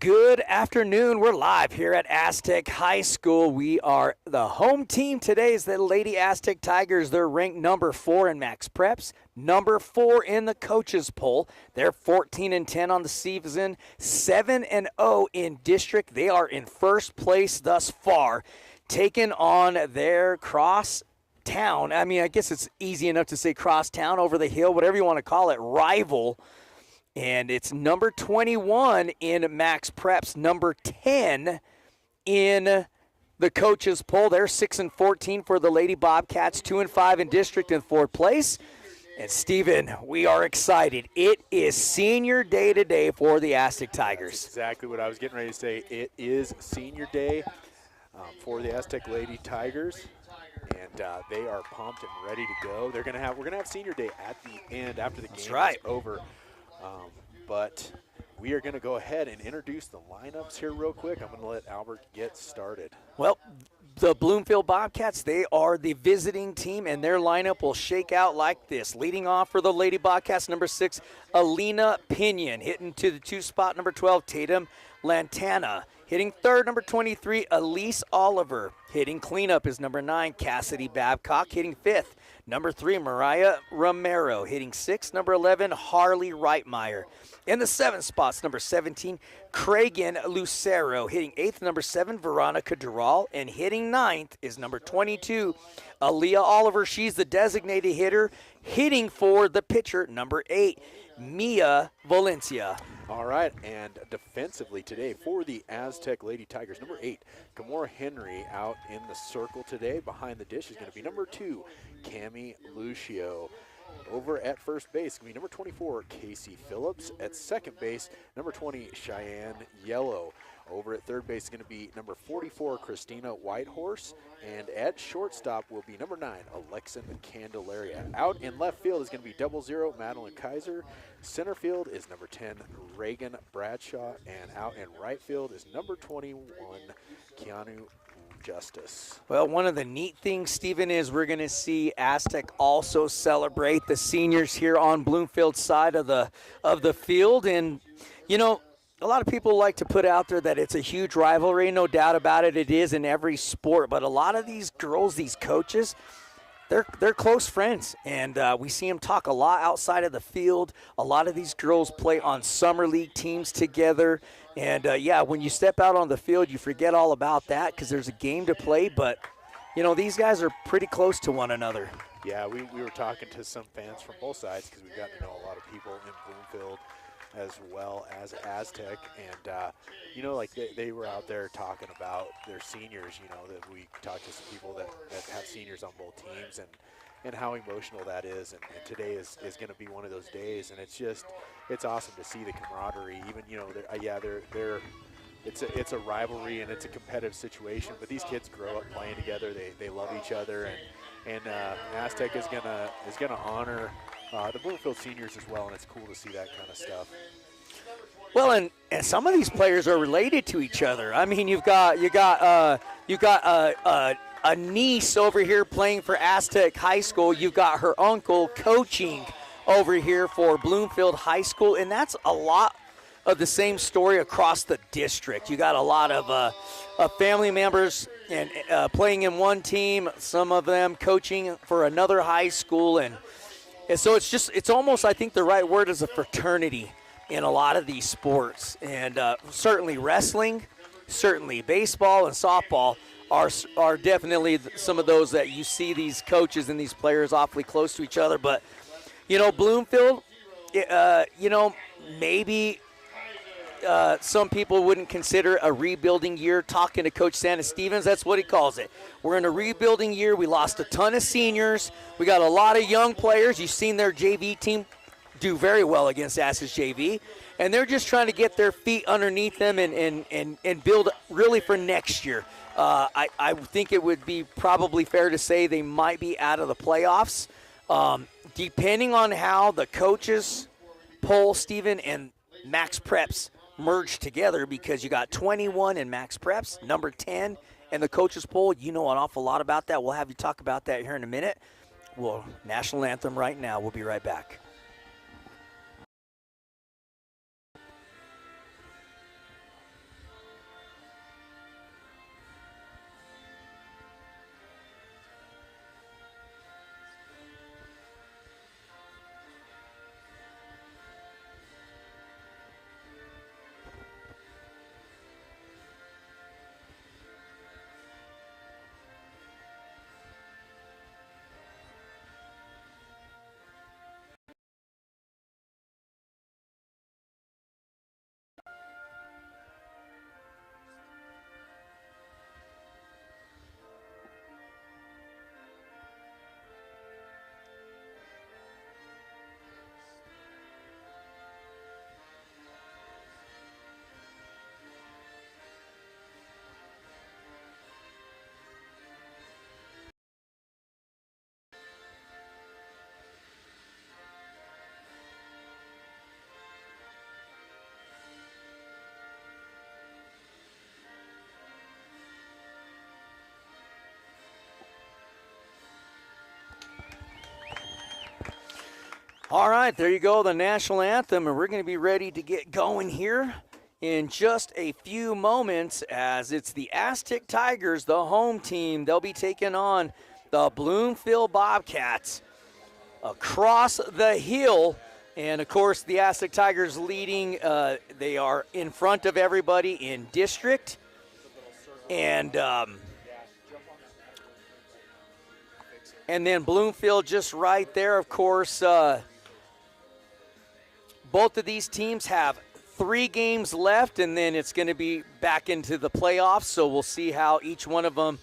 Good afternoon. We're live here at AZTEC High School. We are the home team today is the Lady AZTEC Tigers. They're ranked number 4 in Max Preps, number 4 in the coaches poll. They're 14-10 on the season, 7-0 in district. They are in first place thus far, taking on their cross-town. I mean, I guess it's easy enough to say cross-town, over the hill, whatever you want to call it, rival. And it's number 21 in Max Preps, number 10 in the coaches poll. They're 6-14 for the Lady Bobcats, 2-5 in district in 4th place. And Stephen, we are excited. It is senior day today for the AZTEC Tigers. That's exactly what I was getting ready to say. It is senior day for the AZTEC Lady Tigers, and they are pumped and ready to go. We're gonna have senior day at the end after the game is over. But we are going to go ahead and introduce the lineups here real quick. I'm going to let Albert get started. Well, the Bloomfield Bobcats, they are the visiting team, and their lineup will shake out like this. Leading off for the Lady Bobcats, number 6, Alina Pinion. Hitting to the 2 spot, number 12, Tatum Lantana. Hitting 3rd, number 23, Elise Oliver. Hitting cleanup is number 9, Cassidy Babcock. Hitting 5th, number 3, Mariah Romero. Hitting 6th, number 11, Harley Reitmeyer. In the 7th spots, number 17, Cragen Lucero. Hitting 8th, number 7, Veronica Dural. And hitting 9th is number 22, Aaliyah Oliver. She's the designated hitter. Hitting for the pitcher, number 8, Mia Valencia. All right, and defensively today for the AZTEC Lady Tigers, number 8, Gamora Henry out in the circle today. Behind the dish is going to be number 2, Cami Lucio. Over at first base, it's going to be number 24, Casey Phillips. At second base, number 20, Cheyenne Yellow. Over at third base is going to be number 44, Christina Whitehorse. And at shortstop will be number 9, Alexin Candelaria. Out in left field is going to be 00, Madeline Kaiser. Center field is number 10, Reagan Bradshaw. And out in right field is number 21, Keanu Justice. Well, one of the neat things, Stephen, is we're going to see AZTEC also celebrate the seniors here on Bloomfield's side of the field. And, you know, a lot of people like to put out there that it's a huge rivalry. No doubt about it. It is in every sport. But a lot of these girls, these coaches, they're close friends. And we see them talk a lot outside of the field. A lot of these girls play on summer league teams together. And, yeah, when you step out on the field, you forget all about that because there's a game to play. But, you know, these guys are pretty close to one another. Yeah, we were talking to some fans from both sides because we've gotten to know a lot of people in Bloomfield as well as AZTEC. And, you know, like they were out there talking about their seniors, you know, that we talked to some people that have seniors on both teams and how emotional that is. And today is going to be one of those days. And it's awesome to see the camaraderie. Even, you know, it's a rivalry and it's a competitive situation. But these kids grow up playing together. They love each other. And AZTEC is gonna honor the Bloomfield seniors as well, and it's cool to see that kind of stuff. Well, and some of these players are related to each other. I mean, you got a niece over here playing for AZTEC High School. You've got her uncle coaching over here for Bloomfield High School, and that's a lot of the same story across the district. You got a lot of family members and playing in one team, some of them coaching for another high school, and so it's almost, I think the right word is a fraternity in a lot of these sports. And certainly wrestling, certainly baseball and softball are definitely some of those that you see these coaches and these players awfully close to each other. But, you know, Bloomfield, you know, maybe some people wouldn't consider a rebuilding year. Talking to Coach Santa Stevens, that's what he calls it. We're in a rebuilding year. We lost a ton of seniors. We got a lot of young players. You've seen their JV team do very well against Ass's JV, and they're just trying to get their feet underneath them and build really for next year. I think it would be probably fair to say they might be out of the playoffs, depending on how the coaches poll, Stephen, and Max Preps merged together, because you got 21 in Max Preps, number 10 in the coaches poll. You know an awful lot about that. We'll have you talk about that here in a minute. Well, national anthem right now. We'll be right back. All right, there you go, the national anthem, and we're going to be ready to get going here in just a few moments as it's the AZTEC Tigers, the home team. They'll be taking on the Bloomfield Bobcats across the hill. And, of course, the AZTEC Tigers leading. They are in front of everybody in district. And then Bloomfield just right there, of course. Both of these teams have 3 games left, and then it's going to be back into the playoffs. So we'll see how each one of them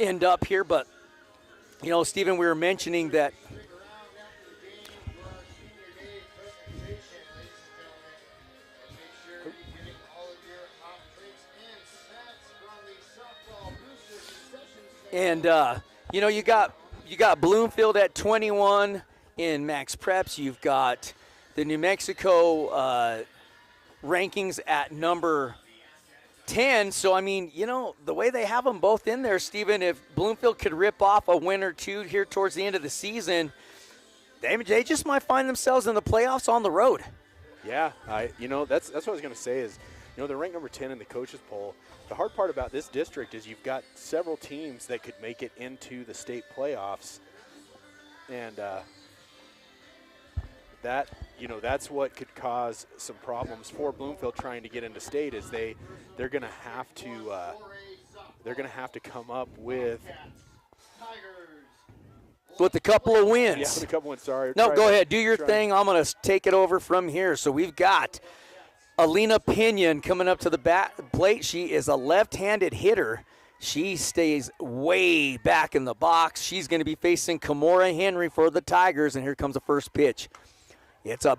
end up here. But, you know, Stephen, we were mentioning that and you know, you got Bloomfield at 21 in Max Preps. You've got the New Mexico rankings at number 10. So, I mean, you know, the way they have them both in there, Stephen, if Bloomfield could rip off a win or two here towards the end of the season, they just might find themselves in the playoffs on the road. Yeah, you know, that's what I was going to say is, you know, they're ranked number 10 in the coaches poll. The hard part about this district is you've got several teams that could make it into the state playoffs, and that, you know, that's what could cause some problems for Bloomfield trying to get into state. Is they're going to have to come up with a couple of wins. Yeah, with a couple wins. Sorry. No, go ahead, do your thing. I'm going to take it over from here. So we've got Alina Pinion coming up to the plate. She is a left-handed hitter. She stays way back in the box. She's going to be facing Kimora Henry for the Tigers, and here comes the first pitch. It's a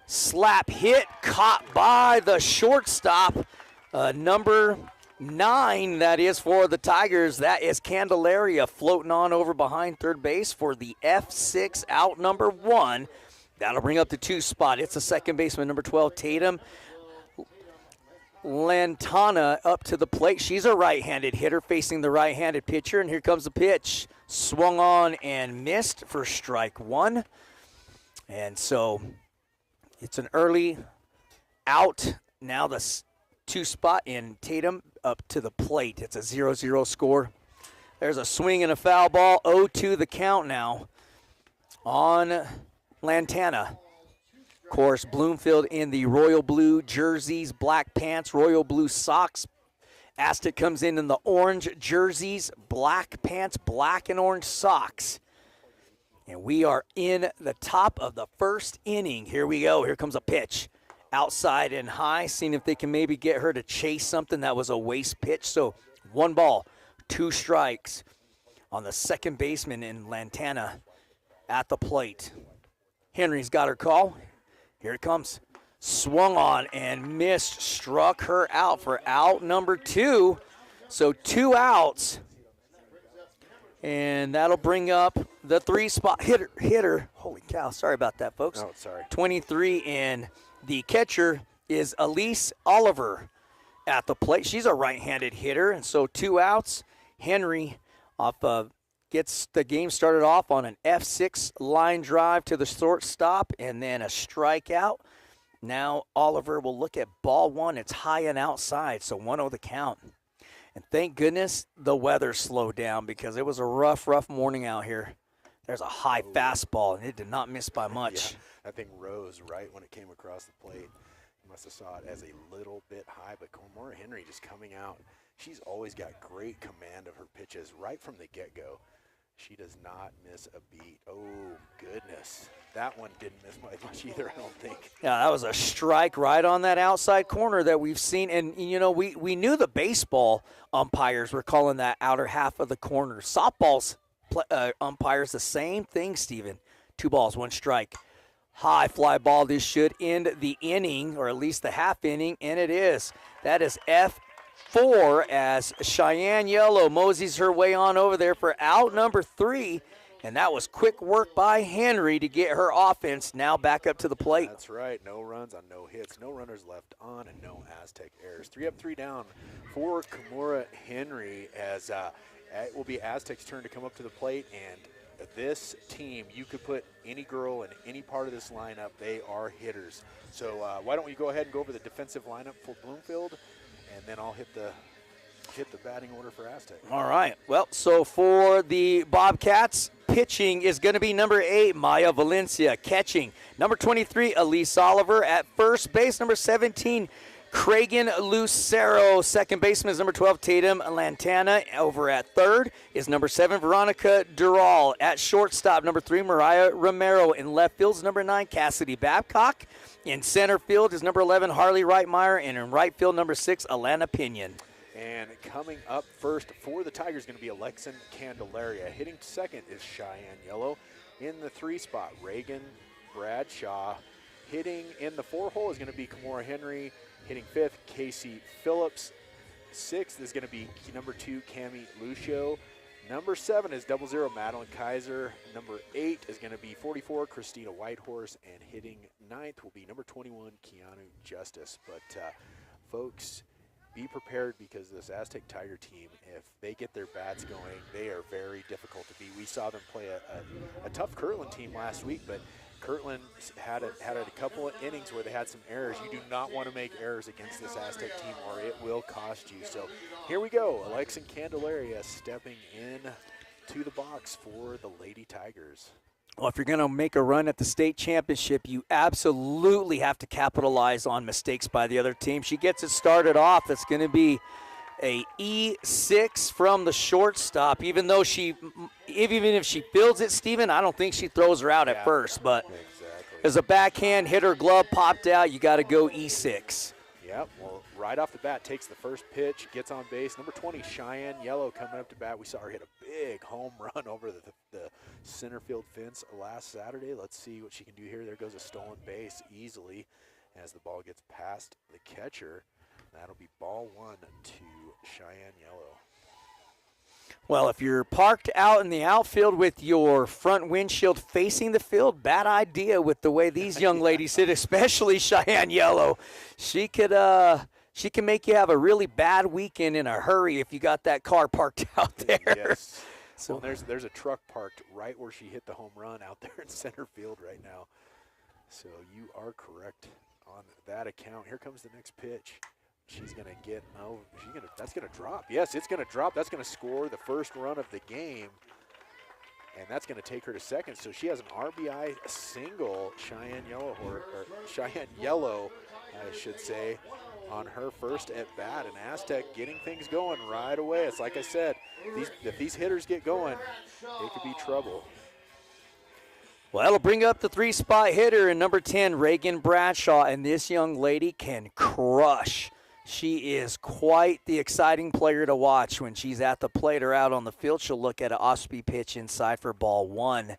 slap hit caught by the shortstop, number 9, that is, for the Tigers. That is Candelaria floating on over behind third base for the F6 out number 1. That'll bring up the 2 spot. It's the second baseman, number 12, Tatum Lantana, up to the plate. She's a right-handed hitter facing the right-handed pitcher, and here comes the pitch. Swung on and missed for strike 1. And so it's an early out. Now the 2 spot in Tatum up to the plate. It's a 0-0 score. There's a swing and a foul ball. 0-2 the count now on Lantana. Of course, Bloomfield in the royal blue jerseys, black pants, royal blue socks. AZTEC comes in the orange jerseys, black pants, black and orange socks. And we are in the top of the first inning. Here we go. Here comes a pitch. Outside and high, seeing if they can maybe get her to chase something. That was a waste pitch. So 1 ball, 2 strikes on the second baseman in Lantana at the plate. Henry's got her call. Here it comes. Swung on and missed. Struck her out for out number 2. So 2 outs. And that'll bring up the 3 spot hitter. Holy cow, sorry about that, folks. Oh, sorry. 23, and the catcher is Elise Oliver at the plate. She's a right-handed hitter, and so 2 outs. Henry gets the game started off on an F6 line drive to the shortstop, and then a strikeout. Now Oliver will look at ball 1. It's high and outside, so 1-0 the count. And thank goodness the weather slowed down because it was a rough morning out here. There's a high fastball, and it did not miss by much. Yeah, that thing rose right when it came across the plate. You must have saw it as a little bit high, but Kimora Henry just coming out. She's always got great command of her pitches right from the get-go. She does not miss a beat. Oh, goodness. That one didn't miss much either, I don't think. Yeah, that was a strike right on that outside corner that we've seen. And, you know, we knew the baseball umpires were calling that outer half of the corner. Softball's umpires, the same thing, Steven. 2 balls, 1 strike. High fly ball. This should end the inning, or at least the half inning, and it is. That is F4 as Cheyenne Yellow moseys her way on over there for out number 3. And that was quick work by Henry to get her offense now back up to the plate. That's right. No runs on no hits, no runners left on, and no AZTEC errors. 3 up, 3 down for Kimora Henry as it will be AZTEC's turn to come up to the plate. And this team, you could put any girl in any part of this lineup. They are hitters. So why don't we go ahead and go over the defensive lineup for Bloomfield, and then I'll hit the batting order for Aztec. All right. Well, so for the Bobcats, pitching is going to be number 8, Maya Valencia. Catching, number 23, Elise Oliver. At first base, number 17, Cragen Lucero. Second baseman is number 12, Tatum Lantana. Over at third is number 7, Veronica Dural. At shortstop, number 3, Mariah Romero. In left field is number 9, Cassidy Babcock. In center field is number 11, Harley Reitmeyer. And in right field, number 6, Alana Pinion. And coming up first for the Tigers is going to be Alexin Candelaria. Hitting second is Cheyenne Yellow. In the 3 spot, Reagan Bradshaw. Hitting in the 4 hole is going to be Kimora Henry. Hitting 5th, Casey Phillips. 6th is going to be number 2, Cami Lucio. Number 7 is 00, Madeline Kaiser. Number 8 is going to be 44, Christina Whitehorse. And hitting 9th will be number 21, Keanu Justice. But, folks, be prepared, because this Aztec Tiger team, if they get their bats going, they are very difficult to beat. We saw them play a tough Kirtland team last week, but Kirtland had a couple of innings where they had some errors. You do not want to make errors against this Aztec team, or it will cost you. So here we go. Alexin Candelaria stepping in to the box for the Lady Tigers. Well, if you're going to make a run at the state championship, you absolutely have to capitalize on mistakes by the other team. She gets it started off. It's going to be a E6 from the shortstop. Even if she fields it, Steven, I don't think she throws her out at first. But as a backhand hit, her glove popped out, you got to go E6. Yep, well, right off the bat, takes the first pitch, gets on base. Number 20, Cheyenne Yellow, coming up to bat. We saw her hit a big home run over the center field fence last Saturday. Let's see what she can do here. There goes a stolen base easily as the ball gets past the catcher. That'll be ball 1 to Cheyenne Yellow. Well, if you're parked out in the outfield with your front windshield facing the field, bad idea with the way these young ladies hit, especially Cheyenne Yellow. She can make you have a really bad weekend in a hurry if you got that car parked out there. Yes. So there's a truck parked right where she hit the home run out there in center field right now. So you are correct on that account. Here comes the next pitch. She's going to get, that's going to drop. Yes, it's going to drop. That's going to score the first run of the game. And that's going to take her to second. So she has an RBI single, Cheyenne Yellow, I should say, on her first at bat. And Aztec getting things going right away. It's like I said, if these hitters get going, it could be trouble. Well, it'll bring up the 3-spot hitter in number 10, Reagan Bradshaw. And this young lady can crush. She is quite the exciting player to watch when she's at the plate or out on the field. She'll look at an off-speed pitch inside for ball 1.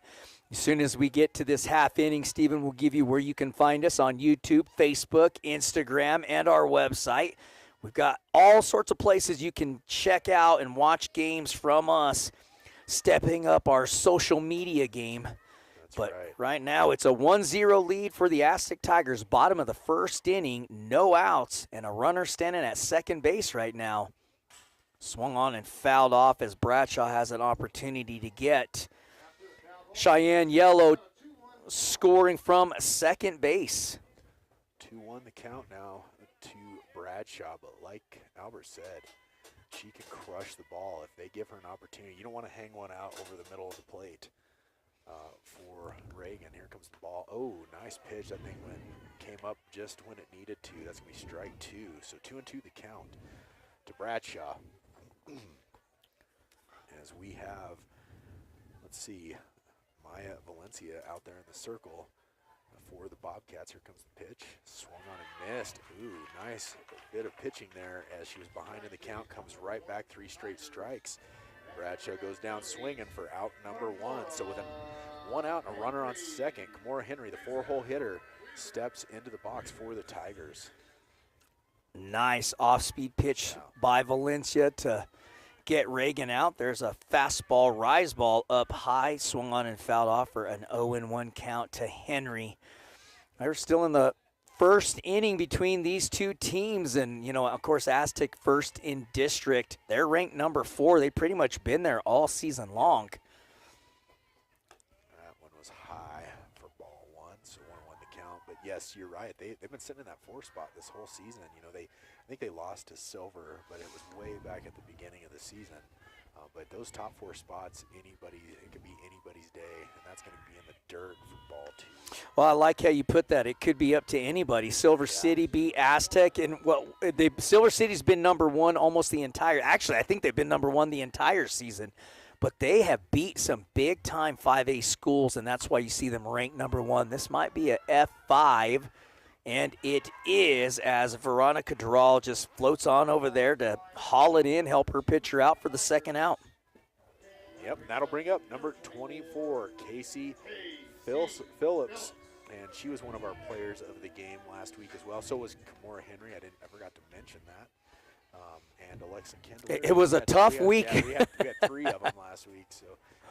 As soon as we get to this half inning, Stephen will give you where you can find us on YouTube, Facebook, Instagram, and our website. We've got all sorts of places you can check out and watch games from us, stepping up our social media game. But right now, it's a 1-0 lead for the Aztec Tigers. Bottom of the first inning, no outs, and a runner standing at second base right now. Swung on and fouled off as Bradshaw has an opportunity to get Cheyenne Yellow scoring from second base. 2-1 the count now to Bradshaw, but like Albert said, she can crush the ball if they give her an opportunity. You don't want to hang one out over the middle of the plate. For Reagan. Here comes the ball. Oh, nice pitch. That thing came up just when it needed to. That's going to be strike 2. So 2-2 the count to Bradshaw. As we have, let's see, Maya Valencia out there in the circle for the Bobcats. Here comes the pitch. Swung on and missed. Ooh, nice bit of pitching there as she was behind in the count. Comes right back, 3 straight strikes. Bradshaw goes down swinging for out number 1. So with 1 out and a runner on second, Kimora Henry, the 4-hole hitter, steps into the box for the Tigers. Nice off-speed pitch by Valencia to get Reagan out. There's a fastball, rise ball up high, swung on and fouled off for an 0-1 count to Henry. They're still in the first inning between these two teams, and of course Aztec first in district. They're ranked number 4. They've pretty much been there all season long. yes, you're right. They've been sitting in that 4 spot this whole season. You know, I think they lost to Silver, but it was way back at the beginning of the season. But those top 4 spots, it could be anybody's day, and that's going to be in the dirt for ball 2. Well, I like how you put that. It could be up to anybody. Silver City beat AZTEC, and Silver City's been number 1 almost the entire. Actually, I think they've been number 1 the entire season. But they have beat some big-time 5A schools, and that's why you see them ranked number 1. This might be a F5, and it is, as Veronica Dural just floats on over there to haul it in, help her pitcher out for the second out. Yep, and that'll bring up number 24, Casey Phillips, and she was one of our players of the game last week as well. So was Kimora Henry. I forgot to mention that. And Alexa Kendall. It was a tough week. Yeah, we had 3 of them last week, so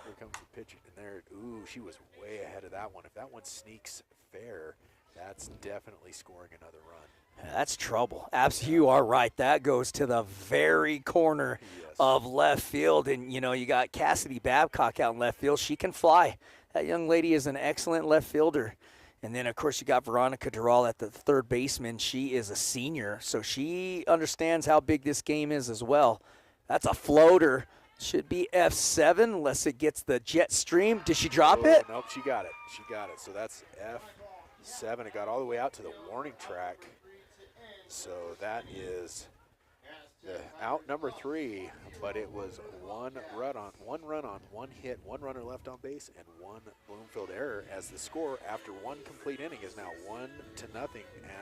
here comes the pitcher. And there, she was way ahead of that one. If that one sneaks fair, that's definitely scoring another run. That's trouble. Absolutely, you are right. That goes to the very corner of left field. And, you got Cassidy Babcock out in left field. She can fly. That young lady is an excellent left fielder. And then, of course, you got Veronica Dural at the third baseman. She is a senior, so she understands how big this game is as well. That's a floater. Should be F7 unless it gets the jet stream. Did she drop it? Nope, she got it. So that's F7. It got all the way out to the warning track. So that is out number 3, but it was one run on, 1 hit, 1 runner left on base, and 1 Bloomfield error, as the score after 1 complete inning is now 1-0.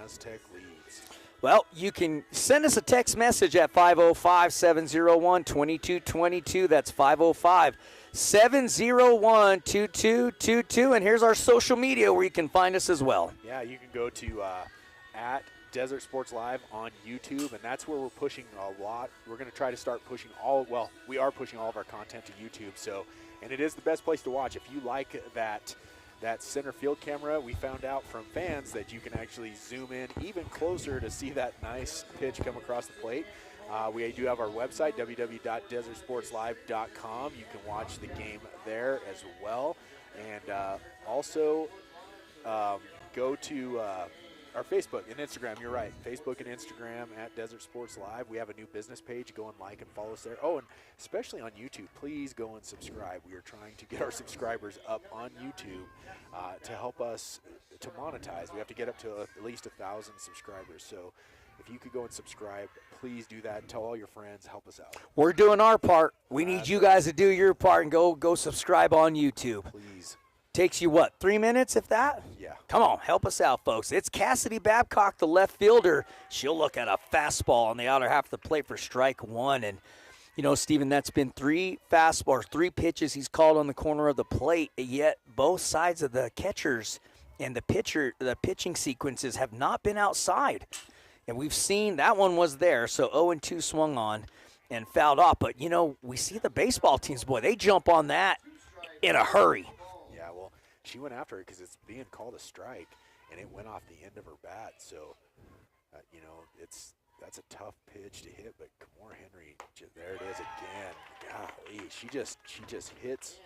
AZTEC leads. Well, you can send us a text message at 505-701-2222. That's 505-701-2222. And here's our social media where you can find us as well. Yeah, you can go to at Desert Sports Live on YouTube, and that's where we're pushing a lot. We're going to try to start pushing we are pushing all of our content to YouTube. So, and it is the best place to watch. If you like that center field camera, we found out from fans that you can actually zoom in even closer to see that nice pitch come across the plate. We do have our website, www.desertsportslive.com. You can watch the game there as well. And also go to our Facebook and Instagram. You're right. Facebook and Instagram at Desert Sports Live. We have a new business page. Go and like and follow us there. Oh, and especially on YouTube, please go and subscribe. We are trying to get our subscribers up on YouTube to help us to monetize. We have to get up to at least 1,000 subscribers. So if you could go and subscribe, please do that. Tell all your friends. Help us out. We're doing our part. We need you guys to do your part and go subscribe on YouTube. Please. Takes you, 3 minutes, if that? Yeah. Come on, help us out, folks. It's Cassidy Babcock, the left fielder. She'll look at a fastball on the outer half of the plate for strike 1. And, Stephen, that's been 3 pitches he's called on the corner of the plate, yet both sides of the catchers and the pitching sequences have not been outside. And we've seen that one was there, so 0-2 swung on and fouled off. But, we see the baseball teams, boy, they jump on that in a hurry. She went after it because it's being called a strike, and it went off the end of her bat. So, that's a tough pitch to hit. But Kimora Henry, there it is again. Golly, she just hits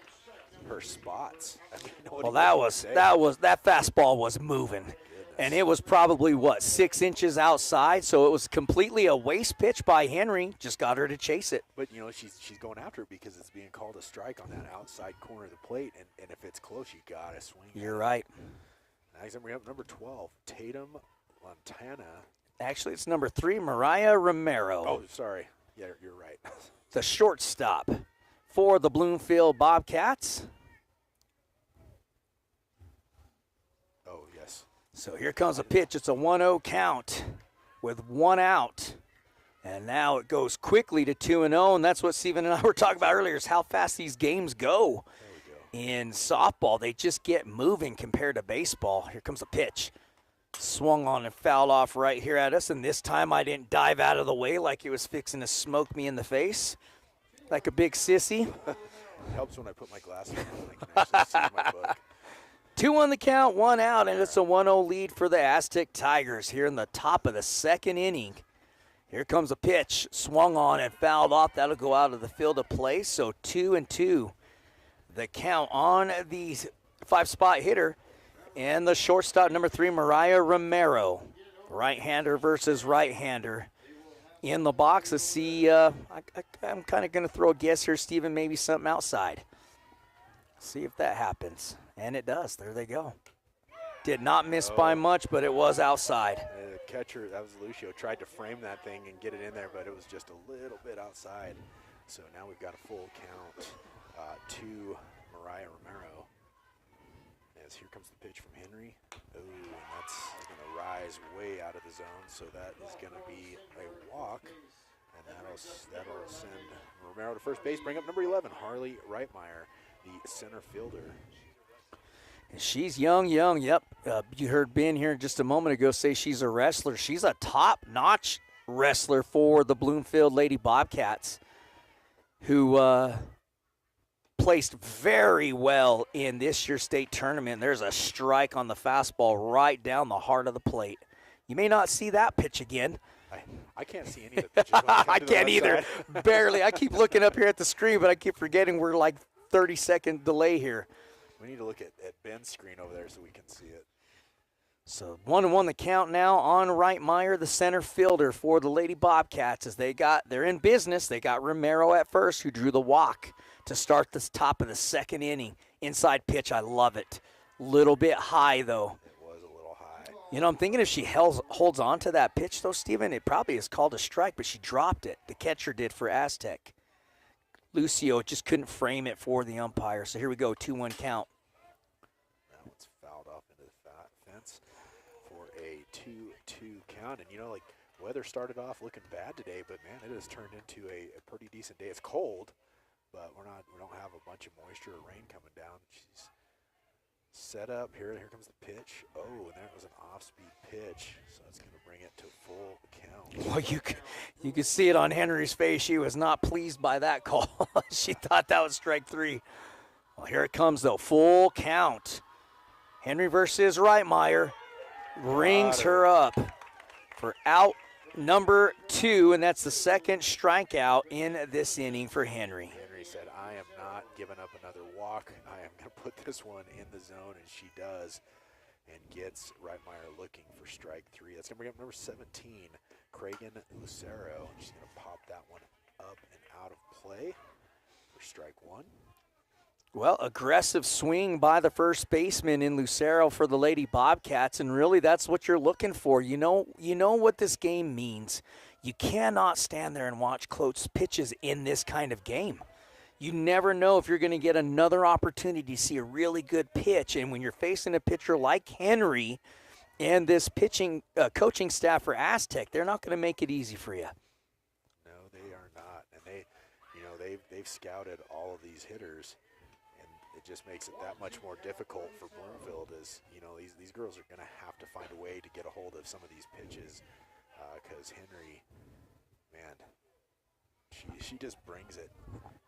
her spots. That fastball was moving. And it was probably, 6 inches outside, so it was completely a waste pitch by Henry. Just got her to chase it. But, she's going after it because it's being called a strike on that outside corner of the plate, and if it's close, you got to swing. You're right. Next, we have number 12, Tatum Montana. Actually, it's number 3, Mariah Romero. Oh, sorry. Yeah, you're right. The shortstop for the Bloomfield Bobcats. So here comes a pitch. It's a 1-0 count with 1 out. And now it goes quickly to 2-0, and that's what Steven and I were talking about earlier, is how fast these games go. In softball. They just get moving compared to baseball. Here comes a pitch. Swung on and fouled off right here at us, and this time I didn't dive out of the way like it was fixing to smoke me in the face like a big sissy. It helps when I put my glasses on. I can actually see my book. 2 on the count, 1 out, and it's a 1-0 lead for the AZTEC Tigers here in the top of the second inning. Here comes a pitch, swung on and fouled off. That'll go out of the field of play, so 2-2. The count on the 5-spot hitter. And the shortstop, number 3, Mariah Romero. Right-hander versus right-hander. In the box, let's see, I'm kind of going to throw a guess here, Steven, maybe something outside. See if that happens. And it does. There they go. Did not miss by much, but it was outside. The catcher, that was Lucio, tried to frame that thing and get it in there, but it was just a little bit outside. So now we've got a full count to Mariah Romero. As here comes the pitch from Henry. Oh, and that's going to rise way out of the zone, so that is going to be a walk. And that'll send Romero to first base, bring up number 11, Harley Reitmeyer, the center fielder. She's young, yep. You heard Ben here just a moment ago say she's a wrestler. She's a top-notch wrestler for the Bloomfield Lady Bobcats, who placed very well in this year's state tournament. There's a strike on the fastball right down the heart of the plate. You may not see that pitch again. I can't see any of the pitches. I can't either, barely. I keep looking up here at the screen, but I keep forgetting we're like 30-second delay here. We need to look at Ben's screen over there so we can see it. So 1-1 the count now on Reitmeyer, the center fielder for the Lady Bobcats, as they're in business. They got Romero at first, who drew the walk to start the top of the second inning. Inside pitch, I love it. Little bit high, though. It was a little high. You know, I'm thinking if she holds on to that pitch, though, Steven, it probably is called a strike, but she dropped it. The catcher did for AZTEC. Lucio just couldn't frame it for the umpire. So here we go, 2-1 count. Now it's fouled off into the fence for a 2-2 count. And, you know, like, weather started off looking bad today, but, man, it has turned into a pretty decent day. It's cold, but we don't have a bunch of moisture or rain coming down. She's set up. Here comes the pitch. Oh, and that was an off-speed pitch, so that's going to bring it to full count. Well, you could see it on Henry's face. She was not pleased by that call. She thought that was strike 3. Well, here it comes, though. Full count. Henry versus Reitmeyer rings her up for out number 2, and that's the second strikeout in this inning for Henry. Henry said, I am not giving up another walk. I am going to put this one in the zone, and she does, and gets Reitmeyer looking for strike 3. That's going to bring up number 17, Cragen Lucero. She's going to pop that one up and out of play for strike 1. Well, aggressive swing by the first baseman in Lucero for the Lady Bobcats, and really that's what you're looking for. You know what this game means. You cannot stand there and watch close pitches in this kind of game. You never know if you're going to get another opportunity to see a really good pitch, and when you're facing a pitcher like Henry and this pitching coaching staff for AZTEC, they're not going to make it easy for you. No, they are not, and they've scouted all of these hitters. It just makes it that much more difficult for Bloomfield, as you know, these girls are going to have to find a way to get a hold of some of these pitches, because Henry, man, she just brings it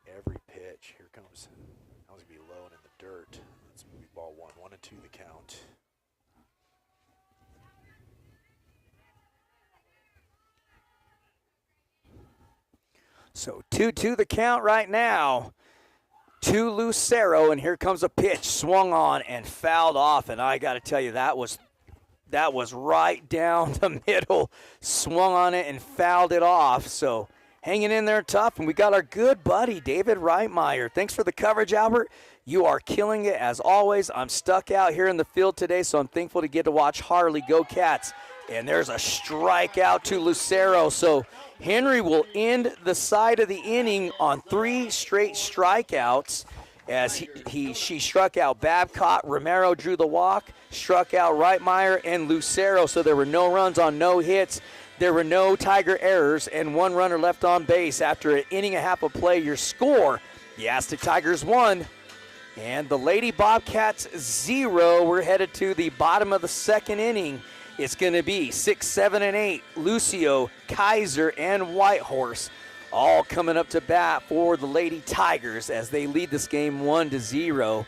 every pitch. Here comes, that was going to be low and in the dirt. Let's move ball 1-2 the count. So 2-2 the count right now to Lucero, and here comes a pitch, swung on and fouled off, and I got to tell you, that was right down the middle, swung on it and fouled it off. So hanging in there tough, and we got our good buddy David Reitmeyer. Thanks for the coverage, Albert. You are killing it as always. I'm stuck out here in the field today, so I'm thankful to get to watch Harley go Cats. And there's a strikeout to Lucero. So Henry will end the side of the inning on 3 straight strikeouts, as she struck out Babcock, Romero drew the walk, struck out Reitmeyer and Lucero. So there were no runs on no hits. There were no Tiger errors, and 1 runner left on base. After an inning and a half of play, your score, the AZTEC Tigers 1 and the Lady Bobcats 0. We're headed to the bottom of the second inning. It's going to be 6, 7, and 8. Lucio, Kaiser, and Whitehorse all coming up to bat for the Lady Tigers as they lead this game 1-0.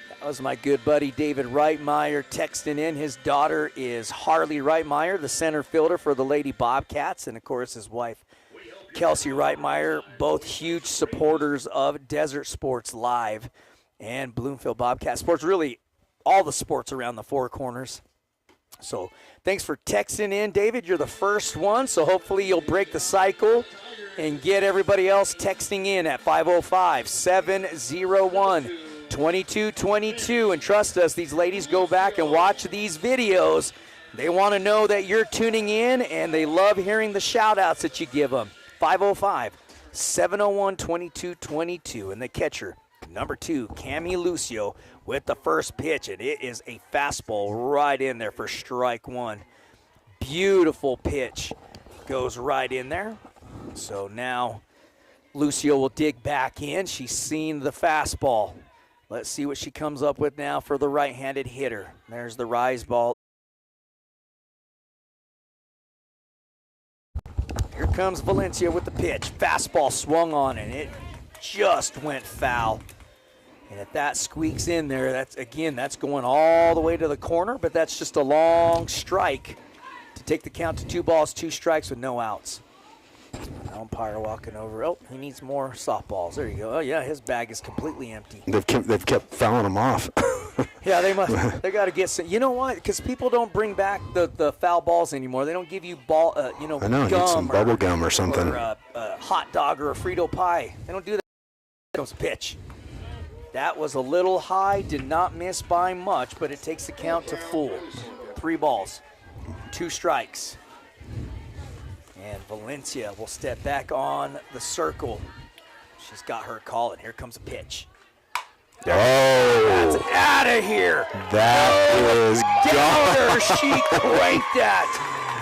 That was my good buddy David Reitmeyer texting in. His daughter is Harley Reitmeyer, the center fielder for the Lady Bobcats, and, of course, his wife, Kelsey Reitmeyer, both huge supporters of Desert Sports Live and Bloomfield Bobcat Sports. Really all the sports around the Four Corners. So thanks for texting in, David. You're the first one, so hopefully you'll break the cycle and get everybody else texting in at 505-701-2222. And trust us, these ladies go back and watch these videos. They want to know that you're tuning in, and they love hearing the shout-outs that you give them. 505-701-2222. And the catcher, number 2, Cami Lucio, with the first pitch, and it is a fastball right in there for strike 1. Beautiful pitch. Goes right in there. So now Lucio will dig back in. She's seen the fastball. Let's see what she comes up with now for the right-handed hitter. There's the rise ball. Here comes Valencia with the pitch. Fastball swung on, and it just went foul. And if that squeaks in there, that's going all the way to the corner, but that's just a long strike to take the count to 2 balls, 2 strikes with no outs. Umpire walking over. Oh, he needs more softballs. There you go. Oh, yeah, his bag is completely empty. They've kept fouling them off. Yeah, they must. They got to get some. You know what? Because people don't bring back the foul balls anymore. They don't give you gum need some bubble gum or something. Or a hot dog or a Frito pie. They don't do that. Here comes a pitch. That was a little high. Did not miss by much, but it takes the count to full. 3 balls, 2 strikes. And Valencia will step back on the circle. She's got her call, and here comes a pitch. That's out of here. That is gone. She cranked that.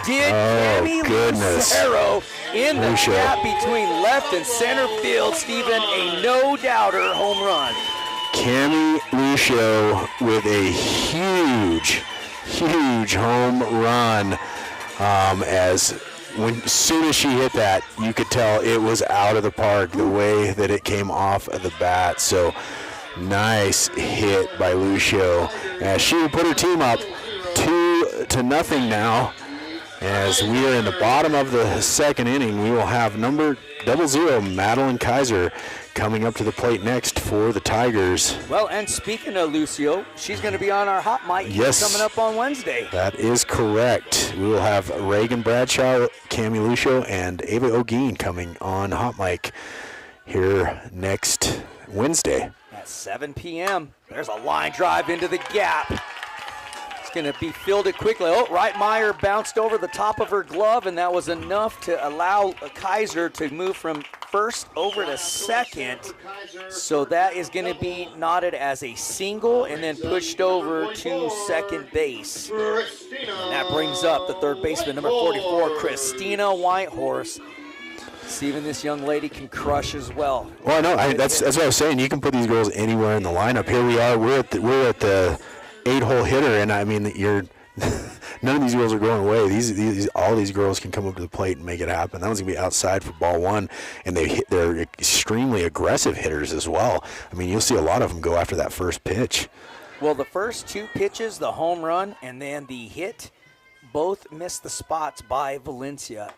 Did Cami Lucero in the gap between left and center field, Stephen, a no-doubter home run. Cami Lucio with a huge home run. As soon as she hit that, you could tell it was out of the park the way that it came off of the bat. So nice hit by Lucio as she will put her team up 2-0 now. As we are in the bottom of the second inning, we will have number 00, Madeline Kaiser, coming up to the plate next for the Tigers. Well, and speaking of Lucio, she's going to be on our hot mic coming up on Wednesday. That is correct. We will have Reagan Bradshaw, Cami Lucio, and Ava O'Gean coming on hot mic here next Wednesday. At 7 p.m. There's a line drive into the gap. It's going to be fielded quickly. Oh, Reitmeyer bounced over the top of her glove, and that was enough to allow Kaiser to move from first over to second. So that is going to be knotted as a single and then pushed over to second base. And that brings up the third baseman, number 44, Christina Whitehorse. Steven, this young lady can crush as well. Well, I know. That's what I was saying. You can put these girls anywhere in the lineup. Here we are. We're at the 8-hole hitter, and I mean, none of these girls are going away. All these girls can come up to the plate and make it happen. That one's gonna be outside for ball 1, and they're extremely aggressive hitters as well. I mean, you'll see a lot of them go after that first pitch. Well, the first 2 pitches, the home run and then the hit, both missed the spots by Valencia.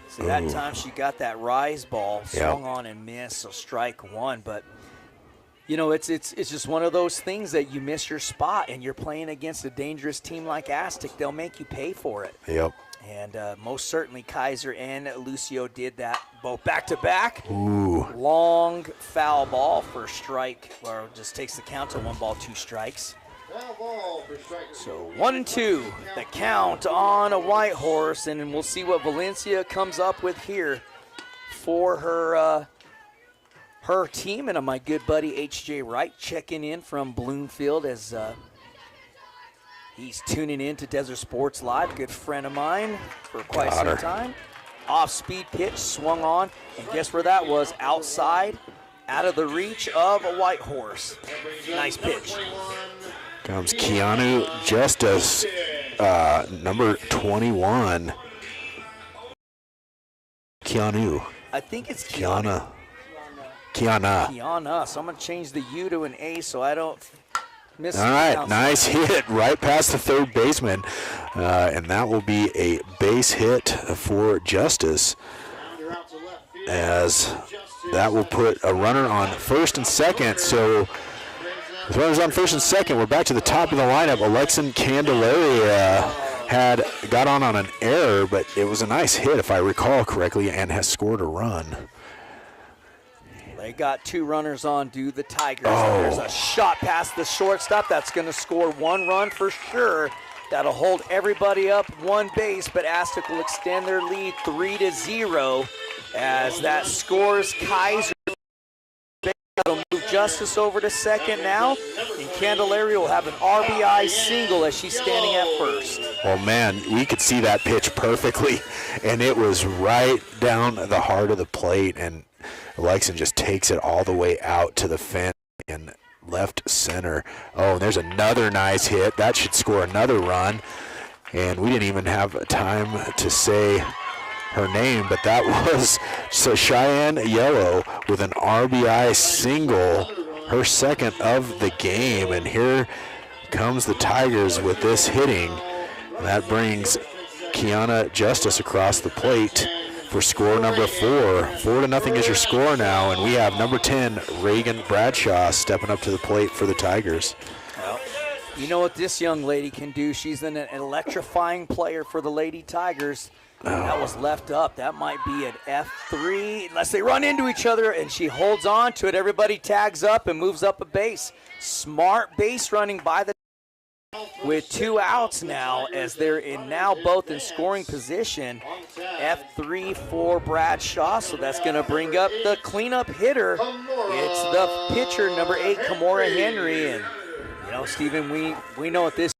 So that time she got that rise ball, swung on and missed, so strike 1. But you know, it's just one of those things that you miss your spot and you're playing against a dangerous team like AZTEC. They'll make you pay for it. Yep. And most certainly Kaiser and Lucio did that both back-to-back. Ooh. Long foul ball for strike, or just takes the count to 1 ball, 2 strikes. So 1-2, the count on a Whitehorse, and we'll see what Valencia comes up with here for her her team. And my good buddy H.J. Wright checking in from Bloomfield as he's tuning in to Desert Sports Live, good friend of mine for quite some time. Off-speed pitch, swung on, and guess where that was? Outside, out of the reach of a Whitehorse. Nice pitch. Comes Keanu Justice, number 21. Keanu. I think it's Kiana. Kiana. So I'm going to change the U to an A so I don't miss. All right, nice hit right past the third baseman. And that will be a base hit for Justice, as that will put a runner on first and second. So With runners on first and second, we're back to the top of the lineup. Alexin Candelaria got on an error, but it was a nice hit, if I recall correctly, and has scored a run. They got 2 runners on, the Tigers. Oh. There's a shot past the shortstop. That's going to score 1 run for sure. That'll hold everybody up 1 base, but AZTEC will extend their lead 3-0 as that scores Kaiser. They'll move Justice over to second now, and Candelaria will have an RBI single as she's standing at first. Oh, man, we could see that pitch perfectly, and it was right down the heart of the plate, and Alexin just takes it all the way out to the fence in left center. Oh, and there's another nice hit. That should score another run, and we didn't even have time to say her name, but that was Cheyenne Yellow with an RBI single, her second of the game. And here comes the Tigers with this hitting. And that brings Kiana Justice across the plate for score number 4. 4-0 is your score now, and we have number 10, Reagan Bradshaw, stepping up to the plate for the Tigers. Well, you know what this young lady can do. She's an electrifying player for the Lady Tigers. That was left up. That might be an F3 unless they run into each other, and she holds on to it. Everybody tags up and moves up a base. Smart base running by the with 2 outs now as they're now both in scoring position. F3 for Bradshaw, so that's going to bring up the cleanup hitter. It's the pitcher, number 8, Kimora Henry. And, Stephen, we know what this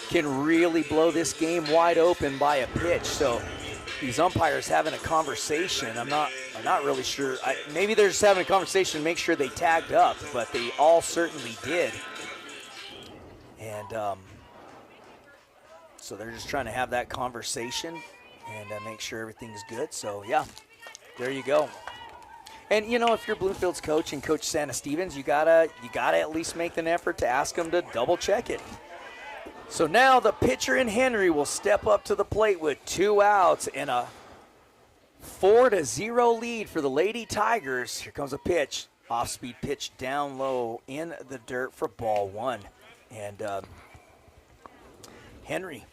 can really blow this game wide open by a pitch. So these umpires having a conversation. I'm not really sure. Maybe they're just having a conversation to make sure they tagged up, but they all certainly did. And so they're just trying to have that conversation and make sure everything's good. So yeah, there you go. And if you're Bloomfield's coach and Coach Santa Stevens, you gotta at least make an effort to ask them to double check it. So now the pitcher in Henry will step up to the plate with 2 outs and a 4-0 lead for the Lady Tigers. Here comes a pitch. Off-speed pitch down low in the dirt for ball 1. And Henry,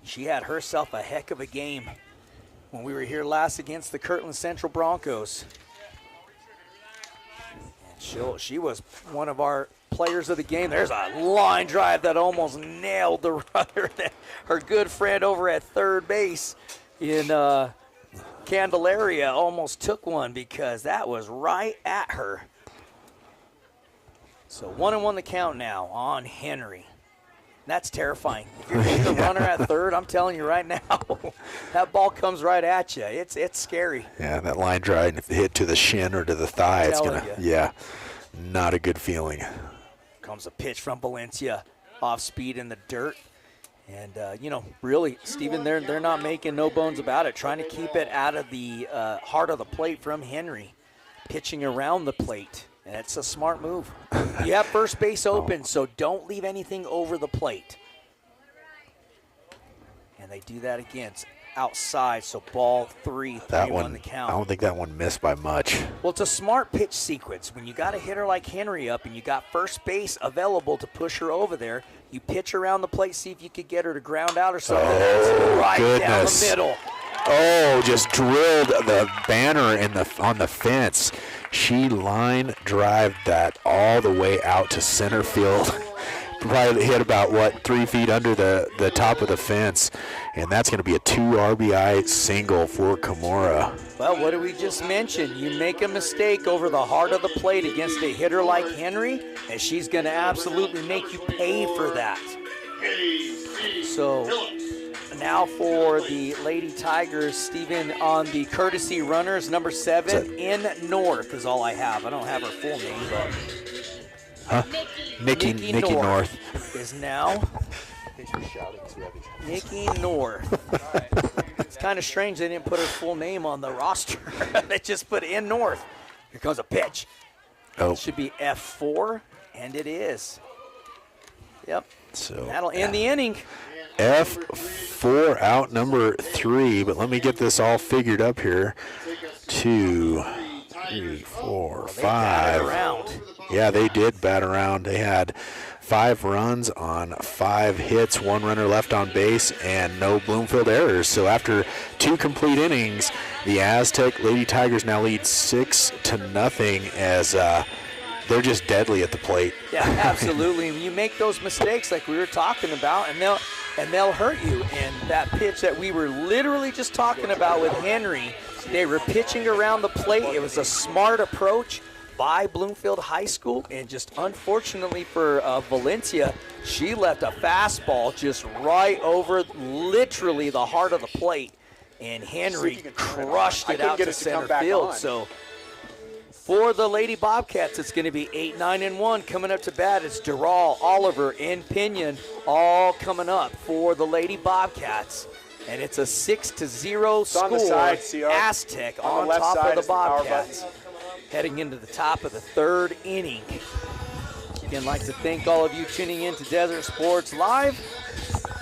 she had herself a heck of a game when we were here last against the Kirtland Central Broncos. And she was one of our players of the game. There's a line drive that almost nailed the runner. Her good friend over at third base in Candelaria almost took one because that was right at her. So 1-1 the count now on Henry. That's terrifying. If you're hitting the runner at third, I'm telling you right now, that ball comes right at you. It's scary. Yeah, that line drive, if it hit to the shin or to the thigh, it's going to, not a good feeling. Comes a pitch from Valencia, off speed in the dirt. And, really, Stephen, they're not making no bones about it, trying to keep it out of the heart of the plate from Henry, pitching around the plate. And it's a smart move. You have first base open, so don't leave anything over the plate. And they do that again. It's outside, so ball 3, 3-1 the count. I don't think that one missed by much. Well, it's a smart pitch sequence. When you got a hitter like Henry up and you got first base available to push her over there, you pitch around the plate, see if you could get her to ground out or something. Oh, right goodness. Down the middle. Oh, just drilled the banner on the fence. She line drived that all the way out to center field. Probably hit about, 3 feet under the top of the fence. And that's going to be a 2 RBI single for Kimora. Well, what did we just mention? You make a mistake over the heart of the plate against a hitter like Henry, and she's going to absolutely make you pay for that. So now for the Lady Tigers, Stephen, on the courtesy runners, number 7, in North is all I have. I don't have her full name, but Nikki North is now Nikki North. It's kind of strange they didn't put her full name on the roster. They just put in North. Here comes a pitch. It should be F4, and it is. Yep. So that'll end the inning. F4 out number 3, but let me get this all figured up here. 2, 3, 4, They batted 5. around. Yeah, they did bat around. They had 5 runs on 5 hits, 1 runner left on base, and no Bloomfield errors. So after 2 complete innings, the Aztec Lady Tigers now lead 6-0 as they're just deadly at the plate. Yeah, absolutely. And you make those mistakes like we were talking about, and they'll hurt you. And that pitch that we were literally just talking about with Henry, they were pitching around the plate. It was a smart approach by Bloomfield High School, and just unfortunately for Valencia, she left a fastball just right over literally the heart of the plate, and Henry crushed it out to center field. So for the Lady Bobcats, it's going to be 8-9-1 coming up to bat. It's Dural, Oliver, and Pinion all coming up for the Lady Bobcats. And it's a 6-0 score. Aztec on top of the Bobcats. Heading into the top of the 3rd inning. Again, like to thank all of you tuning in to Desert Sports Live.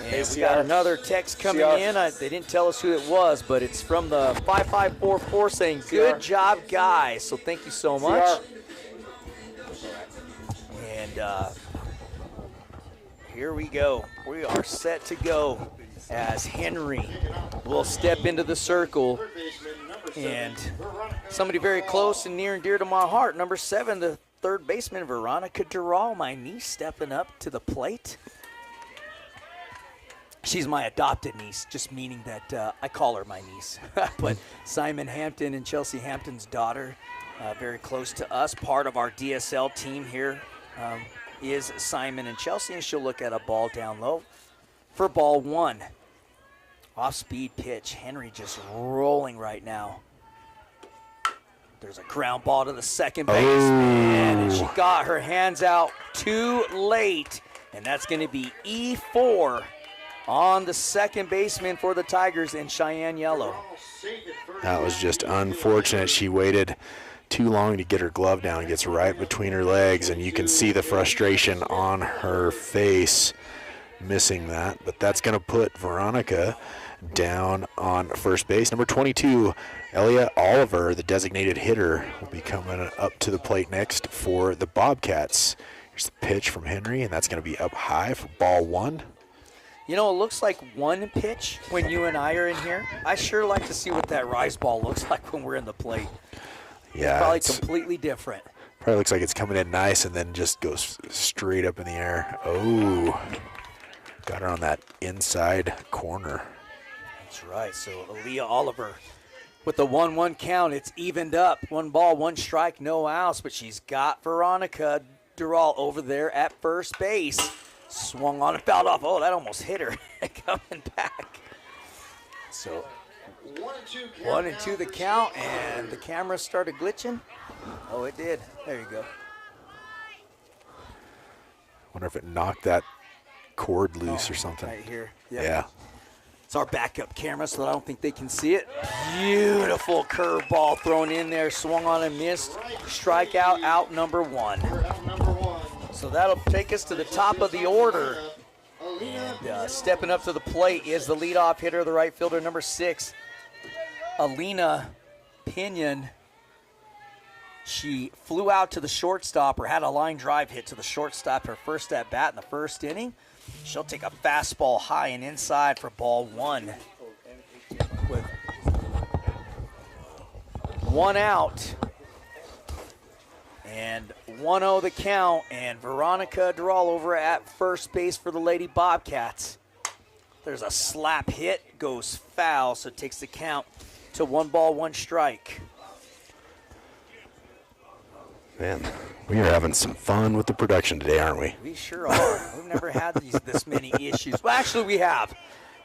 And we got another text coming in. They didn't tell us who it was, but it's from the 5544 saying, good job, guys. So thank you so much. And here we go. We are set to go as Henry will step into the circle. And somebody very close and near and dear to my heart, number 7, the 3rd baseman, Veronica Dural, my niece, stepping up to the plate. She's my adopted niece, just meaning that I call her my niece. But Simon Hampton and Chelsea Hampton's daughter, very close to us. Part of our DSL team here is Simon and Chelsea, and she'll look at a ball down low for ball 1. Off-speed pitch. Henry just rolling right now. There's a ground ball to the second baseman, and she got her hands out too late, and that's going to be E4 on the second baseman for the Tigers in Cheyenne Yellow. That was just unfortunate. She waited too long to get her glove down. It gets right between her legs, and you can see the frustration on her face missing that. But that's going to put Veronica down on first base. Number 22, Elia Oliver, the designated hitter, will be coming up to the plate next for the Bobcats. Here's the pitch from Henry, and that's going to be up high for ball 1. You know, it looks like one pitch when you and I are in here. I sure like to see what that rise ball looks like when we're in the plate. Yeah, it's probably completely different. Probably looks like it's coming in nice and then just goes straight up in the air. Oh, got her on that inside corner. That's right. So Aaliyah Oliver with the 1-1 count. It's evened up. 1 ball, 1 strike, no outs. But she's got Veronica Dural over there at first base. Swung on and fouled off. Oh, that almost hit her coming back. So 1-2 the count, and the camera started glitching. Oh, it did. There you go. Wonder if it knocked that cord loose or something. Right here. Yep. Yeah. It's our backup camera, so I don't think they can see it. Beautiful curveball thrown in there, swung on and missed. Strikeout, out number 1. So that'll take us to the top of the order. And stepping up to the plate is the leadoff hitter, the right fielder, number 6, Alina Pinion. She flew out to the shortstop, or had a line drive hit to the shortstop her first at bat in the first inning. She'll take a fastball high and inside for ball 1. With 1 out and 1-0 the count, and Veronica Dural over at first base for the Lady Bobcats. There's a slap hit, goes foul, so it takes the count to 1 ball, 1 strike. Man, we are having some fun with the production today, aren't we? We sure are. We've never had this many issues. Well, actually, we have.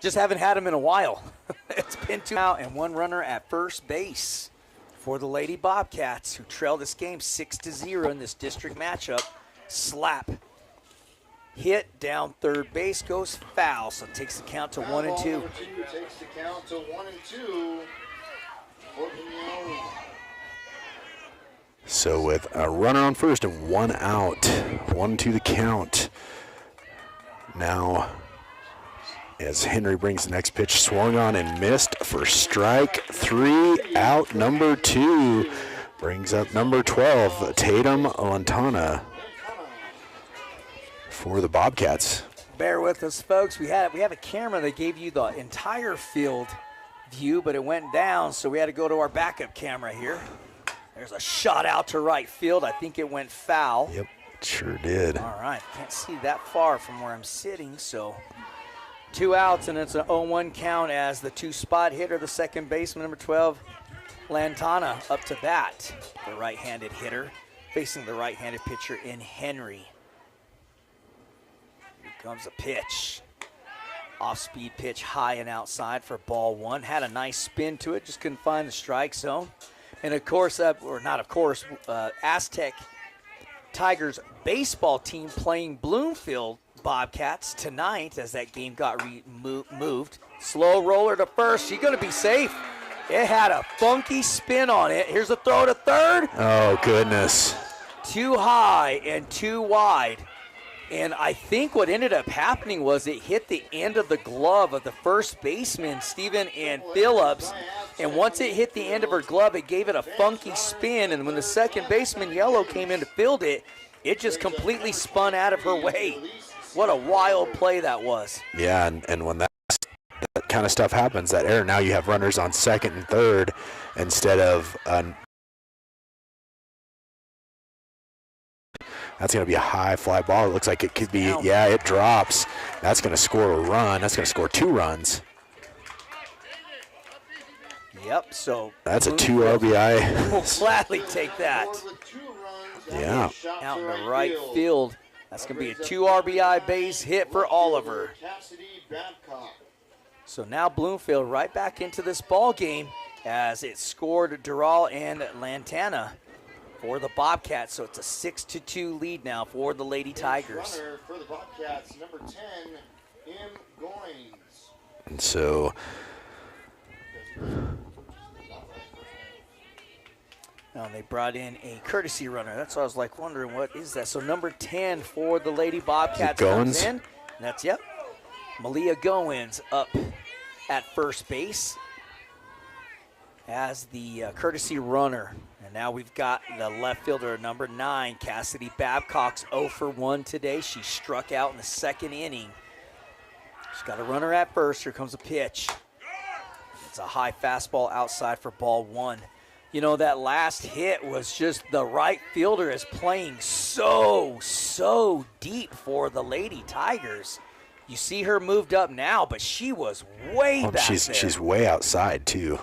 Just haven't had them in a while. It's been 2 out and 1 runner at first base for the Lady Bobcats, who trail this game 6-0 in this district matchup. Slap hit down third base, goes foul, so it takes the count to 1-2. Takes the count to 1-2. So with a runner on first and 1 out, 1-2 the count. Now, as Henry brings the next pitch, swung on and missed for strike 3, out number 2. Brings up number 12, Tatum Lantana for the Bobcats. Bear with us, folks. We have a camera that gave you the entire field view, but it went down, so we had to go to our backup camera here. There's a shot out to right field. I think it went foul. Yep, sure did. All right, can't see that far from where I'm sitting, so 2 outs, and it's an 0-1 count as the 2-spot hitter, the second baseman, number 12, Lantana, up to bat. The right-handed hitter facing the right-handed pitcher in Henry. Here comes a pitch. Off-speed pitch high and outside for ball 1. Had a nice spin to it, just couldn't find the strike zone. And of course, AZTEC Tigers baseball team playing Bloomfield Bobcats tonight as that game got moved. Slow roller to first. She's going to be safe. It had a funky spin on it. Here's a throw to third. Oh, goodness. Too high and too wide. And I think what ended up happening was it hit the end of the glove of the first baseman, Steven and Phillips. And once it hit the end of her glove, it gave it a funky spin. And when the second baseman, Yellow, came in to field it, it just completely spun out of her way. What a wild play that was. Yeah, and when that kind of stuff happens, that error, now you have runners on second and third instead of that's going to be a high fly ball. It looks like it could be, yeah, it drops. That's going to score a run. That's going to score 2 runs. Yep, so that's a 2 RBI. We'll gladly take that. Yeah. Out in the right field. That's going to be a 2 RBI base hit for Oliver. So now Bloomfield right back into this ball game as it scored Dural and Lantana for the Bobcats. So it's a 6-2 lead now for the Lady Tigers. For the Bobcats, number 10, M. Goins. And so now they brought in a courtesy runner. That's what I was like wondering, what is that? So number 10 for the Lady Bobcats comes in. That's, yep, Malia Goins up at first base as the courtesy runner. And now we've got the left fielder, number 9, Cassidy Babcock's 0 for 1 today. She struck out in the second inning. She's got a runner at first. Here comes a pitch. It's a high fastball outside for ball 1. You know, that last hit was just the right fielder is playing so deep for the Lady Tigers. You see her moved up now, but she was way back there. She's way outside, too.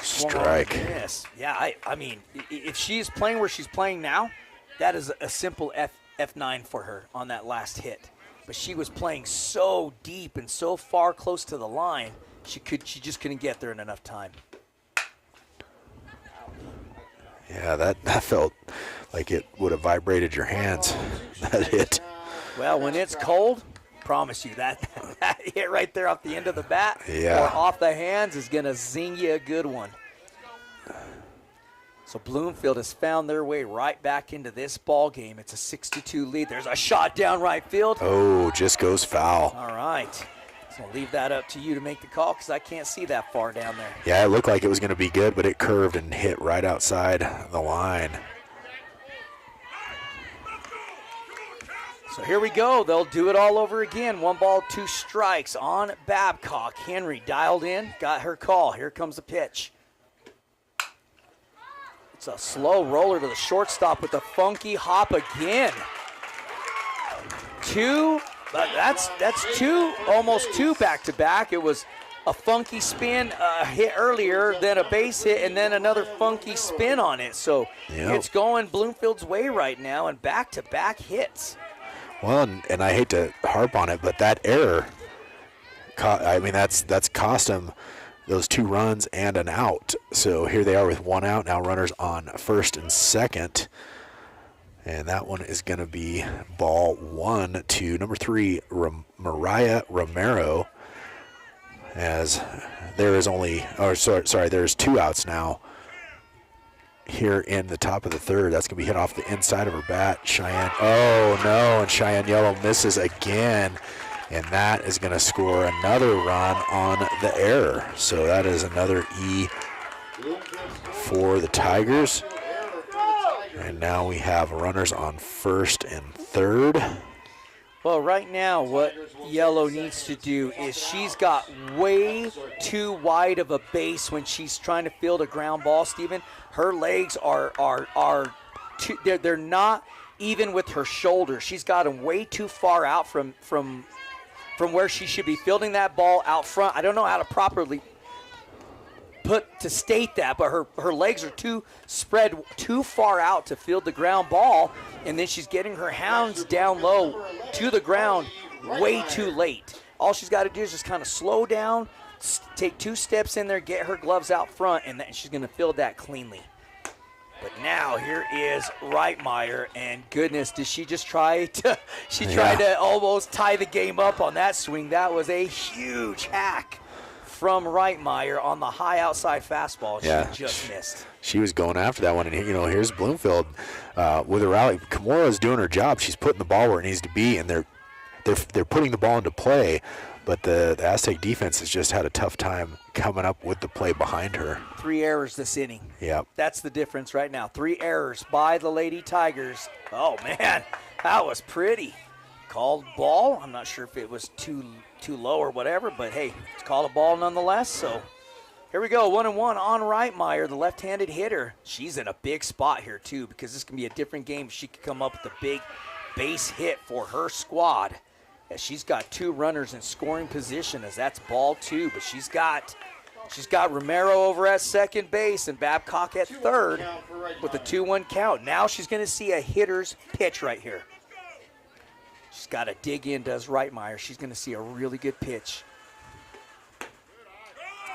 Strike. Yes. Yeah, I mean, if she's playing where she's playing now, that is a simple F9 for her on that last hit. But she was playing so deep and so far close to the line, she just couldn't get there in enough time. Yeah, that felt like it would have vibrated your hands, that hit. Well, when it's cold, promise you that hit right there off the end of the bat or off the hands is going to zing you a good one. So Bloomfield has found their way right back into this ball game. It's a 6-2 lead. There's a shot down right field. Oh, just goes foul. All right. So I'll leave that up to you to make the call because I can't see that far down there. Yeah, it looked like it was going to be good, but it curved and hit right outside the line. So here we go. They'll do it all over again. 1 ball, 2 strikes on Babcock. Henry dialed in, got her call. Here comes the pitch. It's a slow roller to the shortstop with a funky hop again. 2, but that's 2, almost 2 back-to-back. It was a funky spin hit earlier, then a base hit, and then another funky spin on it. So it's going Bloomfield's way right now, and back-to-back hits. Well, and I hate to harp on it, but that error, I mean, that's cost them those 2 runs and an out. So here they are with 1 out, now runners on first and second. And that one is going to be ball 1 to number 3, Mariah Romero, as there is only, there's 2 outs now here in the top of the third. That's going to be hit off the inside of her bat. Cheyenne, oh no, and Cheyenne Yellow misses again, and that is going to score another run on the error. So that is another for the Tigers. And now we have runners on first and third. Well, right now what Yellow needs to do is she's got way too wide of a base when she's trying to field a ground ball, Steven. Her legs are too, they're not even with her shoulders. She's got them way too far out from where she should be fielding that ball out front. I don't know how to properly state that, but her legs are too spread too far out to field the ground ball, and then she's getting her hounds down low to the ground way too late. All she's got to do is just kind of slow down, take 2 steps in there, get her gloves out front, and then she's going to field that cleanly. But now here is Reitmeyer, and goodness, did she just try to tried to almost tie the game up on that swing. That was a huge hack from Reitmeyer on the high outside fastball. She just missed. She was going after that one, and here's Bloomfield with a rally. Kimura is doing her job. She's putting the ball where it needs to be, and they're putting the ball into play. But the Aztec defense has just had a tough time coming up with the play behind her. 3 errors this inning. Yep. That's the difference right now. 3 errors by the Lady Tigers. Oh man, that was pretty. Called ball. I'm not sure if it was too low or whatever, but hey, it's called a ball nonetheless. So here we go, 1-1 on Reitmeyer, the left-handed hitter. She's in a big spot here too, because this can be a different game. She could come up with a big base hit for her squad, as she's got 2 runners in scoring position, as that's ball 2. But she's got Romero over at second base and Babcock at third with a 2-1 count. Now she's going to see a hitter's pitch right here. She's got to dig in, does Reitmeyer. She's going to see a really good pitch.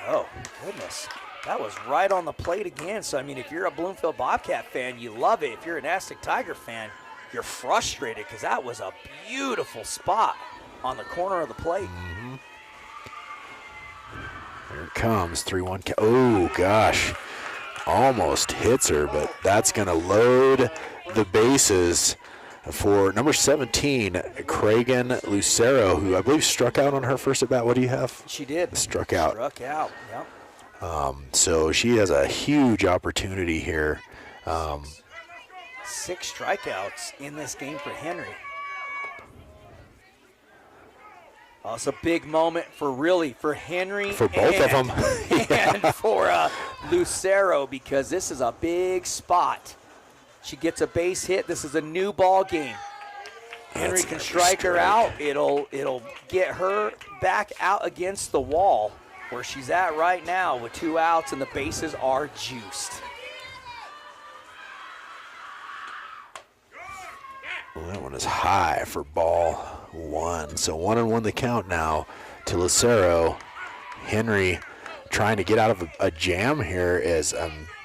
Oh, goodness. That was right on the plate again. So, I mean, if you're a Bloomfield Bobcat fan, you love it. If you're an Aztec Tiger fan, you're frustrated, because that was a beautiful spot on the corner of the plate. Mm-hmm. Here it comes, 3-1 count. Oh, gosh. Almost hits her, but that's going to load the bases for number 17, Cragen Lucero, who I believe struck out on her first at bat. What do you have? She did. Struck out. Struck out, yep. So she has a huge opportunity here. 6 strikeouts in this game for Henry. Oh, it's a big moment for Henry. For both of them. And for Lucero, because this is a big spot. She gets a base hit. This is a new ball game. Henry can strike her out. It'll get her back out against the wall where she's at right now with 2 outs, and the bases are juiced. Well, that one is high for ball 1. So 1-1 the count now to Lucero. Henry trying to get out of a jam here as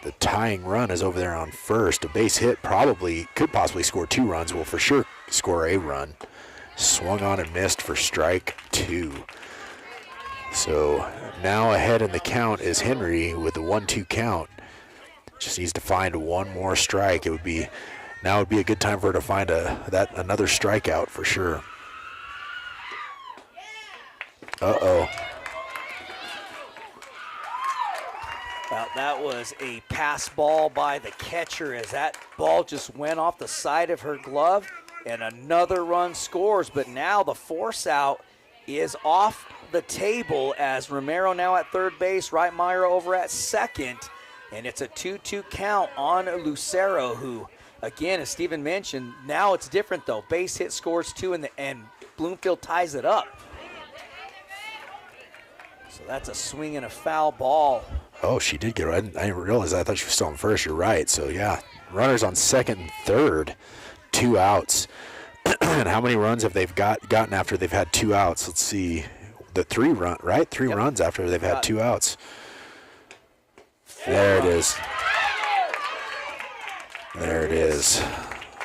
the tying run is over there on first. A base hit could possibly score 2 runs. Will for sure score a run. Swung on and missed for strike 2. So now ahead in the count is Henry with the 1-2 count. Just needs to find one more strike. Now would be a good time for her to find another strikeout for sure. Uh-oh. Well, that was a pass ball by the catcher, as that ball just went off the side of her glove, and another run scores. But now the force out is off the table, as Romero now at third base, Reitmeyer over at second, and it's a 2-2 count on Lucero, who, again, as Steven mentioned, now it's different though. Base hit scores 2, and Bloomfield ties it up. So that's a swing and a foul ball. Oh, she did get it. I didn't realize that. I thought she was still on first. You're right. So, yeah, runners on second and third, 2 outs. And how many runs have they gotten after they've had 2 outs? Let's see. The 3 run, right? 3 runs after they've had 2 outs. There it is. There it is.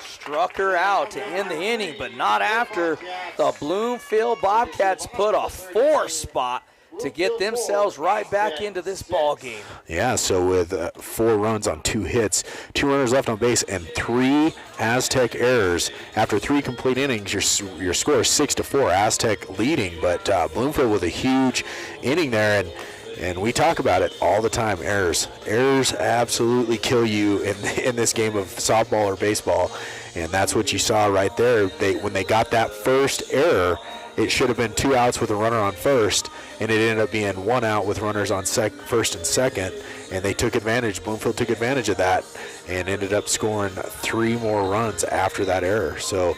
Struck her out to end the inning, but not after the Bloomfield Bobcats put a 4 spot to get themselves right back into this ball game. Yeah, so with 4 runs on 2 hits, 2 runners left on base, and 3 Aztec errors after 3 complete innings, your score is 6-4. Aztec leading, but Bloomfield with a huge inning there, and And we talk about it all the time, errors. Errors absolutely kill you in this game of softball or baseball. And that's what you saw right there. When they got that first error, it should have been 2 outs with a runner on first, and it ended up being 1 out with runners on first and second. And they took advantage, Bloomfield took advantage of that and ended up scoring 3 more runs after that error. So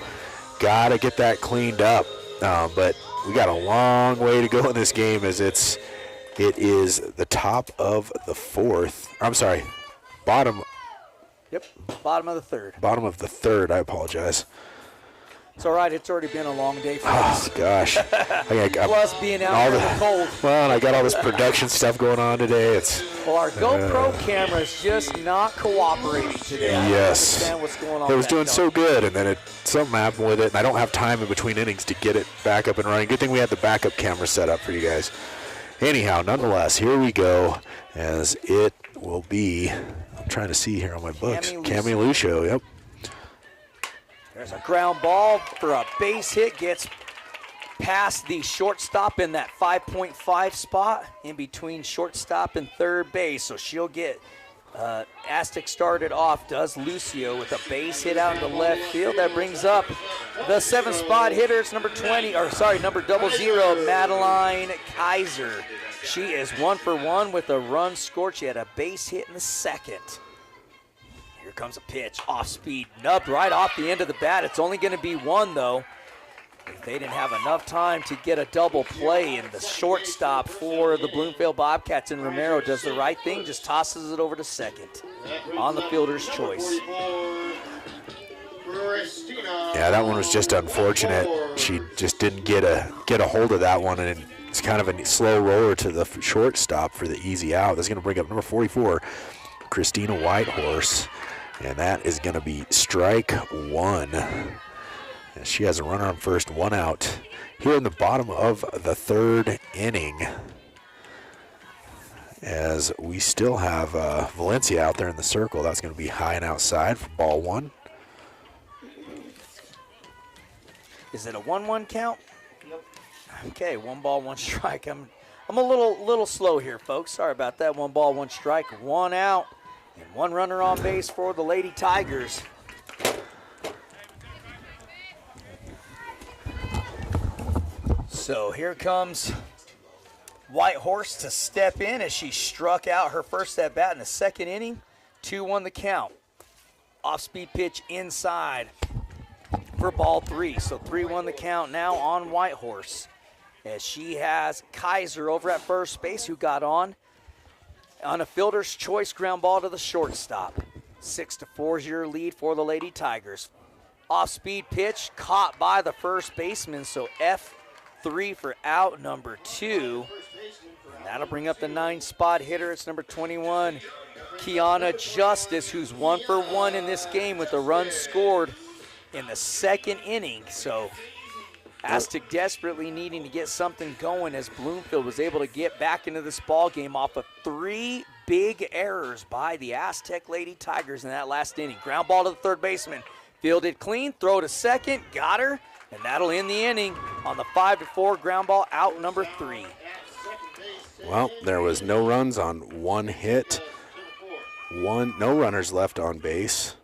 got to get that cleaned up. But we got a long way to go in this game as it is the top of the 4th. I'm sorry, bottom. Yep, bottom of the 3rd. Bottom of the 3rd, I apologize. It's all right. It's already been a long day for Oh, us. gosh. Plus being out here in the cold. Well, and I got all this production stuff going on today. Well, our GoPro camera is just not cooperating today. I don't understand what's going on. It was doing so good, and then something happened with it, and I don't have time in between innings to get it back up and running. Good thing we had the backup camera set up for you guys. Anyhow, nonetheless, here we go, as it will be. I'm trying to see here on my books. Cami Lucio, yep. There's a ground ball for a base hit. Gets past the shortstop in that 5.5 spot in between shortstop and third base. So she'll get AZTEC started off, does Lucio with a base hit out into left field. That brings up the 7th spot hitter. It's number 00, Madeline Kaiser. She is 1 for 1 with a run scored. She had a base hit in the 2nd. Here comes a pitch, off speed, nubbed right off the end of the bat. It's only going to be 1 though. If they didn't have enough time to get a double play, and the shortstop for the Bloomfield Bobcats and Romero does the right thing, just tosses it over to second on the fielder's choice. Yeah, that one was just unfortunate. She just didn't get a hold of that one, and it's kind of a slow roller to the shortstop for the easy out. That's going to bring up number 44, Christina Whitehorse, and that is going to be strike 1. And she has a runner on first, 1 out. Here in the bottom of the 3rd inning, as we still have Valencia out there in the circle. That's going to be high and outside for ball 1. Is it a 1-1 count? Yep. Okay, 1 ball, 1 strike. I'm a little slow here, folks. Sorry about that. 1 ball, 1 strike, 1 out, and 1 runner on base for the Lady Tigers. So here comes Whitehorse to step in as she struck out her first at bat in the 2nd inning. 2-1 the count. Off-speed pitch inside for ball 3. So 3-1 the count now on Whitehorse, as she has Kaiser over at first base, who got on a fielder's choice ground ball to the shortstop. 6-4 your lead for the Lady Tigers. Off-speed pitch caught by the first baseman, so F3 for out number 2. And that'll bring up the 9 spot hitter. It's number 21, Kiana Justice, who's 1 for 1 in this game with a run scored in the 2nd inning. So AZTEC desperately needing to get something going, as Bloomfield was able to get back into this ball game off of 3 big errors by the AZTEC Lady Tigers in that last inning. Ground ball to the third baseman, fielded clean, throw to second, got her, and that'll end the inning on the 5-4 ground ball, out number 3. Well, there was no runs on 1 hit, no runners left on base,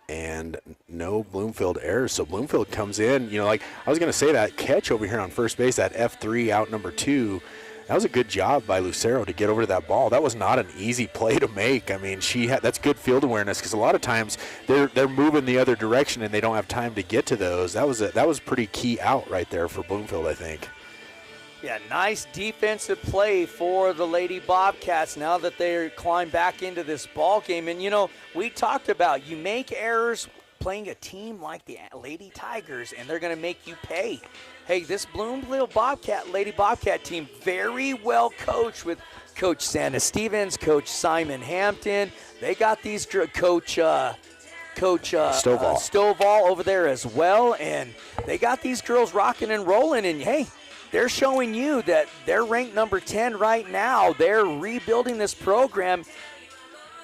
and no Bloomfield errors. So Bloomfield comes in, like I was going to say, that catch over here on first base, that F3 out number 2, that was a good job by Lucero to get over to that ball. That was not an easy play to make. I mean, that's good field awareness, because a lot of times they're moving the other direction and they don't have time to get to those. That was pretty key out right there for Bloomfield, I think. Yeah, nice defensive play for the Lady Bobcats now that they're climbed back into this ball game. And, we talked about, you make errors playing a team like the Lady Tigers, and they're going to make you pay. Hey, this Bloomfield Lady Bobcat team, very well coached with Coach Santa Stevens, Coach Simon Hampton. They got these Coach Stovall over there as well, and they got these girls rocking and rolling. And hey, they're showing you that they're ranked number 10 right now. They're rebuilding this program.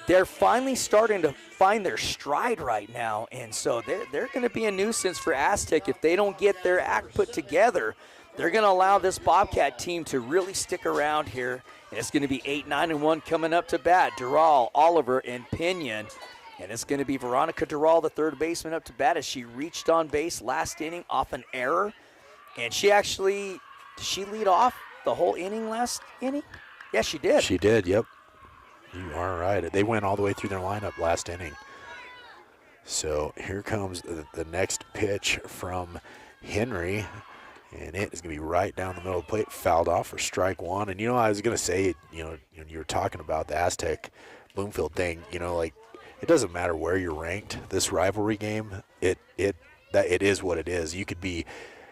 They're finally starting to find their stride right now, and so they're going to be a nuisance for AZTEC if they don't get their act put together. they're going to allow this Bobcat team to really stick around here. And it's going to be 8, 9, and 1 coming up to bat. Dural, Oliver, and Pinion. And it's going to be Veronica Dural, the third baseman, up to bat as she reached on base last inning off an error. And she actually, did she lead off the whole inning last inning? Yes, she did. She did, yep. You are right. They went all the way through their lineup last inning. So here comes the next pitch from Henry, and it is going to be right down the middle of the plate, fouled off for strike one. And, I was going to say, you were talking about the AZTEC Bloomfield thing, like it doesn't matter where you're ranked. This rivalry game, it is what it is. You could be,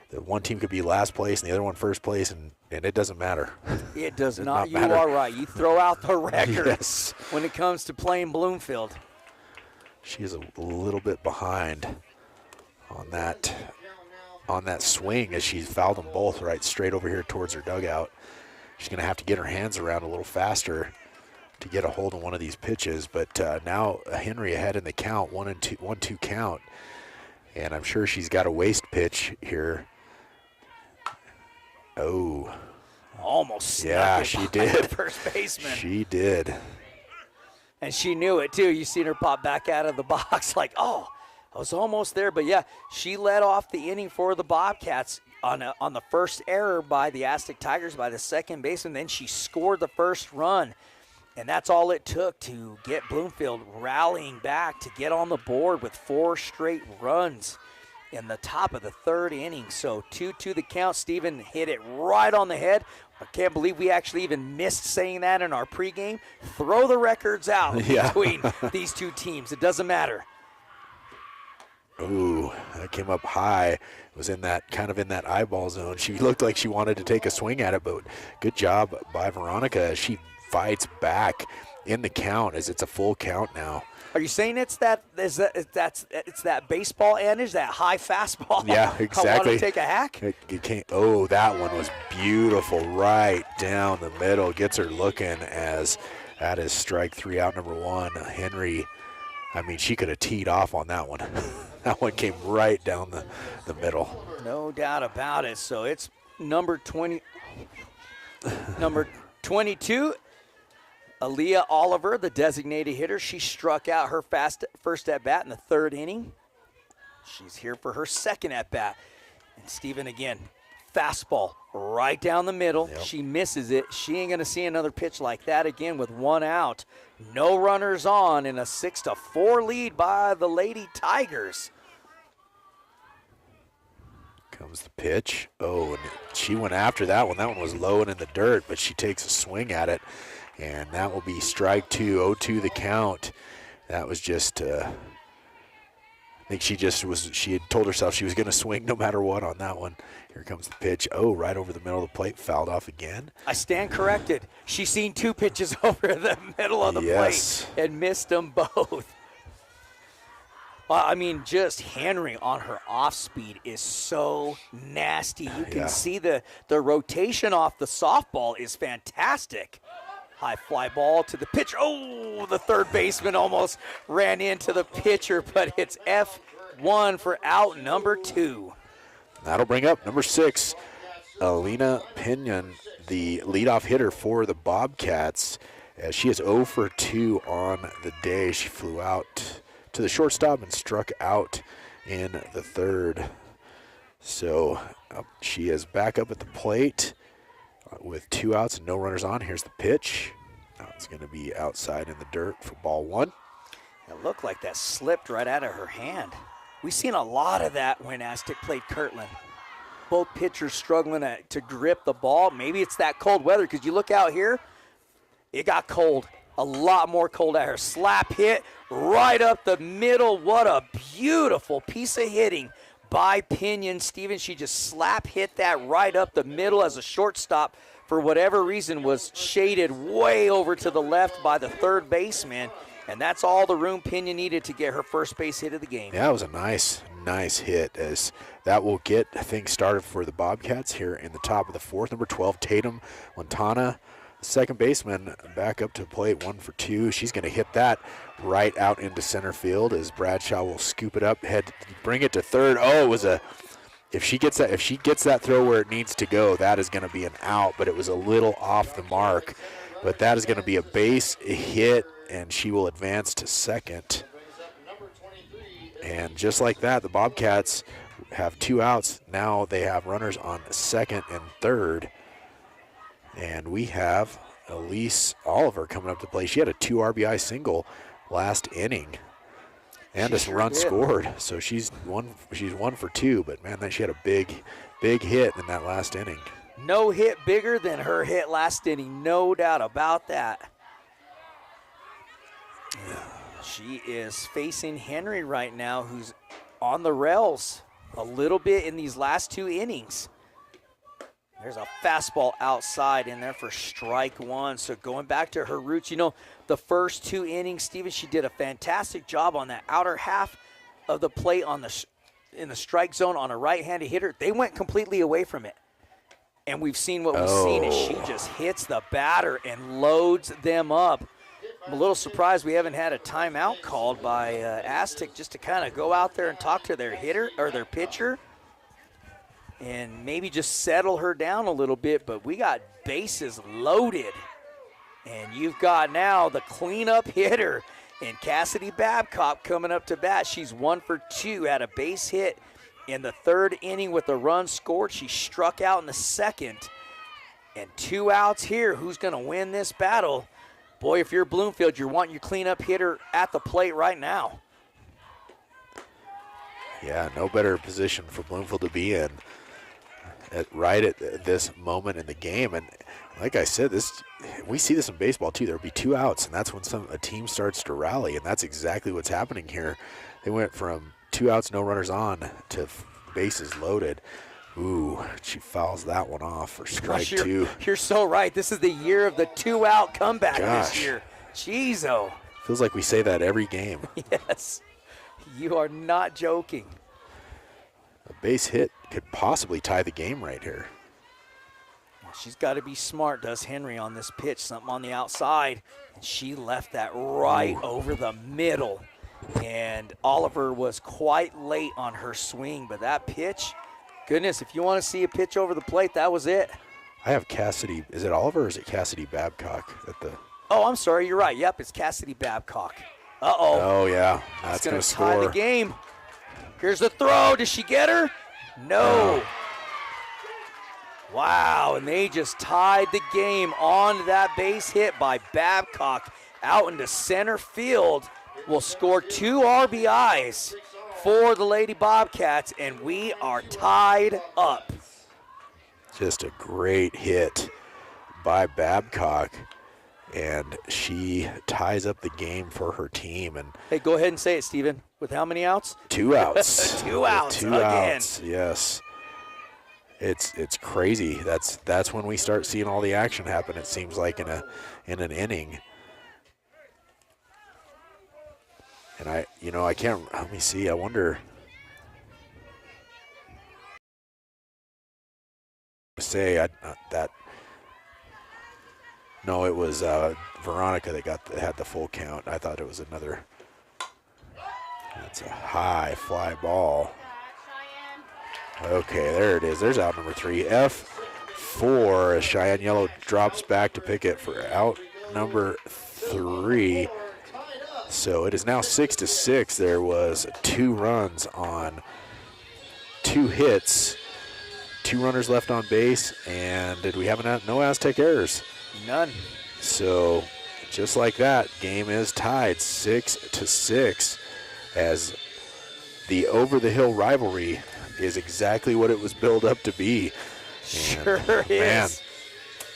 the one team could be last place and the other one first place, and it doesn't matter. It does not. You are right. You throw out the record Yes. when it comes to playing Bloomfield. She is a little bit behind on that swing as she fouled them both right straight over here towards her dugout. She's going to have to get her hands around a little faster to get a hold of one of these pitches. But now Henry ahead in the count, 1-2 count. And I'm sure she's got a waste pitch here. Oh. Almost snuck Yeah, it she by did. the first baseman. She did. And she knew it, too. You seen her pop back out of the box like, oh, I was almost there. But, yeah, she led off the inning for the Bobcats on the first error by the AZTEC Tigers by the second baseman. Then she scored the first run. And that's all it took to get Bloomfield rallying back to get on the board with 4 straight runs in the top of the third inning. So 2-2 the count. Steven hit it right on the head. I can't believe we actually even missed saying that in our pregame. Throw the records out between these two teams. It doesn't matter. Ooh, that came up high. It was in that eyeball zone. She looked like she wanted to take a swing at it, but good job by Veronica. She fights back in the count as it's a full count now. Are you saying it's that baseball adage, that high fastball? Yeah, exactly. I want to take a hack. Oh, that one was beautiful, right down the middle. Gets her looking as that is strike 3 out, number 1. Henry, she could have teed off on that one. That one came right down the middle. No doubt about it. So it's number 22, Aaliyah Oliver, the designated hitter. She struck out her first at-bat in the third inning. She's here for her second at-bat. And Steven, again, fastball right down the middle. Yep. She misses it. She ain't going to see another pitch like that again with 1 out. No runners on in a 6-4 lead by the Lady Tigers. Comes the pitch. Oh, and she went after that one. That one was low and in the dirt, but she takes a swing at it. And that will be strike 2, 0-2 the count. That was just, I think she had told herself she was going to swing no matter what on that one. Here comes the pitch. Oh, right over the middle of the plate, fouled off again. I stand corrected. She's seen 2 pitches over the middle of the plate and missed them both. Well, just Henry on her off speed is so nasty. You can see the rotation off the softball is fantastic. High fly ball to the pitcher. Oh, the third baseman almost ran into the pitcher, but it's F1 for out number 2. That'll bring up number 6, Alina Pinion, the leadoff hitter for the Bobcats. As she is 0 for 2 on the day. She flew out to the shortstop and struck out in the third. So she is back up at the plate with 2 outs and no runners on. Here's the pitch. Now it's going to be outside in the dirt for ball 1. It looked like that slipped right out of her hand. We've seen a lot of that when AZTEC played Kirtland. Both pitchers struggling to grip the ball. Maybe it's that cold weather because you look out here, it got cold. A lot more cold out here. Slap hit right up the middle. What a beautiful piece of hitting by Pinion. Steven, she just slap hit that right up the middle as a shortstop. For whatever reason, was shaded way over to the left by the third baseman. And that's all the room Pinion needed to get her first base hit of the game. Yeah, it was a nice hit as that will get things started for the Bobcats here in the top of the 4th. Number 12, Tatum Montana, second baseman, back up to the plate, 1 for 2. She's going to hit that right out into center field as Bradshaw will scoop it up, bring it to third. Oh, it was a if she gets that throw where it needs to go, that is going to be an out, but it was a little off the mark. But that is going to be a base hit, and she will advance to second. And just like that, the Bobcats have 2 outs. Now they have runners on second and third. And we have Elise Oliver coming up to play. She had a 2 RBI single last inning. And a run scored, so she's one for 2. But man, she had a big hit in that last inning. No hit bigger than her hit last inning, no doubt about that. She is facing Henry right now, who's on the rails a little bit in these last 2 innings. There's a fastball outside in there for strike 1. So going back to her roots, the first 2 innings, Steven, she did a fantastic job on that outer half of the plate in the strike zone on a right-handed hitter. They went completely away from it. And we've seen what we've seen is she just hits the batter and loads them up. I'm a little surprised we haven't had a timeout called by AZTEC just to kind of go out there and talk to their hitter or their pitcher and maybe just settle her down a little bit, but we got bases loaded. And you've got now the cleanup hitter and Cassidy Babcock coming up to bat. She's 1 for 2, had a base hit in the 3rd inning with a run scored. She struck out in the 2nd. And 2 outs here. Who's going to win this battle? Boy, if you're Bloomfield, you're wanting your cleanup hitter at the plate right now. Yeah, no better position for Bloomfield to be in right at this moment in the game. And like I said, we see this in baseball too. There'll be 2 outs, and that's when a team starts to rally, and that's exactly what's happening here. They went from 2 outs, no runners on to bases loaded. Ooh, she fouls that one off for strike 2. You're so right. This is the year of the 2-out comeback this year. Jeez-o. Feels like we say that every game. Yes. You are not joking. A base hit could possibly tie the game right here. She's got to be smart, does Henry, on this pitch. Something on the outside. And she left that right over the middle. And Oliver was quite late on her swing, but that pitch, goodness, if you want to see a pitch over the plate, that was it. I have Cassidy. Is it Oliver or is it Cassidy Babcock at the? Oh, I'm sorry. You're right. Yep, it's Cassidy Babcock. Uh-oh. Oh, yeah. That's going to score. Tie the game. Here's the throw. Does she get her? No. Wow, and they just tied the game on that base hit by Babcock out into center field. Will score 2 RBIs for the Lady Bobcats, and we are tied up. Just a great hit by Babcock, and she ties up the game for her team. And hey, go ahead and say it, Steven. With how many outs? 2 outs. 2 outs. 2 again. outs. Yes. It's crazy. That's when we start seeing all the action happen. It seems like in an inning. And I can't. Let me see. I wonder. Say that. No, it was Veronica that had the full count. I thought it was another. That's a high fly ball. Okay, there it is. There's out number 3. F4 as Cheyenne Yellow drops back to pick it for out number 3. So it is now 6-6. There was 2 runs on 2 hits, 2 runners left on base, and did we have no AZTEC errors? None. So just like that, game is tied 6-6 as the over-the-hill rivalry is exactly what it was built up to be. Sure is.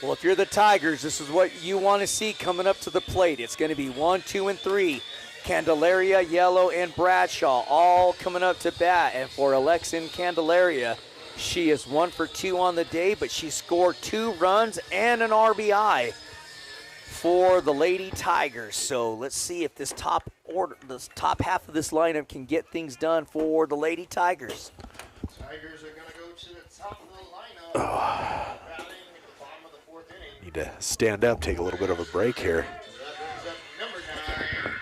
Well, if you're the Tigers, this is what you want to see coming up to the plate. It's going to be 1, 2, and 3. Candelaria, Yellow, and Bradshaw all coming up to bat. And for Alexin Candelaria, she is 1 for 2 on the day, but she scored 2 runs and an RBI for the Lady Tigers. So let's see if this top half of this lineup can get things done for the Lady Tigers. Tigers are going to go to the top of the lineup. Batting at the bottom of the 4th inning. Need to stand up, take a little bit of a break here. That brings up number 9,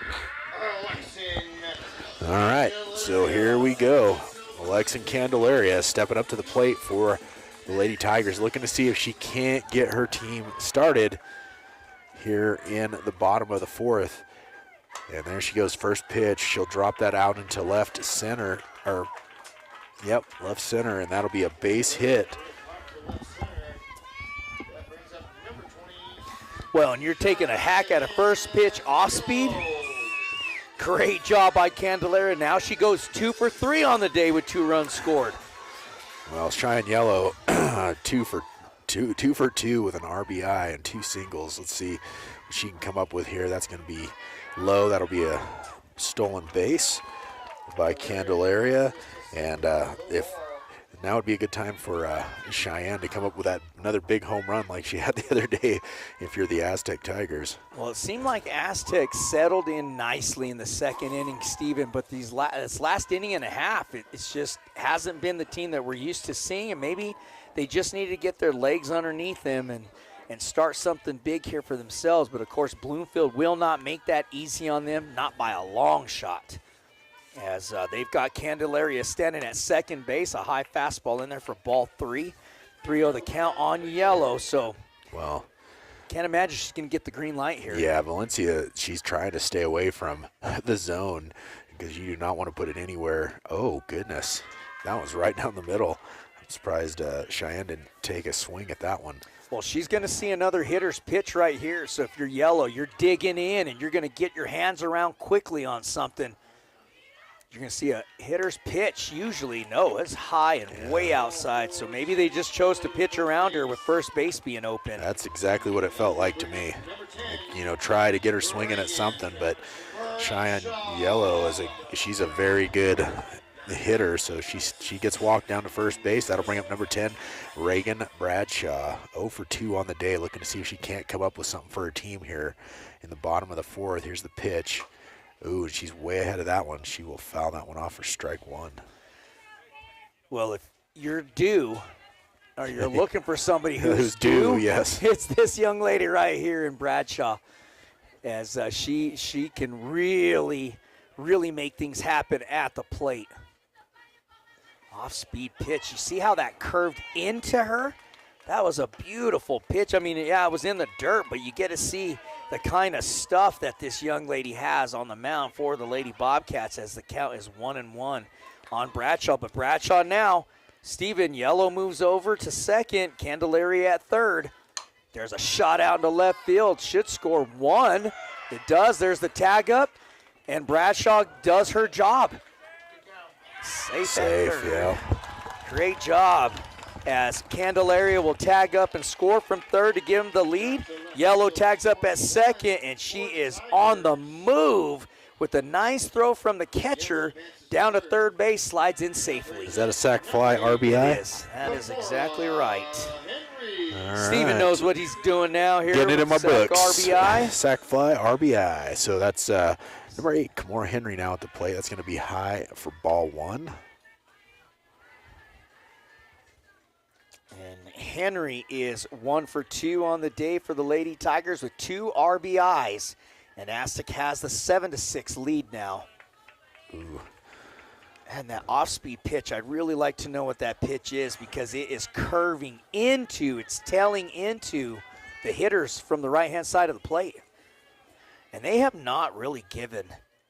Alexin. All right, so here we go. Alexin Candelaria stepping up to the plate for the Lady Tigers, looking to see if she can't get her team started here in the bottom of the fourth. And there she goes, first pitch. She'll drop that out into left center, left center, and that'll be a base hit. Well, and you're taking a hack at a first pitch off speed. Great job by Candelaria. Now she goes 2 for 3 on the day with 2 runs scored. Well, Cheyenne Yellow, 2 for 2 with an RBI and 2 singles. Let's see what she can come up with here. That's going to be low. That'll be a stolen base by Candelaria. And now would be a good time for Cheyenne to come up with another big home run like she had the other day if you're the AZTEC Tigers. Well, it seemed like AZTEC settled in nicely in the second inning, Steven, but this last inning and a half, it's just hasn't been the team that we're used to seeing, and maybe they just need to get their legs underneath them and start something big here for themselves. But, of course, Bloomfield will not make that easy on them, not by a long shot, as they've got Candelaria standing at second base, a high fastball in there for ball 3. 3-0 the count on Yellow, so well, can't imagine she's going to get the green light here. Yeah, Valencia, she's trying to stay away from the zone because you do not want to put it anywhere. Oh, goodness. That was right down the middle. I'm surprised Cheyenne didn't take a swing at that one. Well, she's going to see another hitter's pitch right here, so if you're Yellow, you're digging in and you're going to get your hands around quickly on something. You're going to see a hitter's pitch. Usually, no, it's high and way outside. So maybe they just chose to pitch around her with first base being open. That's exactly what it felt like to me. Try to get her swinging at something, but Cheyenne Yellow she's a very good hitter. So she gets walked down to first base. That'll bring up number 10, Reagan Bradshaw. 0 for 2 on the day, looking to see if she can't come up with something for her team here in the bottom of the fourth. Here's the pitch. Ooh, she's way ahead of that one. She will foul that one off for strike 1. Well, if you're due, or you're looking for somebody who's due, yes, it's this young lady right here in Bradshaw, as she can really, really make things happen at the plate. Off-speed pitch. You see how that curved into her? That was a beautiful pitch. I mean, yeah, it was in the dirt, but you get to see the kind of stuff that this young lady has on the mound for the Lady Bobcats, as the count is 1-1 on Bradshaw. But Bradshaw now, Steven, Yellow moves over to second, Candelaria at third. There's a shot out into left field. Should score 1. It does. There's the tag up, and Bradshaw does her job. Safe at third. Yeah. Great job, as Candelaria will tag up and score from third to give him the lead. Yellow tags up at second, and she is on the move with a nice throw from the catcher down to third base, slides in safely. Is that a sac fly RBI? It is. That is exactly right. All Steven right. knows what he's doing now here. Getting it in my Sac books. RBI. Sac fly RBI. So that's number 8, Kamora Henry now at the plate. That's going to be high for ball 1. And Henry is 1 for 2 on the day for the Lady Tigers with 2 RBIs. And AZTEC has the 7-6 lead now. Ooh. And that off-speed pitch, I'd really like to know what that pitch is, because it is curving into, it's tailing into the hitters from the right-hand side of the plate. And they have not really given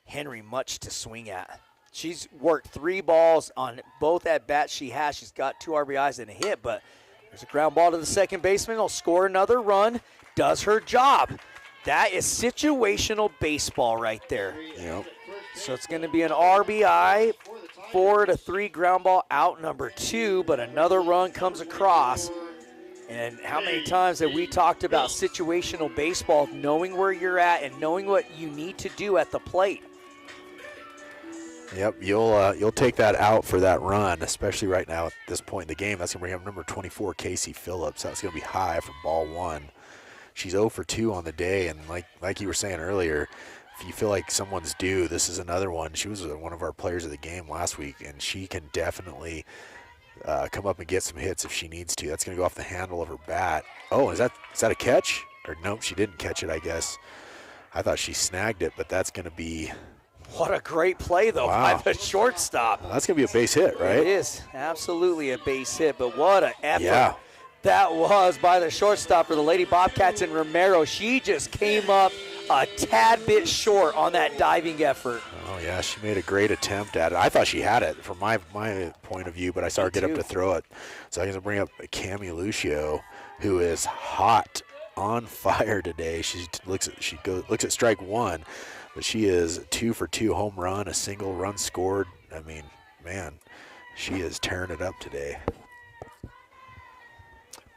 Henry much to swing at. She's worked 3 balls on both at-bats she has. She's got 2 RBIs and a hit, but there's a ground ball to the second baseman. He'll score another run, does her job. That is situational baseball right there. Yep. So it's going to be an RBI, 4-3 ground ball out number 2, but another run comes across. And how many times have we talked about situational baseball, knowing where you're at and knowing what you need to do at the plate? Yep, you'll take that out for that run, especially right now at this point in the game. That's going to bring up number 24, Casey Phillips. That's going to be high for ball 1. She's 0 for 2 on the day, and like you were saying earlier, if you feel like someone's due, this is another one. She was one of our players of the game last week, and she can definitely come up and get some hits if she needs to. That's going to go off the handle of her bat. Oh, is that a catch? Or nope, she didn't catch it, I guess. I thought she snagged it, but that's going to be What a great play, though, by the shortstop. Well, that's going to be a base hit, right? It is absolutely a base hit, but what an effort. Yeah. That was by the shortstop for the Lady Bobcats, and Romero. She just came up a tad bit short on that diving effort. Oh, yeah, she made a great attempt at it. I thought she had it from my point of view, but I saw her get up to throw it. So I'm going to bring up Cami Lucio, who is hot, on fire today. She looks at strike one, but she is 2 for 2 home run, a single run scored. I mean, man, she is tearing it up today.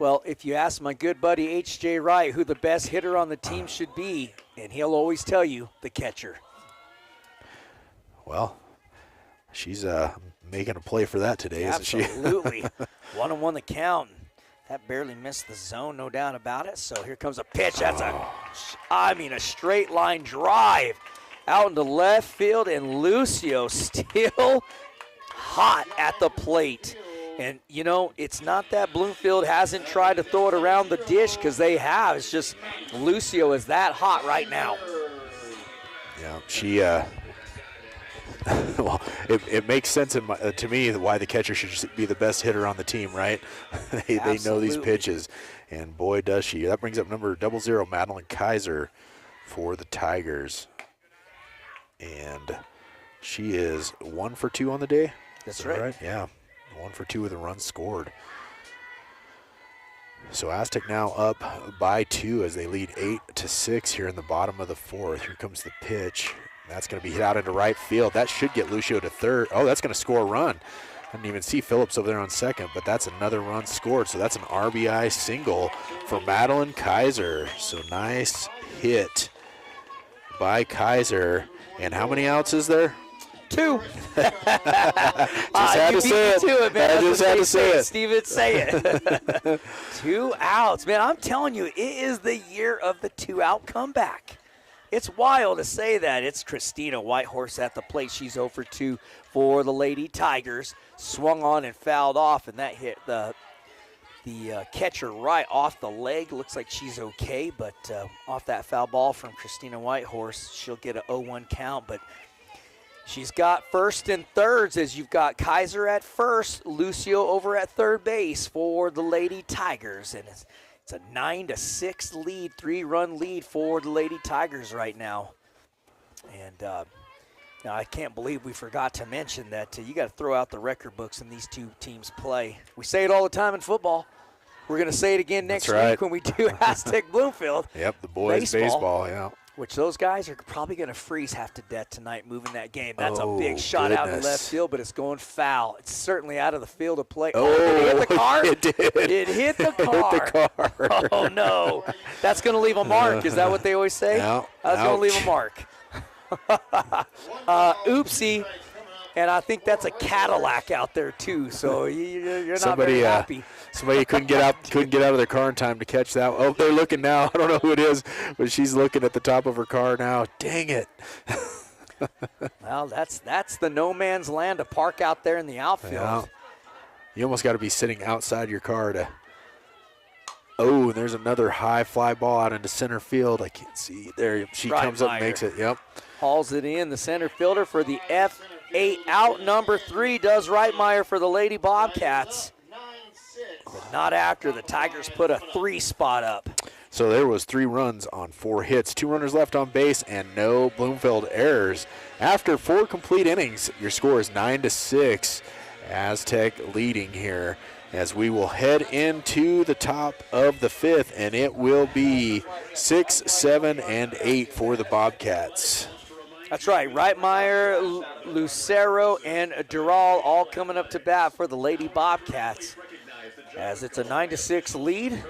Well, if you ask my good buddy H.J. Wright who the best hitter on the team should be, and he'll always tell you, the catcher. Well, she's making a play for that today, isn't she? Absolutely. 1-1 the count. That barely missed the zone, no doubt about it. So here comes a pitch. That's a straight line drive out into left field, and Lucio still hot at the plate. And, you know, it's not that Bloomfield hasn't tried to throw it around the dish, because they have. It's just Lucio is that hot right now. Yeah, she well, it makes sense to me why the catcher should be the best hitter on the team, right? They know these pitches, and boy, does she. That brings up number 00, Madeline Kaiser, for the Tigers. And she is 1 for 2 on the day. That's right. Yeah. 1 for 2 with a run scored. So AZTEC now up by 2 as they lead 8-6 here in the bottom of the 4th. Here comes the pitch. That's going to be hit out into right field. That should get Lucio to third. Oh, that's going to score a run. I didn't even see Phillips over there on second, but that's another run scored. So that's an RBI single for Madeline Kaiser. So nice hit by Kaiser. And how many outs is there? 2. Just had to say it. To it, man. I just had to say it. Steven, say it. 2 outs. Man, I'm telling you, it is the year of the 2-out comeback. It's wild to say that. It's Christina Whitehorse at the plate. She's 0 for 2 for the Lady Tigers. Swung on and fouled off, and that hit the catcher right off the leg. Looks like she's okay, but off that foul ball from Christina Whitehorse, she'll get a 0-1 count, but she's got first and thirds as you've got Kaiser at first, Lucio over at third base for the Lady Tigers. And it's a 9-6 lead, 3-run lead for the Lady Tigers right now. And now I can't believe we forgot to mention that you got to throw out the record books when these two teams play. We say it all the time in football. We're going to say it again next week when we do AZTEC Bloomfield. Yep, the boys baseball, yeah. Which those guys are probably going to freeze half to death tonight moving that game. That's a big shot out in left field, but it's going foul. It's certainly out of the field of play. Oh, did it hit the car? It did. It hit the car. Hit the car. Oh, no. That's going to leave a mark. Is that what they always say? No. That's going to leave a mark. Oopsie. And I think that's a Cadillac out there, too, so you're not very happy. Somebody couldn't get out of their car in time to catch that. Oh, they're looking now. I don't know who it is, but she's looking at the top of her car now. Dang it. Well, that's the no man's land to park out there in the outfield. Yeah. You almost got to be sitting outside your car to – oh, and there's another high fly ball out into center field. I can't see. There she comes up and makes it. Yep. Hauls it in. The center fielder for the F8 out. Number 3 does Reitmeyer for the Lady Bobcats. But not after the Tigers put a 3 spot up. So there was 3 runs on 4 hits, 2 runners left on base, and no Bloomfield errors. After 4 complete innings, your score is 9-6. AZTEC leading here as we will head into the top of the 5th, and it will be 6, 7, and 8 for the Bobcats. That's right. Reitmeyer, Lucero, and Dural all coming up to bat for the Lady Bobcats. As it's a 9-6 lead.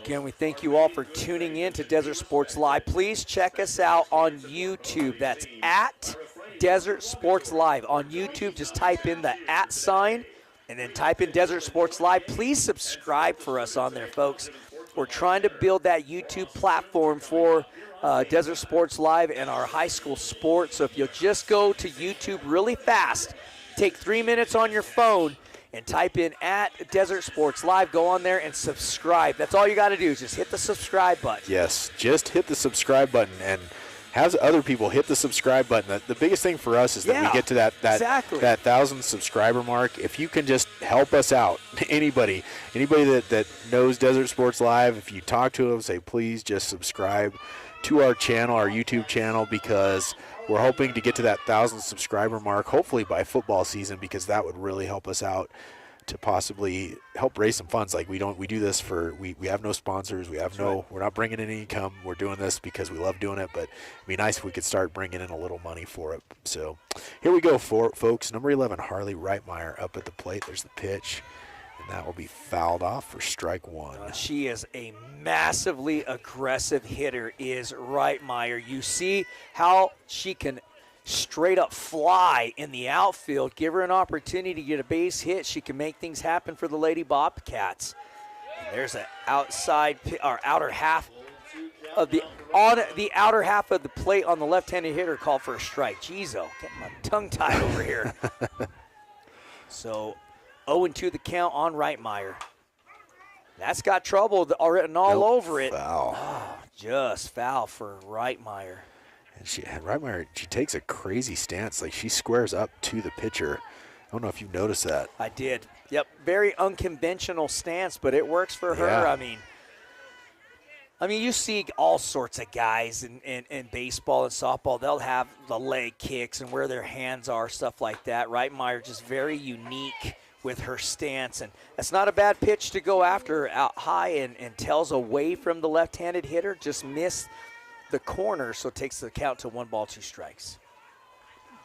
Again, we thank you all for tuning in to Desert Sports Live. Please check us out on YouTube. That's at Desert Sports Live. On YouTube, just type in the @ sign and then type in Desert Sports Live. Please subscribe for us on there, folks. We're trying to build that YouTube platform for Desert Sports Live and our high school sports. So if you'll just go to YouTube really fast, take 3 minutes on your phone, and type in @ Desert Sports Live. Go on there and subscribe. That's all you got to do is just hit the subscribe button. Yes, just hit the subscribe button and have other people hit the subscribe button. The biggest thing for us is that we get to that exactly. that 1,000 subscriber mark. If you can just help us out, anybody that knows Desert Sports Live, if you talk to them, say please just subscribe to our channel, our YouTube channel, because we're hoping to get to that 1,000 subscriber mark, hopefully by football season, because that would really help us out to possibly help raise some funds. Like we do this for, we have no sponsors, we're not bringing in any income. We're doing this because we love doing it, but it'd be nice if we could start bringing in a little money for it. So here we go, folks. Number 11, Harley Reitmeyer up at the plate. There's the pitch, and that will be fouled off for strike one. She is a massively aggressive hitter, is Reitmeyer. You see how she can straight up fly in the outfield. Give her an opportunity to get a base hit. She can make things happen for the Lady Bobcats. And there's an outer half of the outer half of the plate on the left-handed hitter called for a strike. Jeez, getting my tongue tied over here. So 0-2 the count on Reitmeyer. That's got trouble written all over it. Foul. Oh, just foul for Reitmeyer. And Reitmeyer, she takes a crazy stance. Like, she squares up to the pitcher. I don't know if you've noticed that. I did. Yep, very unconventional stance, but it works for her. Yeah. I mean, you see all sorts of guys in baseball and softball. They'll have the leg kicks and where their hands are, stuff like that. Reitmeyer just very unique with her stance, and that's not a bad pitch to go after out high and tells away from the left-handed hitter. Just missed the corner, so it takes the count to 1 ball, 2 strikes. Here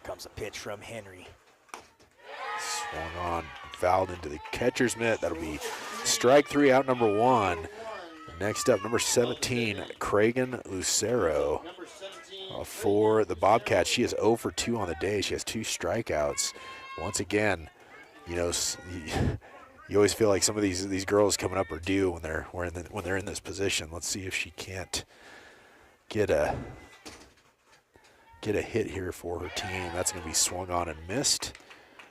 comes a pitch from Henry. Swung on, fouled into the catcher's mitt. That'll be strike 3, out number 1. Next up, number 17, Cragen Lucero for the Bobcats. She is 0 for 2 on the day. She has 2 strikeouts. Once again, you know, you always feel like some of these girls coming up are due when they're in this position. Let's see if she can't get a hit here for her team. That's going to be swung on and missed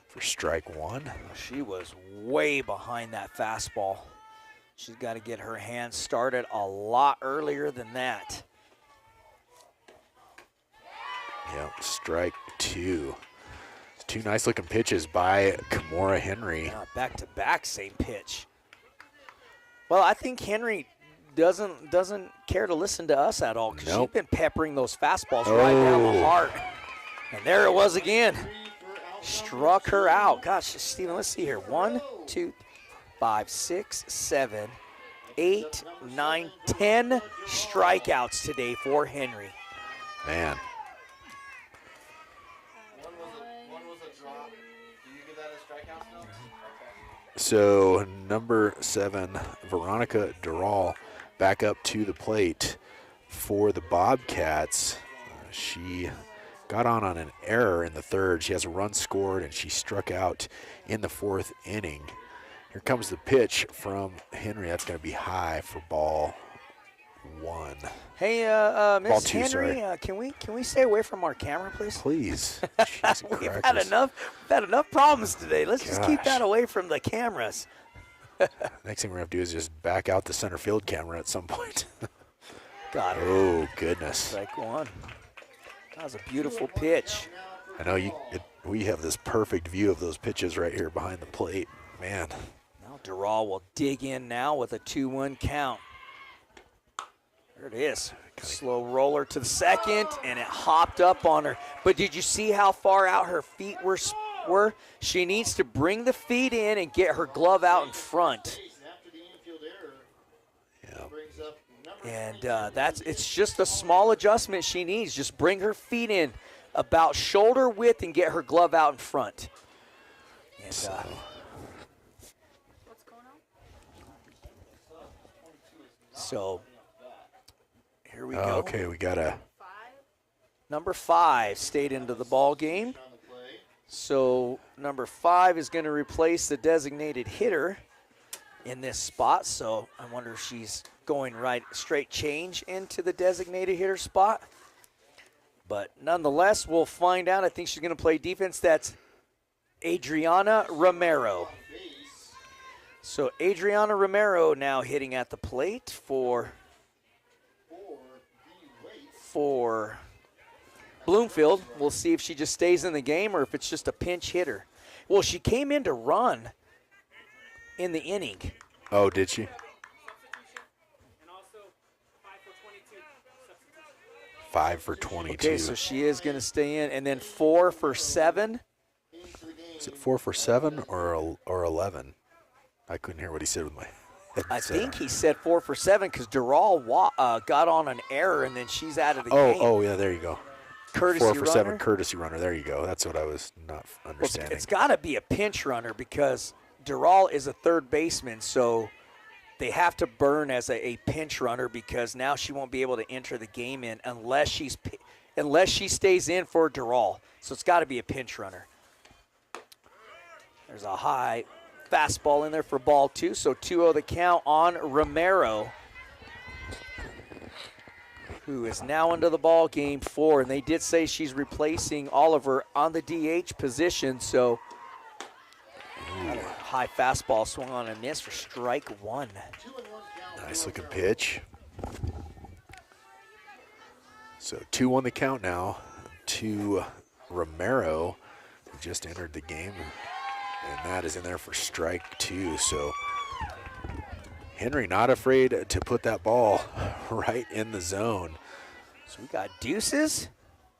for strike 1. She was way behind that fastball. She's got to get her hands started a lot earlier than that. Yep, strike 2. 2 nice-looking pitches by Kimora Henry. Back-to-back, same pitch. Well, I think Henry doesn't care to listen to us at all, because she's been peppering those fastballs right down the heart. And there it was again. Struck her out. Gosh, Steven, let's see here. 1, 2, 5, 6, 7, 8, 9, 10 strikeouts today for Henry. Man. So number 7, Veronica Dural, back up to the plate for the Bobcats. She got on an error in the 3rd. She has a run scored, and she struck out in the 4th inning. Here comes the pitch from Henry. That's going to be high for ball 1. Hey, Miss Henry, can we stay away from our camera, please? Please. We've had enough problems today. Let's just keep that away from the cameras. Next thing we're going to do is just back out the center field camera at some point. Got it. Oh, goodness. Strike 1. That was a beautiful pitch. I know we have this perfect view of those pitches right here behind the plate. Man. Now Dural will dig in now with a 2-1 count. There it is. Slow roller to the second, and it hopped up on her. But did you see how far out her feet were? She needs to bring the feet in and get her glove out in front. And it's just a small adjustment she needs. Just bring her feet in about shoulder width and get her glove out in front. And What's going on? So here we go. Okay, we got a number 5 stayed into the ball game. So number 5 is going to replace the designated hitter in this spot. So I wonder if she's going straight change into the designated hitter spot. But nonetheless, we'll find out. I think she's going to play defense. That's Adriana Romero. So Adriana Romero now hitting at the plate for for Bloomfield. We'll see if she just stays in the game or if it's just a pinch hitter. Well, she came in to run in the inning. Oh, did she? 5 for 22. Okay, so she is going to stay in. And then 4 for 7. Is it 4 for 7 or 11? I couldn't hear what he said with my headset. I think he said 4 for 7 because Dural got on an error and then she's out of the game. Oh, yeah, there you go. Courtesy 4 for runner. 7 courtesy runner. There you go. That's what I was not understanding. It's got to be a pinch runner because Dural is a third baseman, so they have to burn as a pinch runner because now she won't be able to enter the game in unless she stays in for Dural. So it's got to be a pinch runner. There's a high fastball in there for ball 2, so 2-0 the count on Romero, who is now into the ball game 4, and they did say she's replacing Oliver on the DH position, so high fastball swung on and missed for strike 1. Nice looking pitch. So 2-1 the count now to Romero, who just entered the game. And that is in there for strike 2. So Henry not afraid to put that ball right in the zone. So we got deuces.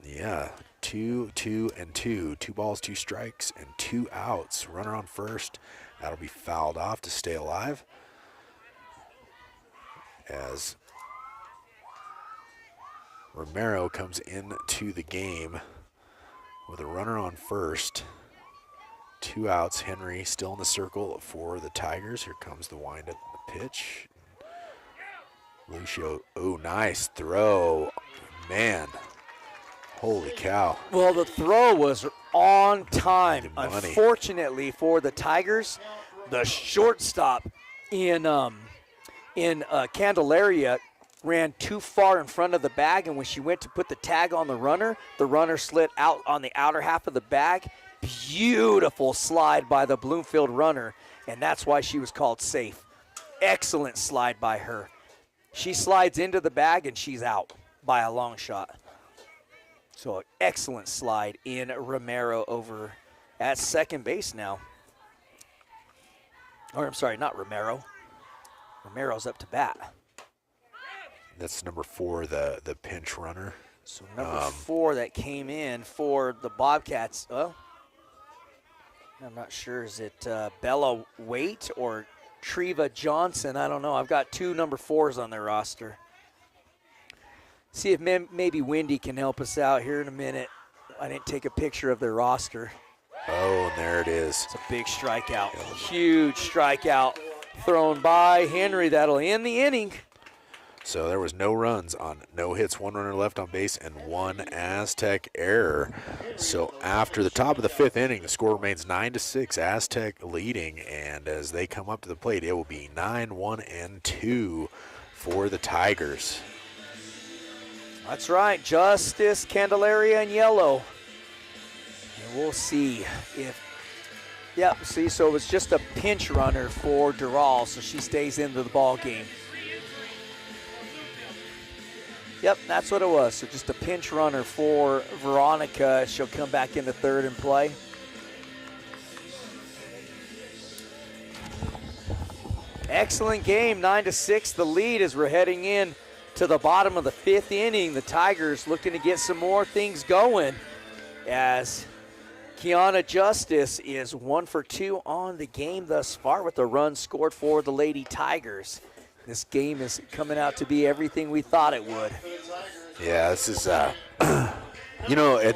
Yeah, 2, 2, and 2. 2 balls, 2 strikes, and 2 outs. Runner on first. That'll be fouled off to stay alive. As Romero comes into the game with a runner on first. 2 outs. Henry still in the circle for the Tigers. Here comes the wind at the pitch. Lucio, oh, nice throw. Man, holy cow. Well, the throw was on time. Money. Unfortunately for the Tigers, the shortstop in Candelaria ran too far in front of the bag, and when she went to put the tag on the runner slid out on the outer half of the bag. Beautiful slide by the Bloomfield runner, and that's why she was called safe. Excellent slide by her. She slides into the bag, and she's out by a long shot. So excellent slide in Romero over at second base now. Or I'm sorry, not Romero. Romero's up to bat. That's number 4, the pinch runner. So number 4 that came in for the Bobcats. Oh, I'm not sure. Is it Bella Waite or Treva Johnson? I don't know. I've got 2 number 4s on their roster. See if maybe Wendy can help us out here in a minute. I didn't take a picture of their roster. Oh, and there it is. It's a big strikeout. Huge strikeout thrown by Henry. That'll end the inning. So there was no runs on no hits, 1 runner left on base, and 1 Aztec error. So after the top of the 5th inning, the score remains 9-6, Aztec leading. And as they come up to the plate, it will be 9-1-2 for the Tigers. That's right, Justice, Candelaria, and yellow. And we'll see if, yep, see, so it was just a pinch runner for Dural, so she stays into the ball game. Yep, that's what it was. So just a pinch runner for Veronica. She'll come back into third and play. Excellent game, 9-6. The lead as we're heading in to the bottom of the 5th inning. The Tigers looking to get some more things going as Kiana Justice is 1 for 2 on the game thus far with a run scored for the Lady Tigers. This game is coming out to be everything we thought it would. Yeah, this is, you know,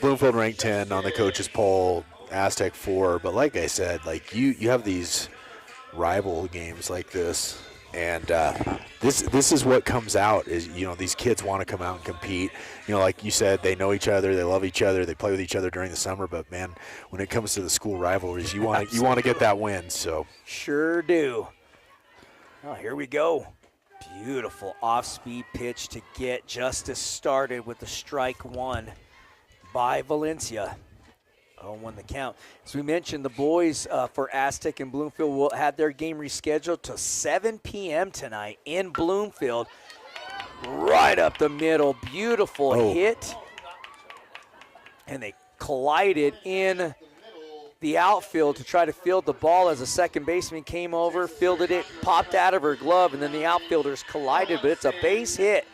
Bloomfield ranked 10 on the coaches poll, Aztec 4. But like I said, like you have these rival games like this, and this is what comes out is, you know, these kids want to come out and compete. You know, like you said, they know each other, they love each other, they play with each other during the summer. But man, when it comes to the school rivalries, you want to get that win. So sure do. Oh, here we go. Beautiful off-speed pitch to get Justice started with the strike 1 by Valencia. 0-1 the count. As we mentioned, the boys for Aztec and Bloomfield will have their game rescheduled to 7 p.m. tonight in Bloomfield. right up the middle. Beautiful hit. And they collided in the outfield to try to field the ball as a second baseman came over, fielded it, popped out of her glove, and then the outfielders collided. But it's a base hit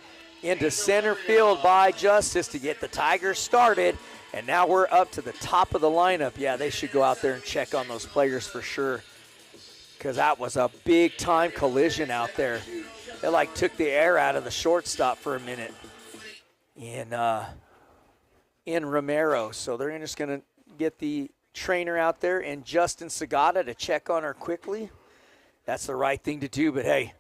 into center field by Justice to get the Tigers started. And now we're up to the top of the lineup. Yeah, they should go out there and check on those players for sure, because that was a big-time collision out there. It like took the air out of the shortstop for a minute in Romero. So they're just going to get the trainer out there and Justin Sagata to check on her quickly. That's the right thing to do. But, hey,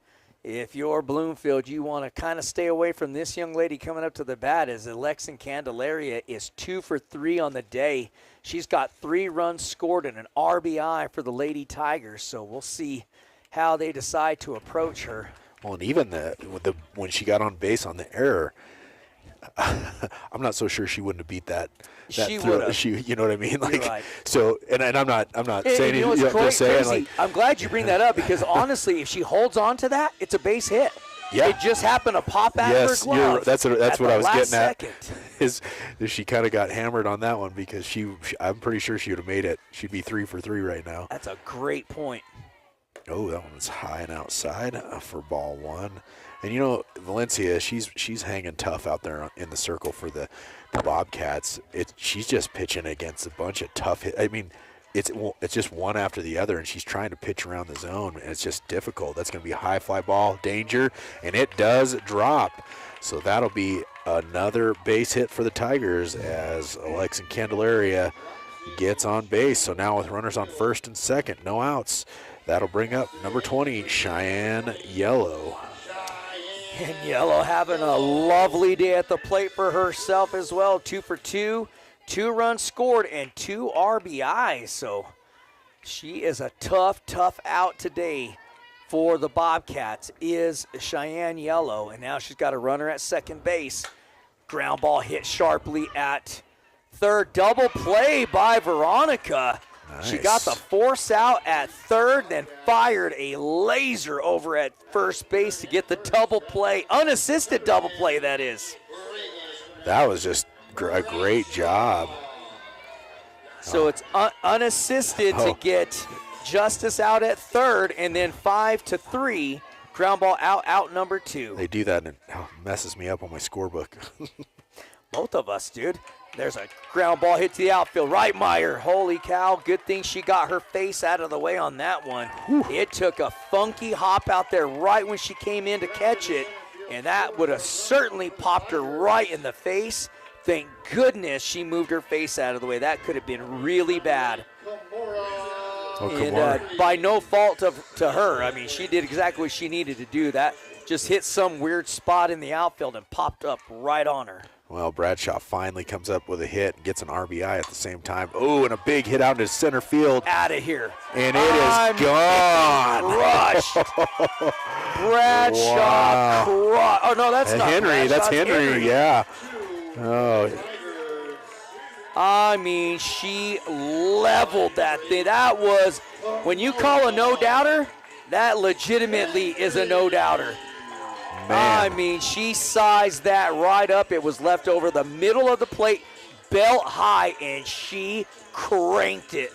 if you're Bloomfield, you want to kind of stay away from this young lady coming up to the bat, as Alexin Candelaria is 2 for 3 on the day. She's got 3 runs scored and an RBI for the Lady Tigers. So we'll see how they decide to approach her. Well, and even when she got on base on the error, I'm not so sure she wouldn't have beat that She throw. would have. You know what I mean? Like, You're right. So, and I'm not saying you know what's just saying, crazy? like, I'm glad you bring that up, because honestly, if she holds on to that, it's a base hit. Yeah. It just happened to pop out of her glove. That's what I was getting second. at. Is she kind of got hammered on that one, because I'm pretty sure she would have made it. She'd be 3 for 3 right now. That's a great point. Oh, that one's high and outside for ball 1. And, you know, Valencia, she's hanging tough out there in the circle for the Bobcats. She's just pitching against a bunch of tough hits. I mean, it's just one after the other, and she's trying to pitch around the zone, and it's just difficult. That's going to be a high fly ball, danger, and it does drop. So that'll be another base hit for the Tigers as Alexin Candelaria gets on base. So now with runners on first and second, no outs, that'll bring up number 20, Cheyenne Yellow. And Yellow having a lovely day at the plate for herself as well. 2 for 2, 2 runs scored, and 2 RBIs. So she is a tough out today for the Bobcats, is Cheyenne Yellow. And now she's got a runner at second base. Ground ball hit sharply at third. Double play by Veronica. Nice. She got the force out at third, then fired a laser over at first base to get the double play. Unassisted double play, that is. That was just a great job. So it's unassisted to get Justice out at third, and then 5-3. Ground ball out number 2. They do that, and it messes me up on my scorebook. Both of us, dude. There's a ground ball hit to the outfield. Reitmeyer, holy cow. Good thing she got her face out of the way on that one. Whew. It took a funky hop out there right when she came in to catch it, and that would have certainly popped her right in the face. Thank goodness she moved her face out of the way. That could have been really bad. And by no fault to her. I mean, she did exactly what she needed to do. That just hit some weird spot in the outfield and popped up right on her. Well, Bradshaw finally comes up with a hit and gets an RBI at the same time. Oh, and a big hit out into center field. Out of here. And it is gone. Crushed. Bradshaw. Wow. Oh, no, that's not Henry. Bradshaw, That's Henry, yeah. Oh. I mean, she leveled that thing. That was, when you call a no-doubter, that legitimately is a no-doubter. Man. I mean, she sized that right up. It was left over the middle of the plate, belt high, and she cranked it.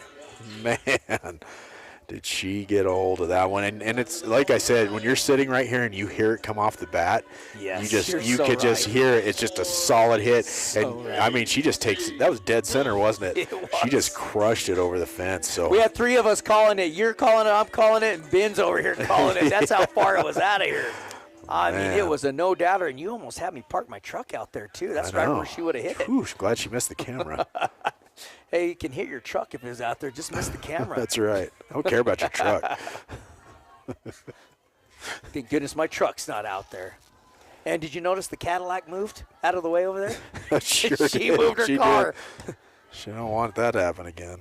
Man, did she get a hold of that one. And it's like I said, when you're sitting right here and you hear it come off the bat, yes, you could just hear it. It's just a solid hit. So and right. I mean, she just takes that was dead center, wasn't it? It was. She just crushed it over the fence. So we had 3 of us calling it. You're calling it, I'm calling it, and Ben's over here calling it. That's how far it was out of here. I mean, it was a no-doubter, and you almost had me park my truck out there, too. That's right where she would have hit it. Whew, glad she missed the camera. Hey, you can hit your truck if it was out there. Just miss the camera. That's right. I don't care about your truck. Thank goodness my truck's not out there. And did you notice the Cadillac moved out of the way over there? Sure She did. moved her She car. did. She don't want that to happen again.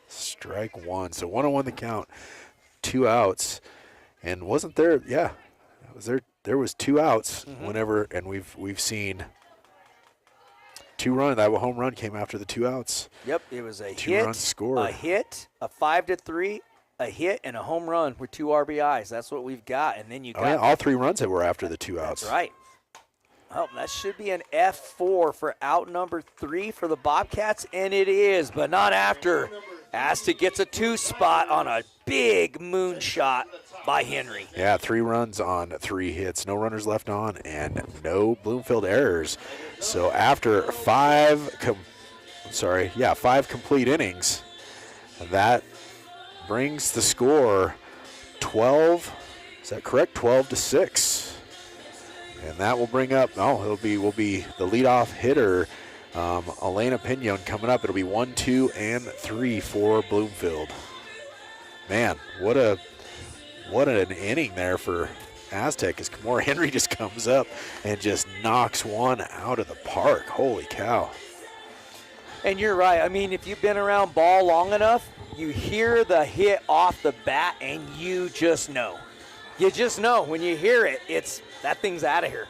Strike 1. So 1-1 the count. 2 outs. And wasn't there, yeah. There was 2 outs whenever, and we've seen 2 runs. That home run came after the 2 outs. Yep, it was a 2 hit, runs scored. a hit, a 5-3, a hit, and a home run with 2 RBIs. That's what we've got. And then you got all 3 runs that were after the 2 outs. That's right. Oh, that should be an F4 for out number 3 for the Bobcats, and it is, but not after. AZTEC gets a 2 spot on a big moonshot by Henry. Yeah, 3 runs on 3 hits, no runners left on, and no Bloomfield errors. So after 5 complete innings, that brings the score 12. Is that correct? 12-6. And that will bring up, will be the leadoff hitter, Elena Pinon coming up. It'll be 1, 2, and 3 for Bloomfield. Man, what an inning there for AZTEC as Kimora Henry just comes up and just knocks one out of the park. Holy cow. And you're right. I mean, if you've been around ball long enough, you hear the hit off the bat and you just know. You just know when you hear it, that thing's out of here.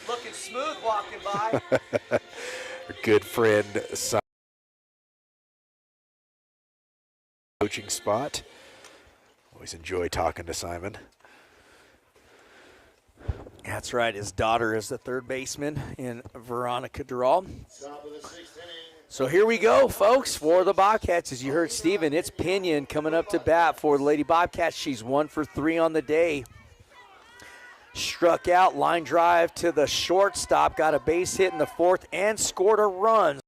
Looking smooth walking by. Our good friend, coaching spot. Always enjoy talking to Simon. That's right. His daughter is the third baseman in Veronica Dural. Top of the 6th inning. So here we go, folks, for the Bobcats. As you heard Steven, it's Pinon coming up to bat for the Lady Bobcats. She's 1 for 3 on the day. Struck out, line drive to the shortstop, got a base hit in the 4th, and scored a run.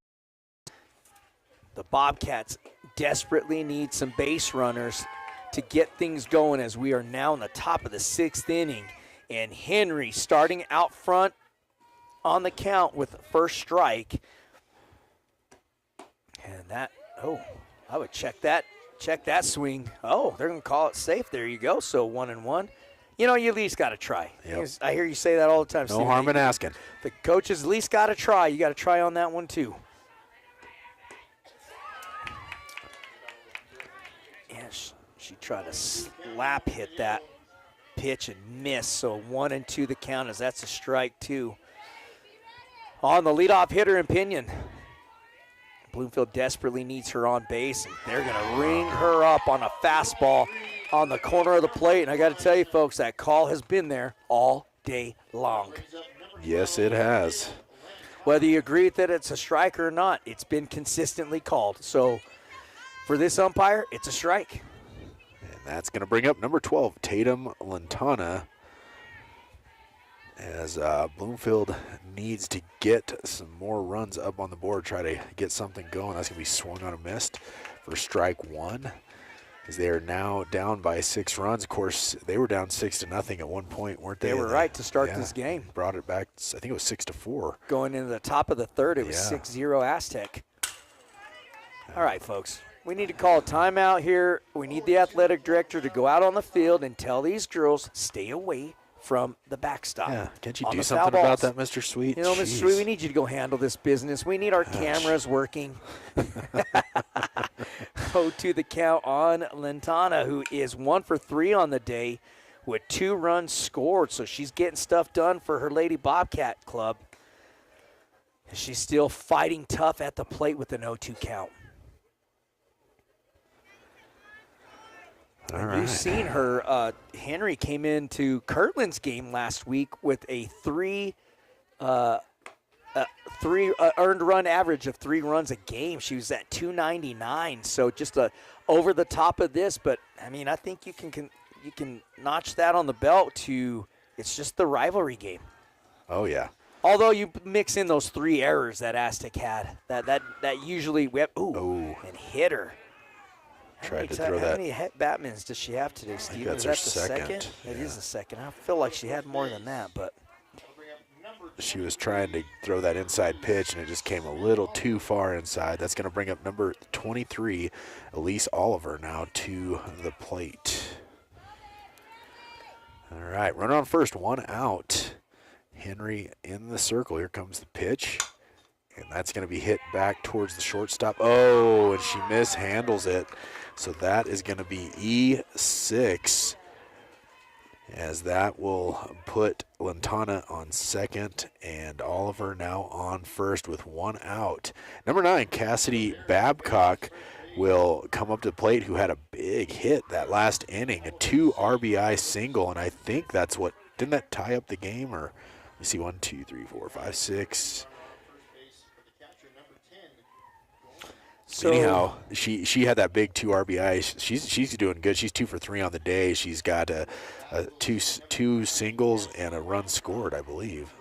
The Bobcats desperately need some base runners to get things going as we are now in the top of the 6th inning. And Henry starting out front on the count with the first strike. And that, I would check that swing. Oh, they're going to call it safe. There you go. So 1-1. You know, you at least got to try. Yep. I hear you say that all the time, No Steve. harm in asking. The coaches at least got to try. You got to try on that one, too. Yeah, she tried to slap hit that pitch and miss. So 1-2 the count as that's a strike, too. On the leadoff hitter in Pinon. Bloomfield desperately needs her on base, and they're going to ring her up on a fastball on the corner of the plate. And I got to tell you, folks, that call has been there all day long. Yes, it has. Whether you agree that it's a strike or not, it's been consistently called. So for this umpire, it's a strike. And that's going to bring up number 12, Tatum Lantana, as Bloomfield needs to get some more runs up on the board, try to get something going. That's going to be swung on a missed for strike 1, as they are now down by 6 runs. Of course, they were down 6-0 at one point, weren't they? They were right to start this game. Brought it back, I think it was 6-4. Going into the top of the 3rd, it was 6-0 AZTEC. All right, folks. We need to call a timeout here. We need the athletic director to go out on the field and tell these girls, stay away from the backstop. Yeah, can't you do something about that, Mr. Sweet? You know, Mr. Sweet, we need you to go handle this business. We need our cameras working. Go to the count on Lantana, who is 1 for 3 on the day with 2 runs scored. So she's getting stuff done for her Lady Bobcat club. She's still fighting tough at the plate with an 0-2 count. All right. You've seen her. Henry came into Kirtland's game last week with a 3 earned run average of 3 runs a game. She was at 299, so just over the top of this. But I mean, I think you can notch that on the belt to. It's just the rivalry game. Oh yeah. Although you mix in those 3 errors that AZTEC had, that usually we have. And hit her. Tried to throw that. How many Batmans does she have today, Steve? That's Is her that the second? Yeah. It is the second. I feel like she had more than that, but she was trying to throw that inside pitch, and it just came a little too far inside. That's going to bring up number 23, Elise Oliver, now to the plate. All right, runner on first, 1 out. Henry in the circle. Here comes the pitch, and that's going to be hit back towards the shortstop. Oh, and she mishandles it. So that is going to be E6, as that will put Lantana on second and Oliver now on first with 1 out. Number 9, Cassidy Babcock, will come up to the plate, who had a big hit that last inning, a 2 RBI single, and I think that's what didn't that tie up the game? Or let me see, 1, 2, 3, 4, 5, 6. So, anyhow, she had that big 2 RBI. She's doing good. She's 2 for 3 on the day. She's got two singles and a run scored, I believe.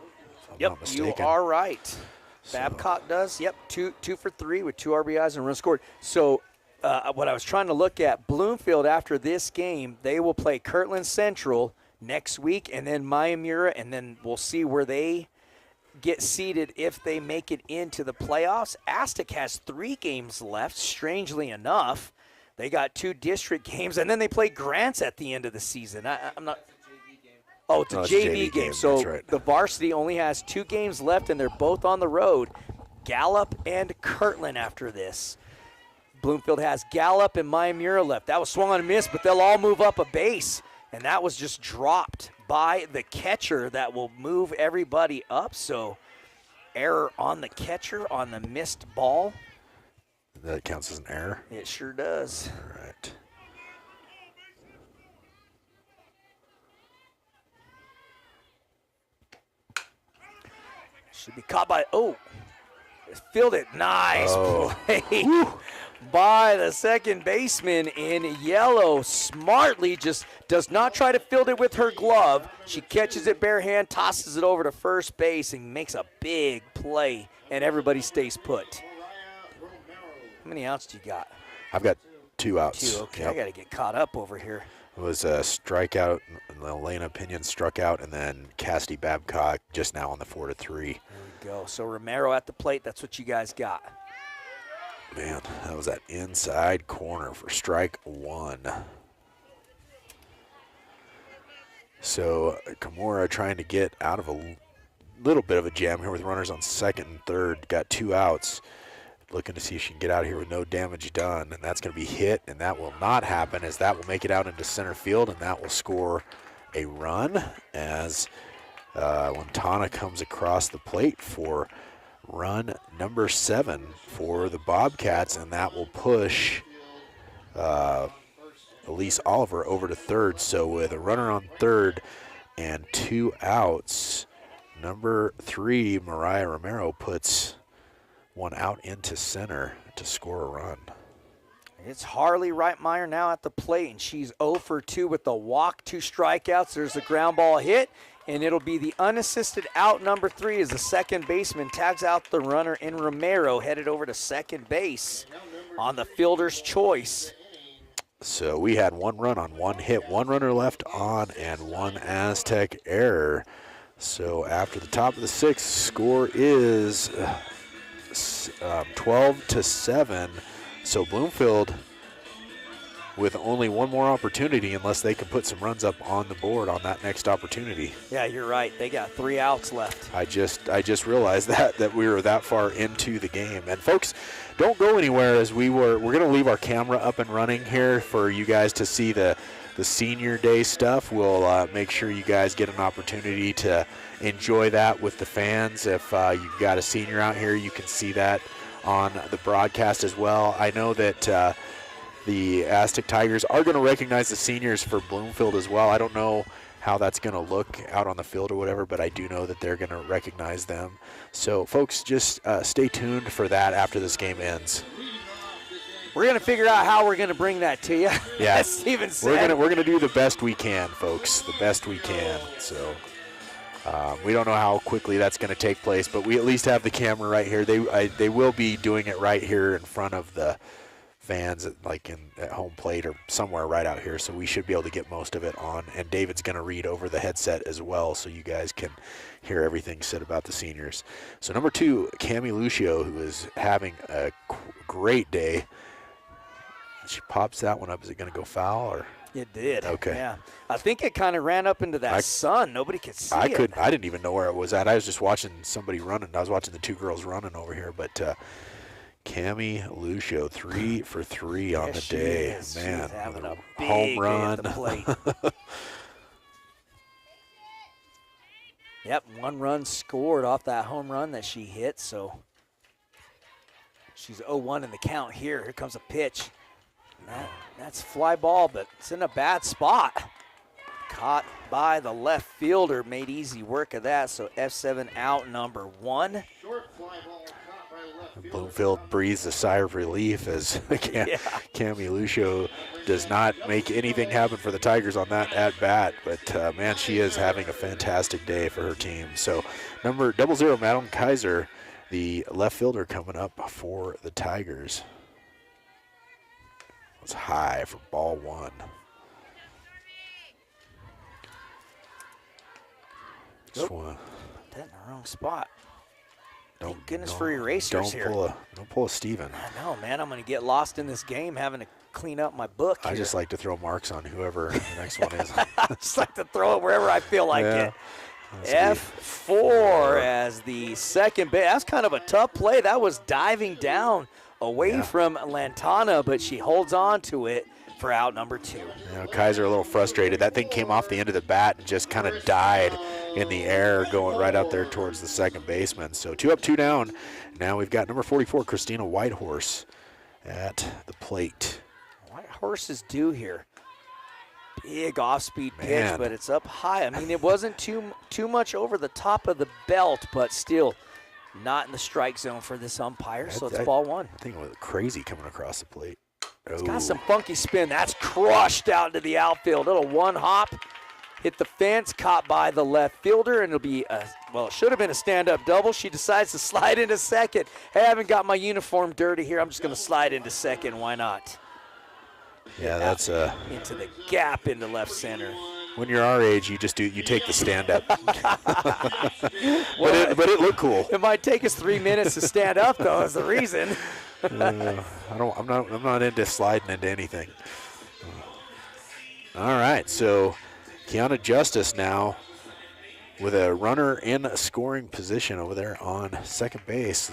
If I'm yep, not mistaken. you are right. So- Babcock does. Yep, 2 for 3 with 2 RBIs and a run scored. So what I was trying to look at, Bloomfield after this game, they will play Kirtland Central next week, and then Mayamura, and then we'll see where they get seeded if they make it into the playoffs. AZTEC has 3 games left, strangely enough. They got 2 district games, and then they play Grants at the end of the season. I'm not. Oh, it's a JV game. So That's right. the varsity only has 2 games left, and they're both on the road. Gallup and Kirtland after this. Bloomfield has Gallup and Mayamura left. That was swung on a miss, but they'll all move up a base. And that was just dropped by the catcher that will move everybody up. So error on the catcher on the missed ball. That counts as an error. It sure does. All right. Should be caught by, fielded. Nice Oh. play by the second baseman in yellow. Smartly just does not try to field it with her glove. She catches it bare hand, tosses it over to first base, and makes a big play, and everybody stays put. How many outs do you got? I've got 2 outs. 2. Okay, Yep. I got to get caught up over here. It was a strikeout. Elena Pinion struck out, and then Cassidy Babcock just now on the 4-3. There we go. So Romero at the plate. That's what you guys got. Man, that was that inside corner for strike 1. So Kimura trying to get out of a little bit of a jam here with runners on second and third. Got 2 outs. Looking to see if she can get out here with no damage done. And that's going to be hit, and that will not happen, as that will make it out into center field, and that will score a run as Lantana comes across the plate for run number 7 for the Bobcats, and that will push Elise Oliver over to third. So with a runner on third and 2 outs, number 3, Mariah Romero, puts 1 out into center to score a run. It's Harley Reitmeyer now at the plate, and she's 0 for 2 with the walk, 2 strikeouts. There's a ground ball hit, and it'll be the unassisted out number 3 as the second baseman tags out the runner in Romero, headed over to second base on the fielder's choice. So we had 1 run on 1 hit, 1 runner left on, and 1 AZTEC error. So after the top of the 6th, score is 12-7. So Bloomfield with only 1 more opportunity, unless they can put some runs up on the board on that next opportunity. Yeah, you're right. They got 3 outs left. I just realized that we were that far into the game. And folks, don't go anywhere, as we're going to leave our camera up and running here for you guys to see the senior day stuff. We'll make sure you guys get an opportunity to enjoy that with the fans. If you've got a senior out here, you can see that on the broadcast as well. I know that the AZTEC Tigers are going to recognize the seniors for Bloomfield as well. I don't know how that's going to look out on the field or whatever, but I do know that they're going to recognize them. So folks, just stay tuned for that after this game ends. We're going to figure out how we're going to bring that to you. Yeah, as Steven said. we're gonna do the best we can, folks, the best we can. So we don't know how quickly that's going to take place, but we at least have the camera right here. They will be doing it right here in front of the fans, like at home plate or somewhere right out here. So we should be able to get most of it on. And David's going to read over the headset as well, so you guys can hear everything said about the seniors. So number 2, Cami Lucio, who is having a great day. She pops that one up. Is it going to go foul or? It did. Okay. Yeah. I think it kind of ran up into that sun. Nobody could see it. I didn't even know where it was at. I was just watching somebody running. I was watching the 2 girls running over here. But Cami Lucio, 3 for 3 on the day. Man, she's having a big home run. day at the plate. Yep, 1 run scored off that home run that she hit. So she's 0-1 in the count here. Here comes a pitch. That's fly ball, but it's in a bad spot. Caught by the left fielder, made easy work of that. So F7 out number 1. Short fly ball caught by left fielder. Bloomfield breathes a sigh of relief as Cami Lucio does not make anything happen for the Tigers on that at bat. But man, she is having a fantastic day for her team. So number 00, Madeline Kaiser, the left fielder, coming up for the Tigers. It's high for ball 1. Just one. Put that in the wrong spot. Thank goodness don't- for erasers here. Don't pull a Steven. I know, man. I'm going to get lost in this game having to clean up my book I here. just like to throw marks on whoever the next one is. I just like to throw it wherever I feel like Yeah. it. F4 as the second base. That's kind of a tough play. That was diving down away from Lantana, but she holds on to it for out number 2. You know, Kaiser a little frustrated. That thing came off the end of the bat and just kind of died in the air, going right out there towards the second baseman. So 2 up, 2 down. Now we've got number 44, Christina Whitehorse, at the plate. Whitehorse is due here. Big off-speed pitch, Man. but it's up high. I mean, it wasn't too much over the top of the belt, but still not in the strike zone for this umpire, so it's ball 1. I think it was crazy coming across the plate. It's got some funky spin. That's crushed out into the outfield. Little one hop, hit the fence, caught by the left fielder, and it'll be it should have been a stand-up double. She decides to slide into second. Hey, I haven't got my uniform dirty here. I'm just going to slide into second. Why not? Yeah, that's Into the gap into left center. when you're our age, you take the stand up. but it looked cool. It might take us 3 minutes to stand up, though, is the reason. I'm not into sliding into anything. All right, so Kiana Justice now with a runner in a scoring position over there on second base.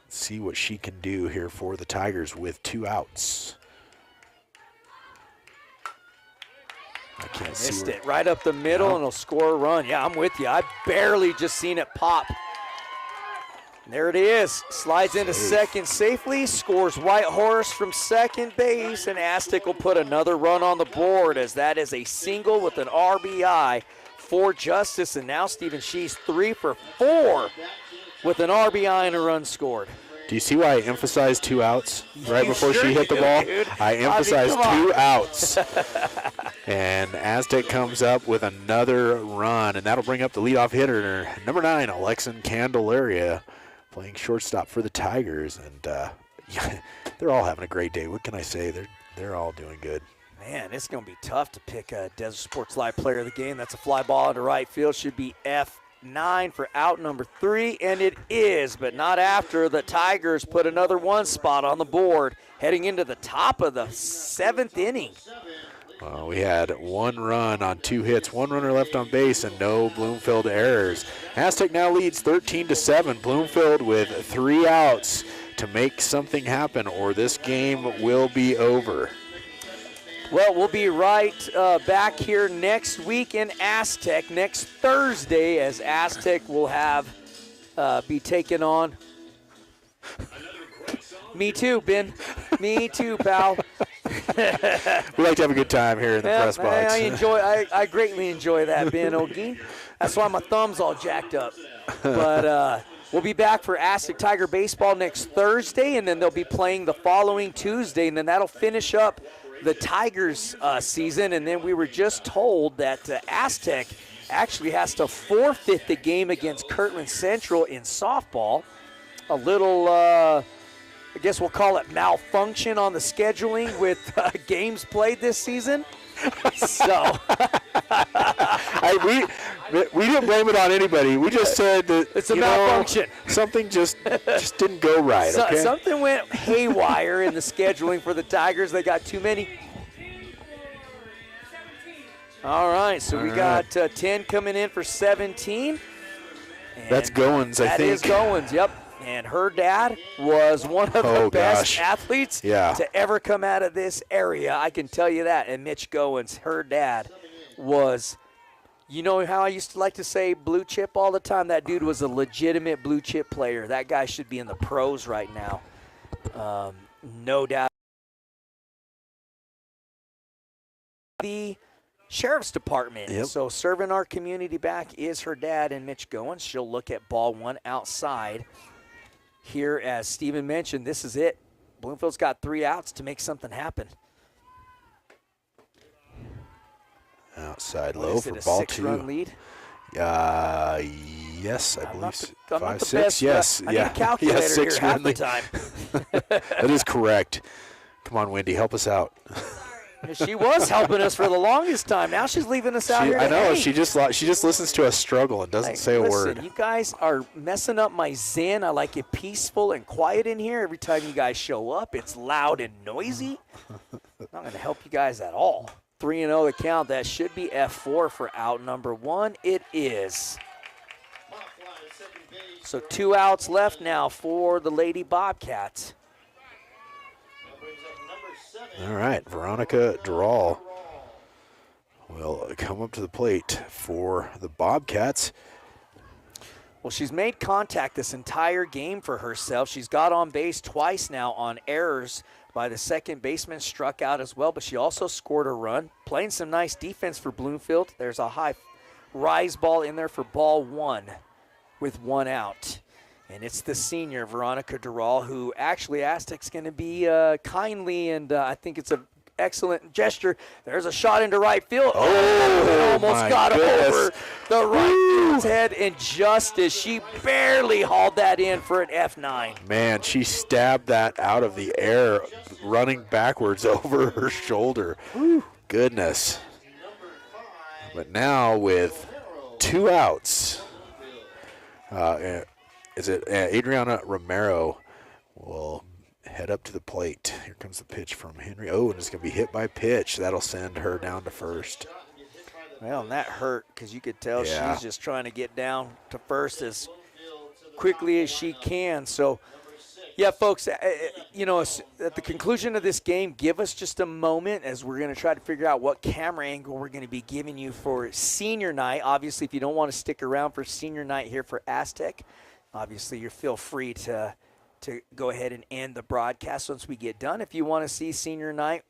Let's see what she can do here for the Tigers with 2 outs. I can't see Missed where- it right up the middle, and it'll score a run. Yeah, I'm with you. I barely just seen it pop. There it is. Slides into second safely, scores Whitehorse from second base, and AZTEC will put another run on the board as that is a single with an RBI for Justice. And now Stephen She's 3 for 4 with an RBI and a run scored. Do you see why I emphasized 2 outs right You before sure she hit the do, ball? dude. I emphasized come on. 2 outs. And AZTEC comes up with another run, and that'll bring up the leadoff hitter, number 9, Alexan Candelaria, playing shortstop for the Tigers. And they're all having a great day. What can I say? They're all doing good. Man, it's going to be tough to pick a Desert Sports Live player of the game. That's a fly ball into right field. Should be F9 for out number 3, and it is, but not after the Tigers put another 1 spot on the board heading into the top of the 7th inning. We had 1 run on 2 hits, 1 runner left on base, and no Bloomfield errors. AZTEC now leads 13-7. Bloomfield with 3 outs to make something happen, or this game will be over. Well, we'll be right back here next week in AZTEC, next Thursday, as AZTEC will have be taking on. Me too, Ben. Me too, pal. We like to have a good time here in the press box. I greatly enjoy that, Ben O'Geen. That's why my thumb's all jacked up. But we'll be back for AZTEC Tiger Baseball next Thursday, and then they'll be playing the following Tuesday, and then that'll finish up the Tigers season. And then we were just told that AZTEC actually has to forfeit the game against Kirtland Central in softball. A little I guess we'll call it malfunction on the scheduling with games played this season. So we didn't blame it on anybody. We just said that it's a malfunction. Something just didn't go right. Okay? Something went haywire in the scheduling for the Tigers. They got too many. All right, so we got 10 coming in for 17. That's Goins, I think. That is Goins, yep. And her dad was one of the best athletes to ever come out of this area. I can tell you that. And Mitch Goins, her dad, was, you know how I used to like to say blue chip all the time? That dude was a legitimate blue chip player. That guy should be in the pros right now. No doubt. Sheriff's Department. Yep. So serving our community back is her dad and Mitch Goins. She'll look at ball one outside. Here, as Steven mentioned, this is it. Bloomfield's got 3 outs to make something happen. Outside What low is for it, ball a 6-run lead? Yes, I I'm believe not so. the 5, best, 6. Yes, I need yeah. a calculator yes, here 6 half run the lead. time. That is correct. Come on, Wendy, help us out. She was helping us for the longest time. Now she's leaving us out here. I know. Hey, She just listens to us struggle and doesn't hey, say a listen, word. you guys are messing up my zen. I like it peaceful and quiet in here. Every time you guys show up, it's loud and noisy. Not going to help you guys at all. 3-0 the count. That should be F4 for out number 1. It is. So 2 outs left now for the Lady Bobcats. All right, Veronica Dural will come up to the plate for the Bobcats. Well, she's made contact this entire game for herself. She's got on base twice now on errors by the second baseman, struck out as well, but she also scored a run, playing some nice defense for Bloomfield. There's a high rise ball in there for ball 1 with 1 out. And it's the senior, Veronica Dural, who actually AZTEC's going to be kindly, and I think it's an excellent gesture. There's a shot into right field. Oh, almost my got goodness. over the right field's head, and Justice, she barely hauled that in for an F9. Man, she stabbed that out of the air, running backwards over her shoulder. Goodness. But now with 2 outs, Adriana Romero will head up to the plate. Here comes the pitch from Henry. Oh, and it's going to be hit by pitch. That'll send her down to first. Well, and that hurt because you could tell Yeah. she's just trying to get down to first as quickly as she can. So, yeah, folks, at the conclusion of this game, give us just a moment as we're going to try to figure out what camera angle we're going to be giving you for senior night. Obviously, if you don't want to stick around for senior night here for AZTEC, obviously you feel free to go ahead and end the broadcast once we get done. If you want to see senior night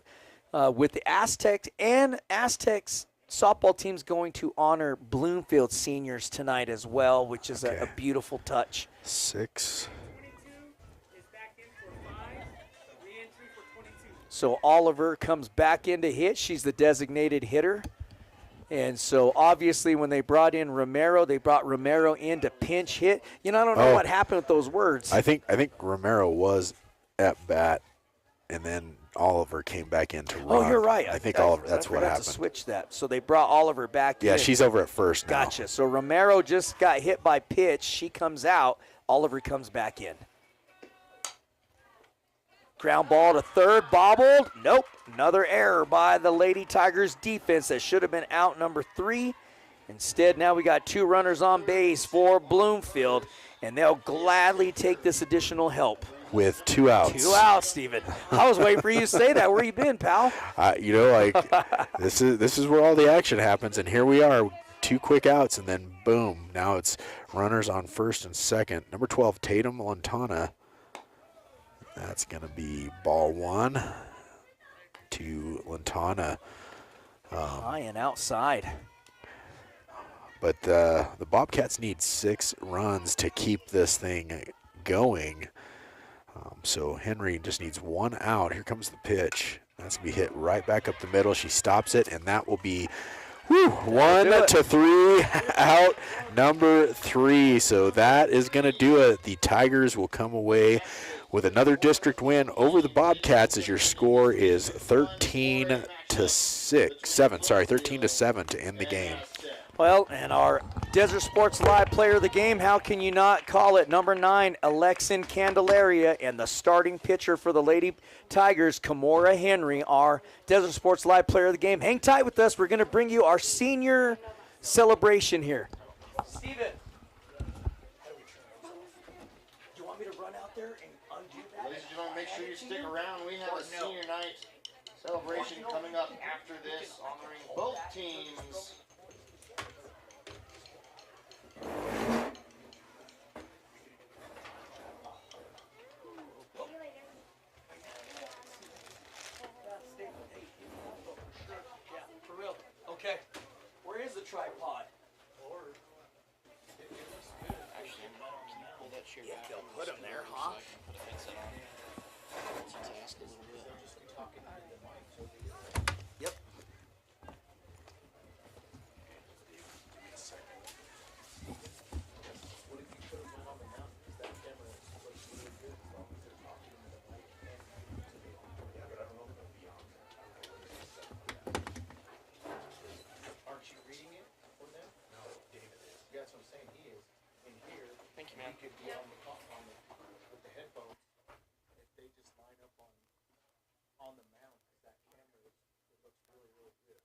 with the AZTEC and AZTEC's softball team's going to honor Bloomfield seniors tonight as well, which is a beautiful touch. 6. So Oliver comes back in to hit. She's the designated hitter. And so obviously when they brought in Romero, they brought Romero in to pinch hit. I don't know what happened with those words. I think Romero was at bat, and then Oliver came back in to run. Oh, you're right. I think Oliver. That's what I forgot happened. to switch that. So they brought Oliver back in. Yeah, she's over at first now. Gotcha. So Romero just got hit by pitch. She comes out. Oliver comes back in. Ground ball to third, bobbled. Nope. Another error by the Lady Tigers defense that should have been out number 3. Instead, now we got 2 runners on base for Bloomfield, and they'll gladly take this additional help. With 2 outs. 2 outs, Steven. I was waiting for you to say that. Where you been, pal? This is where all the action happens, and here we are, 2 quick outs, and then boom. Now it's runners on first and second. Number 12, Tatum Lantana. That's going to be ball 1 to Lantana. High and outside. But the Bobcats need 6 runs to keep this thing going. So Henry just needs 1 out. Here comes the pitch. That's going to be hit right back up the middle. She stops it, and that will be 1 to 3 out, number 3. So that is going to do it. The Tigers will come away with another district win over the Bobcats as your score is 13 to 7 to end the game. Well, and our Desert Sports Live player of the game, how can you not call it? Number 9, Alexin Candelaria, and the starting pitcher for the Lady Tigers, Kimora Henry, our Desert Sports Live player of the game. Hang tight with us. We're going to bring you our senior celebration here. Steven, do you want me to run out there and undo that? Ladies and gentlemen, make sure you stick around. We have a senior night celebration coming up after this, honoring both teams. Okay. Yeah, they'll put them there, huh? Yep. Aren't you reading it for them? No, David is. Yeah, that's what I'm saying. He is. In here, thank you, man. He could be on the with the headphones. If they just line up on the mount, because that camera is, it looks really, really good.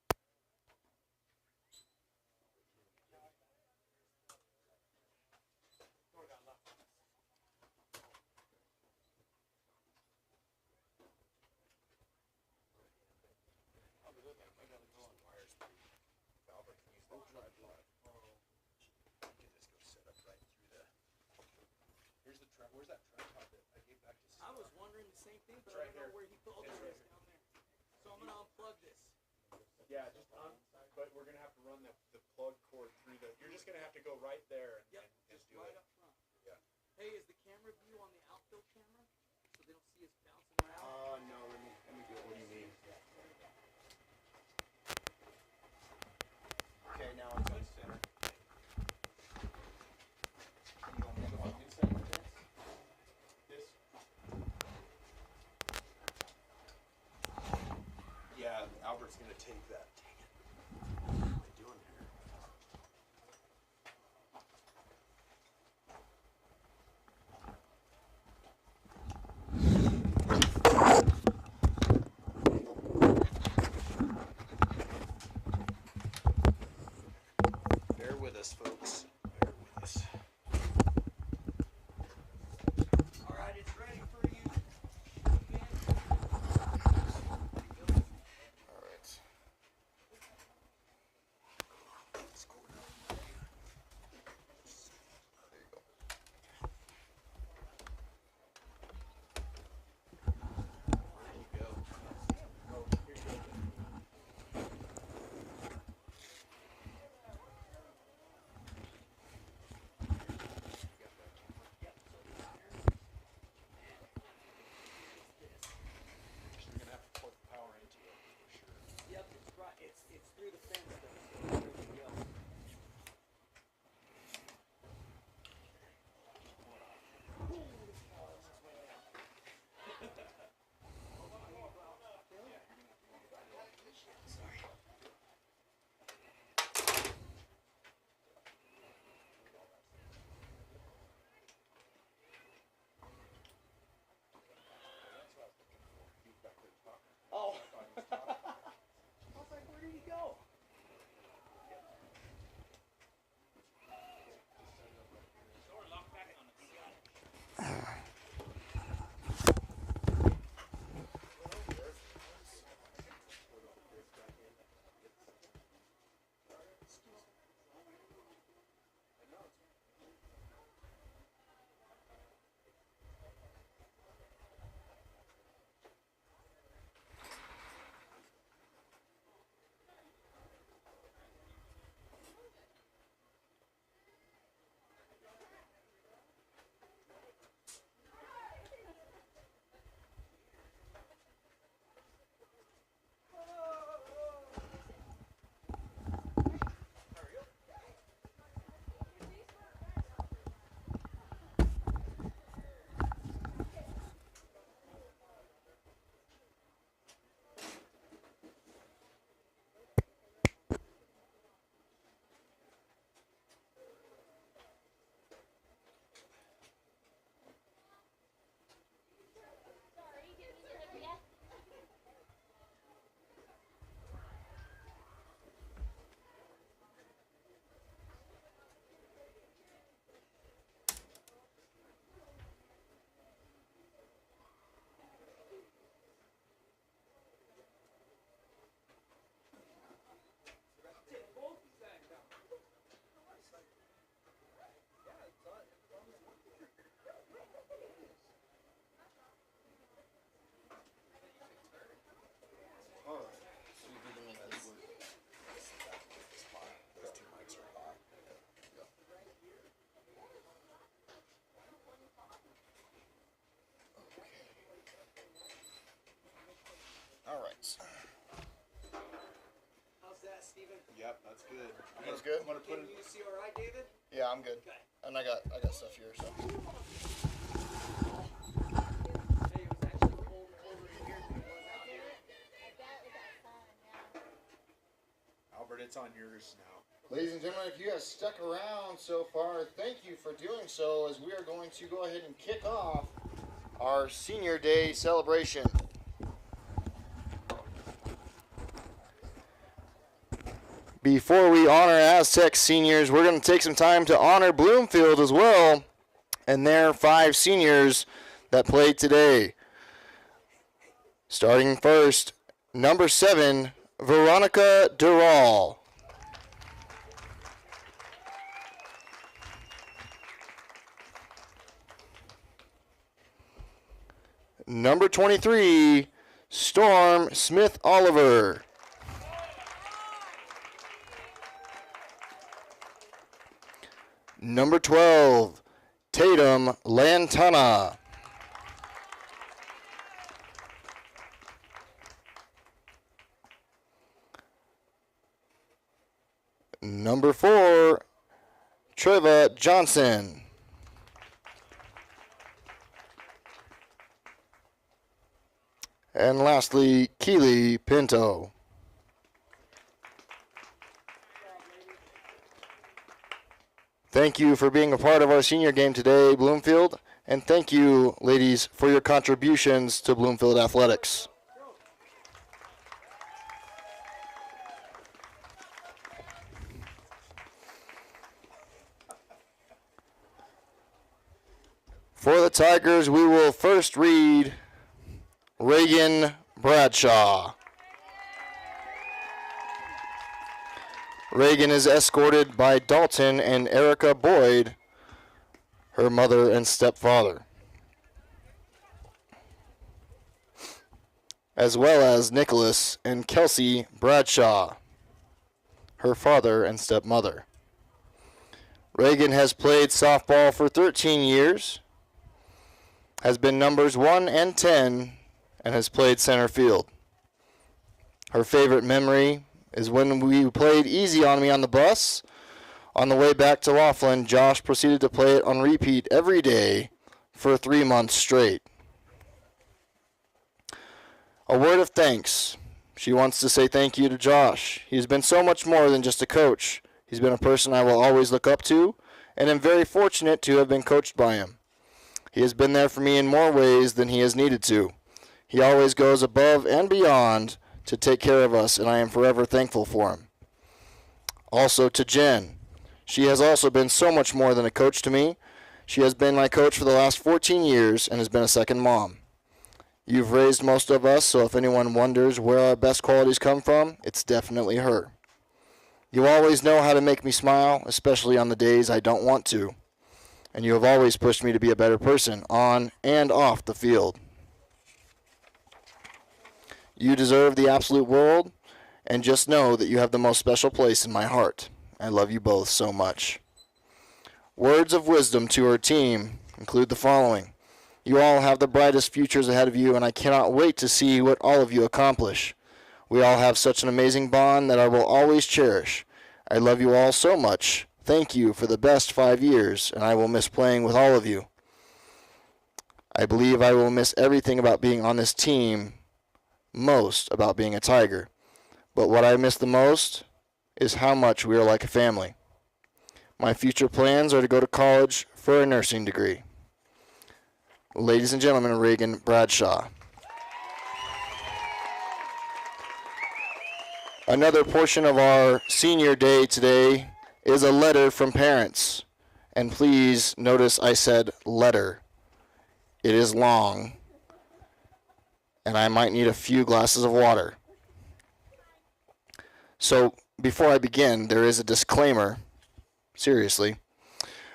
Where's that tripod that I gave back to I was wondering the same thing, but I don't know where he put it is down there. So I'm gonna unplug this. Yeah, just but we're gonna have to run the plug cord through the. You're just gonna have to go right there and, Yep, and just do right it. up front. Yeah. Hey, is the camera view on the outfield camera so they don't see us bouncing around? No. Let me do it. What do you mean? Okay, now it's on center. You want me to go on inside with this? This? Yeah, Albert's gonna take that. Dang it. What am I doing here? Yep, that's good. That's good. Can you see all right, David? Yeah, I'm good. And I got stuff here, so. Hey, it was actually colder in here than it was out here. Albert, it's on yours now. Ladies and gentlemen, if you have stuck around so far, thank you for doing so, as we are going to go ahead and kick off our Senior Day celebration. Before we honor AZTEC seniors, we're going to take some time to honor Bloomfield as well and their 5 seniors that played today. Starting first, number 7, Veronica Dural. Number 23, Storm Smith-Oliver. Number 12, Tatum Lantana. Number 4, Treva Johnson. And lastly, Keely Pinto. Thank you for being a part of our senior game today, Bloomfield. And thank you, ladies, for your contributions to Bloomfield Athletics. For the Tigers, we will first read Reagan Bradshaw. Reagan is escorted by Dalton and Erica Boyd, her mother and stepfather, as well as Nicholas and Kelsey Bradshaw, her father and stepmother. Reagan has played softball for 13 years, has been numbers 1 and 10, and has played center field. Her favorite memory is when we played Easy on Me on the bus. On the way back to Laughlin, Josh proceeded to play it on repeat every day for 3 months straight. A word of thanks. She wants to say thank you to Josh. He's been so much more than just a coach. He's been a person I will always look up to, and am very fortunate to have been coached by him. He has been there for me in more ways than he has needed to. He always goes above and beyond to take care of us, and I am forever thankful for him. Also to Jen. She has also been so much more than a coach to me. She has been my coach for the last 14 years and has been a second mom. You've raised most of us, so if anyone wonders where our best qualities come from, it's definitely her. You always know how to make me smile, especially on the days I don't want to. And you have always pushed me to be a better person on and off the field. You deserve the absolute world, and just know that you have the most special place in my heart. I love you both so much. Words of wisdom to her team include the following. You all have the brightest futures ahead of you, and I cannot wait to see what all of you accomplish. We all have such an amazing bond that I will always cherish. I love you all so much. Thank you for the best 5 years, and I will miss playing with all of you. I believe I will miss everything about being on this team, most about being a Tiger. But what I miss the most is how much we are like a family. My future plans are to go to college for a nursing degree. Ladies and gentlemen, Reagan Bradshaw. Another portion of our senior day today is a letter from parents. And please notice I said letter. It is long, and I might need a few glasses of water. So before I begin, there is a disclaimer. Seriously.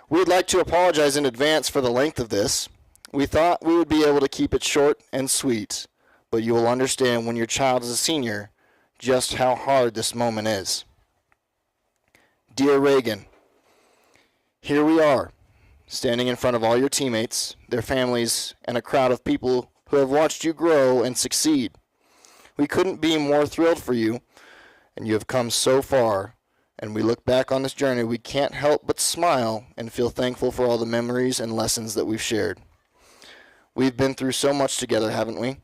We would like to apologize in advance for the length of this. We thought we would be able to keep it short and sweet, but you will understand when your child is a senior just how hard this moment is. Dear Reagan, here we are, standing in front of all your teammates, their families, and a crowd of people who have watched you grow and succeed. We couldn't be more thrilled for you, and you have come so far, and we look back on this journey, we can't help but smile and feel thankful for all the memories and lessons that we've shared. We've been through so much together, haven't we?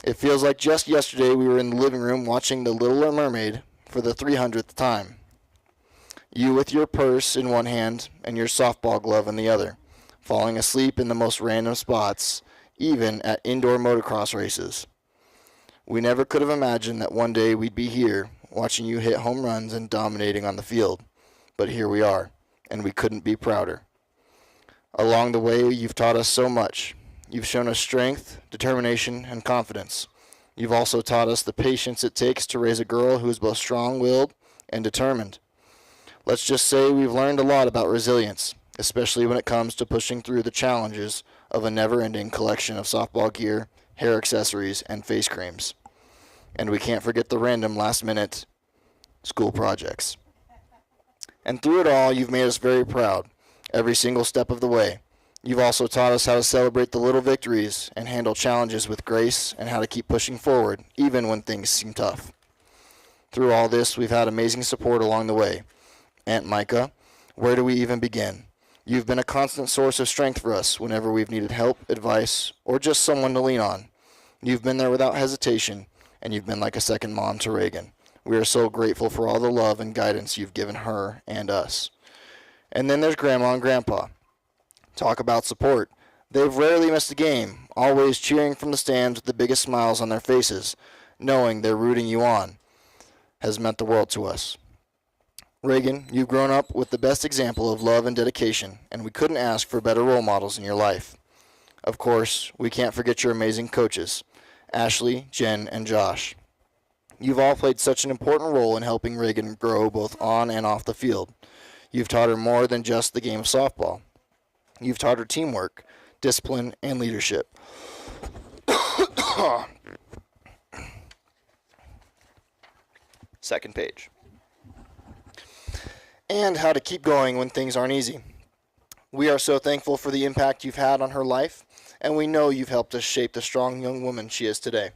It feels like just yesterday we were in the living room watching The Little Mermaid for the 300th time. You with your purse in one hand and your softball glove in the other, falling asleep in the most random spots, even at indoor motocross races. We never could have imagined that one day we'd be here, watching you hit home runs and dominating on the field. But here we are, and we couldn't be prouder. Along the way, you've taught us so much. You've shown us strength, determination, and confidence. You've also taught us the patience it takes to raise a girl who is both strong-willed and determined. Let's just say we've learned a lot about resilience, especially when it comes to pushing through the challenges of a never-ending collection of softball gear, hair accessories, and face creams. And we can't forget the random last-minute school projects. And through it all, you've made us very proud, every single step of the way. You've also taught us how to celebrate the little victories and handle challenges with grace and how to keep pushing forward, even when things seem tough. Through all this, we've had amazing support along the way. Aunt Micah, where do we even begin? You've been a constant source of strength for us whenever we've needed help, advice, or just someone to lean on. You've been there without hesitation, and you've been like a second mom to Reagan. We are so grateful for all the love and guidance you've given her and us. And then there's Grandma and Grandpa. Talk about support. They've rarely missed a game, always cheering from the stands with the biggest smiles on their faces, knowing they're rooting you on, has meant the world to us. Reagan, you've grown up with the best example of love and dedication, and we couldn't ask for better role models in your life. Of course, we can't forget your amazing coaches, Ashley, Jen, and Josh. You've all played such an important role in helping Reagan grow both on and off the field. You've taught her more than just the game of softball. You've taught her teamwork, discipline, and leadership. Second page. And how to keep going when things aren't easy. We are so thankful for the impact you've had on her life, and we know you've helped us shape the strong young woman she is today.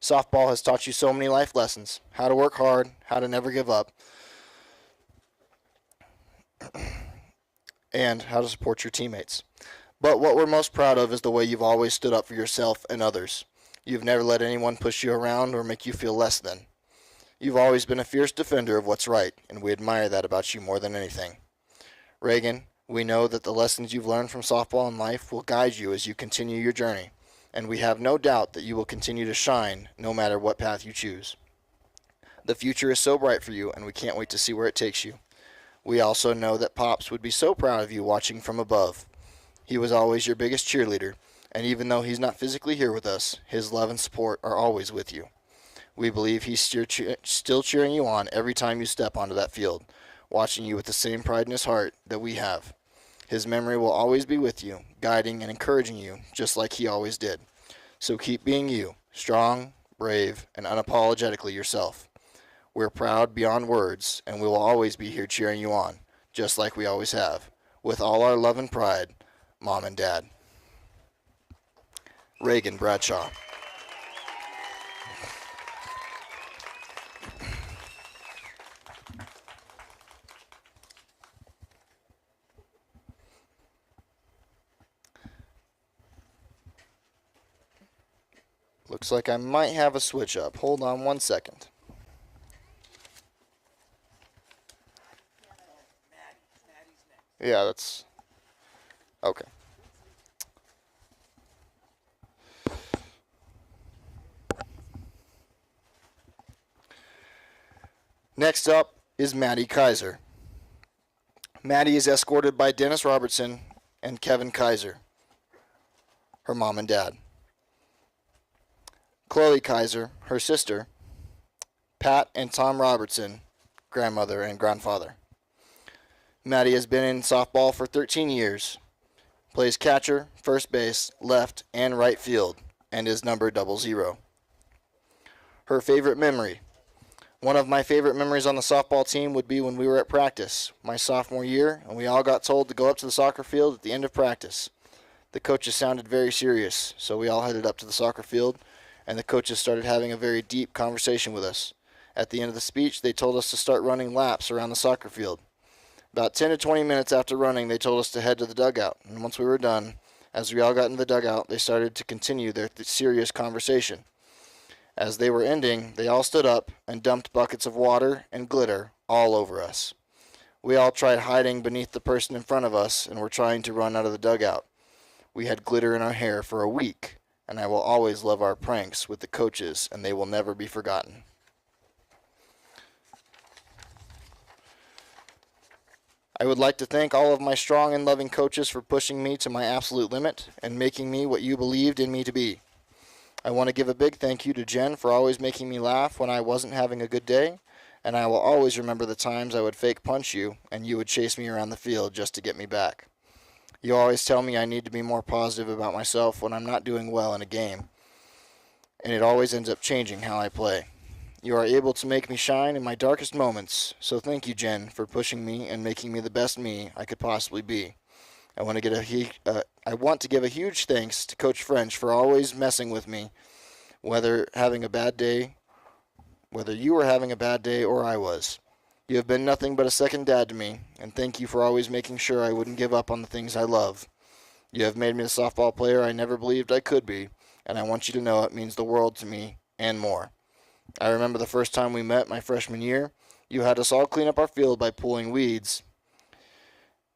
Softball has taught you so many life lessons, how to work hard, how to never give up, and how to support your teammates. But what we're most proud of is the way you've always stood up for yourself and others. You've never let anyone push you around or make you feel less than. You've always been a fierce defender of what's right, and we admire that about you more than anything. Reagan, we know that the lessons you've learned from softball and life will guide you as you continue your journey, and we have no doubt that you will continue to shine no matter what path you choose. The future is so bright for you, and we can't wait to see where it takes you. We also know that Pops would be so proud of you watching from above. He was always your biggest cheerleader, and even though he's not physically here with us, his love and support are always with you. We believe he's still cheering you on every time you step onto that field, watching you with the same pride in his heart that we have. His memory will always be with you, guiding and encouraging you, just like he always did. So keep being you, strong, brave, and unapologetically yourself. We're proud beyond words, and we will always be here cheering you on, just like we always have. With all our love and pride, Mom and Dad. Reagan Bradshaw. Looks like I might have a switch up. Hold on one second. Yeah, that's okay. Next up is Maddie Kaiser. Maddie is escorted by Dennis Robertson and Kevin Kaiser, her mom and dad. Chloe Kaiser, her sister, Pat and Tom Robertson, grandmother and grandfather. Maddie has been in softball for 13 years, plays catcher, first base, left, and right field, and is number 00. Her favorite memory. One of my favorite memories on the softball team would be when we were at practice, my sophomore year, and we all got told to go up to the soccer field at the end of practice. The coaches sounded very serious, so we all headed up to the soccer field, and the coaches started having a very deep conversation with us. At the end of the speech, they told us to start running laps around the soccer field. About 10 to 20 minutes after running, they told us to head to the dugout. And once we were done, as we all got in the dugout, they started to continue their serious conversation. As they were ending, they all stood up and dumped buckets of water and glitter all over us. We all tried hiding beneath the person in front of us and were trying to run out of the dugout. We had glitter in our hair for a week, and I will always love our pranks with the coaches, and they will never be forgotten. I would like to thank all of my strong and loving coaches for pushing me to my absolute limit and making me what you believed in me to be. I want to give a big thank you to Jen for always making me laugh when I wasn't having a good day, and I will always remember the times I would fake punch you and you would chase me around the field just to get me back. You always tell me I need to be more positive about myself when I'm not doing well in a game, and it always ends up changing how I play. You are able to make me shine in my darkest moments, so thank you, Jen, for pushing me and making me the best me I could possibly be. I want to give a huge thanks to Coach French for always messing with me, whether you were having a bad day or I was. You have been nothing but a second dad to me, and thank you for always making sure I wouldn't give up on the things I love. You have made me the softball player I never believed I could be, and I want you to know it means the world to me and more. I remember the first time we met my freshman year, you had us all clean up our field by pulling weeds,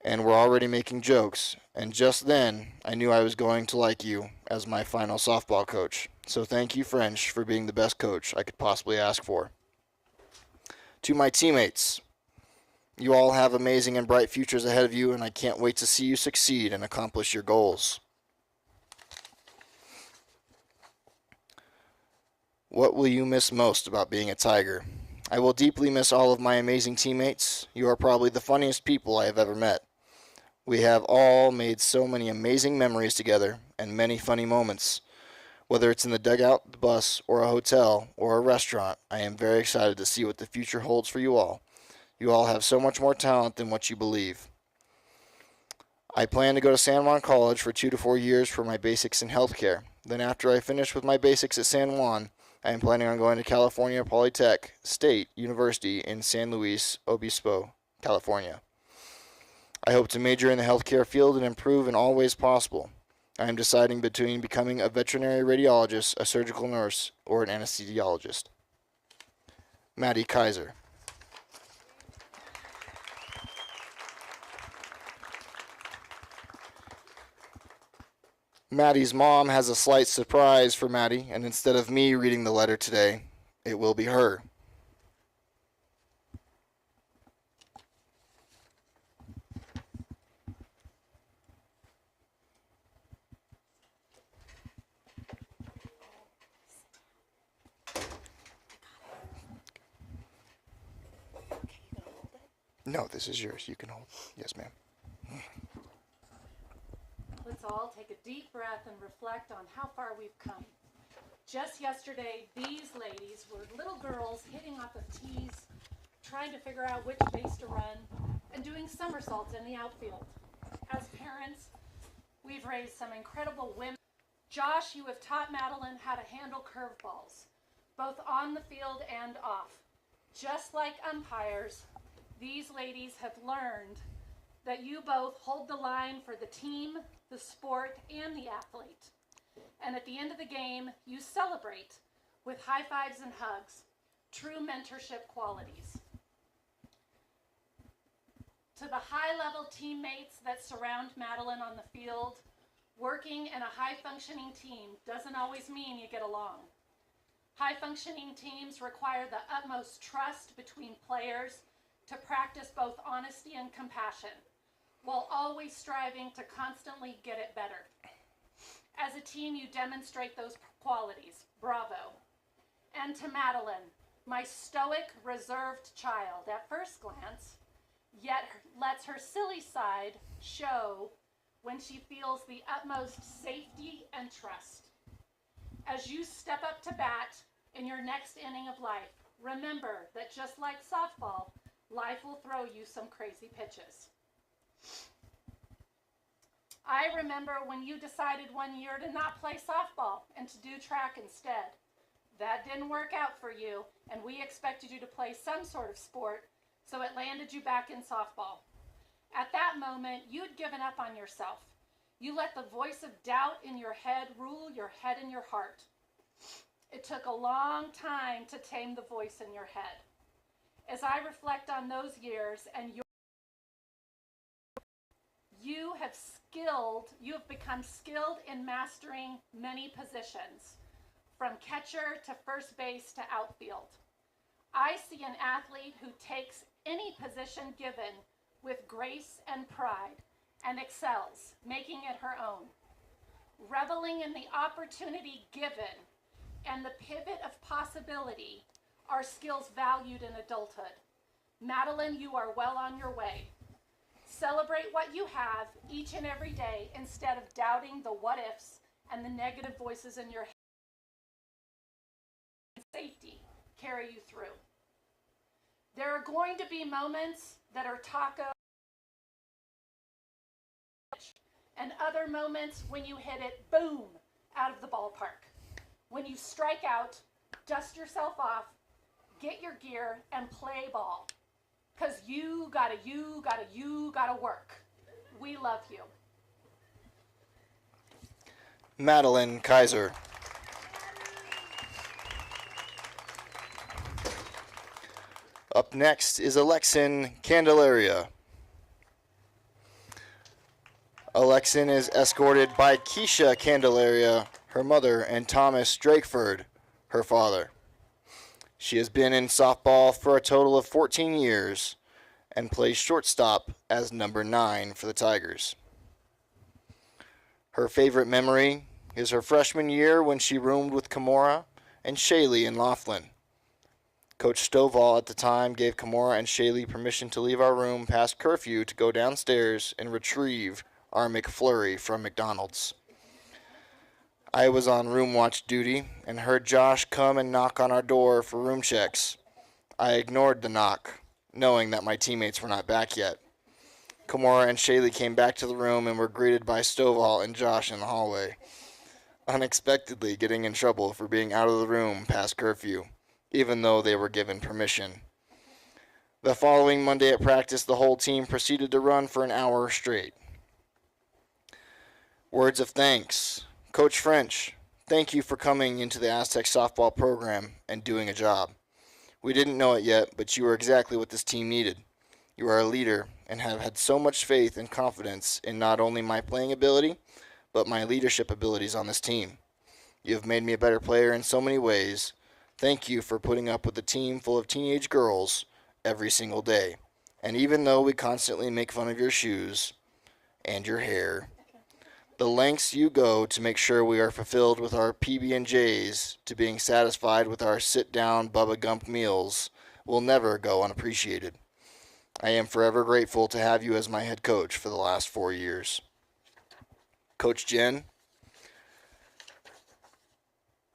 and were already making jokes, and just then I knew I was going to like you as my final softball coach. So thank you, French, for being the best coach I could possibly ask for. To my teammates, you all have amazing and bright futures ahead of you, and I can't wait to see you succeed and accomplish your goals. What will you miss most about being a Tiger? I will deeply miss all of my amazing teammates. You are probably the funniest people I have ever met. We have all made so many amazing memories together and many funny moments. Whether it's in the dugout, the bus, or a hotel, or a restaurant, I am very excited to see what the future holds for you all. You all have so much more talent than what you believe. I plan to go to San Juan College for 2 to 4 years for my basics in healthcare. Then after I finish with my basics at San Juan, I am planning on going to California Polytech State University in San Luis Obispo, California. I hope to major in the healthcare field and improve in all ways possible. I am deciding between becoming a veterinary radiologist, a surgical nurse, or an anesthesiologist. Maddie Kaiser. Maddie's mom has a slight surprise for Maddie, and instead of me reading the letter today, it will be her. No, this is yours. You can hold. Yes, ma'am. Let's all take a deep breath and reflect on how far we've come. Just yesterday, these ladies were little girls hitting off of tees, trying to figure out which base to run, and doing somersaults in the outfield. As parents, we've raised some incredible women. Josh, you have taught Madeline how to handle curveballs, both on the field and off. Just like umpires, these ladies have learned that you both hold the line for the team, the sport, and the athlete. And at the end of the game, you celebrate with high fives and hugs, true mentorship qualities. To the high-level teammates that surround Madeline on the field, working in a high-functioning team doesn't always mean you get along. High-functioning teams require the utmost trust between players to practice both honesty and compassion, while always striving to constantly get it better. As a team, you demonstrate those qualities. Bravo. And to Madeline, my stoic, reserved child, at first glance, yet lets her silly side show when she feels the utmost safety and trust. As you step up to bat in your next inning of life, remember that just like softball, life will throw you some crazy pitches. I remember when you decided one year to not play softball and to do track instead. That didn't work out for you, and we expected you to play some sort of sport, so it landed you back in softball. At that moment, you'd given up on yourself. You let the voice of doubt in your head rule your head and your heart. It took a long time to tame the voice in your head. As I reflect on those years and you have become skilled in mastering many positions, from catcher to first base to outfield. I see an athlete who takes any position given with grace and pride and excels, making it her own. Reveling in the opportunity given and the pivot of possibility are skills valued in adulthood. Madeline, you are well on your way. Celebrate what you have each and every day instead of doubting the what ifs and the negative voices in your head. Safety carry you through. There are going to be moments that are taco and other moments when you hit it, boom, out of the ballpark. When you strike out, dust yourself off, get your gear, and play ball. Because you gotta work. We love you. Madeline Kaiser. Up next is Alexin Candelaria. Alexin is escorted by Keisha Candelaria, her mother, and Thomas Drakeford, her father. She has been in softball for a total of 14 years and plays shortstop as number 9 for the Tigers. Her favorite memory is her freshman year when she roomed with Kimora and Shaylee in Laughlin. Coach Stovall at the time gave Kimora and Shaylee permission to leave our room past curfew to go downstairs and retrieve our McFlurry from McDonald's. I was on room watch duty and heard Josh come and knock on our door for room checks. I ignored the knock, knowing that my teammates were not back yet. Kimora and Shaylee came back to the room and were greeted by Stovall and Josh in the hallway, unexpectedly getting in trouble for being out of the room past curfew, even though they were given permission. The following Monday at practice, the whole team proceeded to run for an hour straight. Words of thanks. Coach French, thank you for coming into the AZTEC softball program and doing a job. We didn't know it yet, but you are exactly what this team needed. You are a leader and have had so much faith and confidence in not only my playing ability, but my leadership abilities on this team. You have made me a better player in so many ways. Thank you for putting up with a team full of teenage girls every single day. And even though we constantly make fun of your shoes and your hair, the lengths you go to make sure we are fulfilled with our PB&Js to being satisfied with our sit-down Bubba Gump meals will never go unappreciated. I am forever grateful to have you as my head coach for the last 4 years. Coach Jen,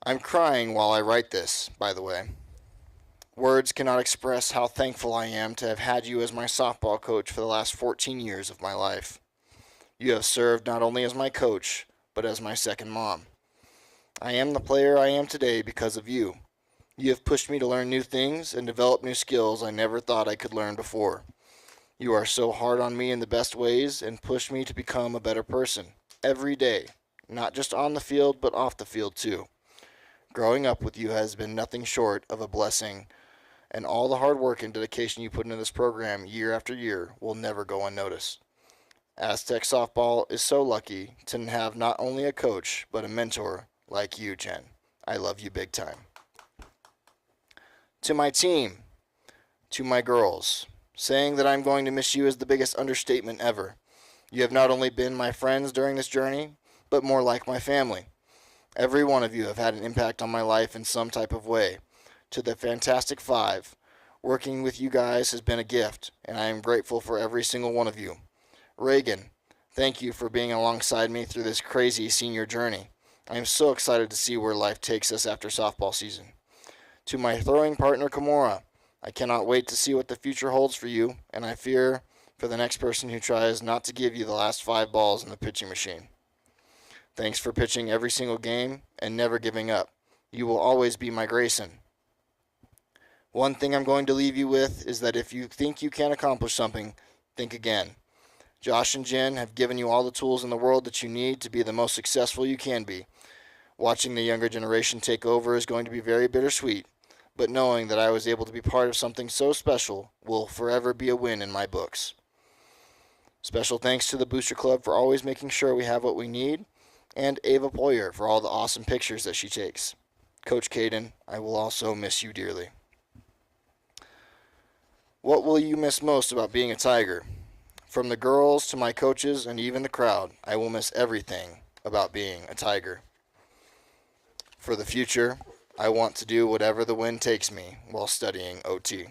I'm crying while I write this, by the way. Words cannot express how thankful I am to have had you as my softball coach for the last 14 years of my life. You have served not only as my coach, but as my second mom. I am the player I am today because of you. You have pushed me to learn new things and develop new skills I never thought I could learn before. You are so hard on me in the best ways and push me to become a better person every day, not just on the field, but off the field too. Growing up with you has been nothing short of a blessing, and all the hard work and dedication you put into this program year after year will never go unnoticed. AZTEC softball is so lucky to have not only a coach, but a mentor like you, Jen. I love you big time. To my team, to my girls, saying that I'm going to miss you is the biggest understatement ever. You have not only been my friends during this journey, but more like my family. Every one of you have had an impact on my life in some type of way. To the Fantastic Five, working with you guys has been a gift, and I am grateful for every single one of you. Reagan, thank you for being alongside me through this crazy senior journey. I am so excited to see where life takes us after softball season. To my throwing partner, Kimora, I cannot wait to see what the future holds for you, and I fear for the next person who tries not to give you the last 5 balls in the pitching machine. Thanks for pitching every single game and never giving up. You will always be my Grayson. One thing I'm going to leave you with is that if you think you can accomplish something, think again. Josh and Jen have given you all the tools in the world that you need to be the most successful you can be. Watching the younger generation take over is going to be very bittersweet, but knowing that I was able to be part of something so special will forever be a win in my books. Special thanks to the Booster Club for always making sure we have what we need, and Ava Poyer for all the awesome pictures that she takes. Coach Caden, I will also miss you dearly. What will you miss most about being a Tiger? From the girls to my coaches and even the crowd, I will miss everything about being a Tiger. For the future, I want to do whatever the wind takes me while studying OT.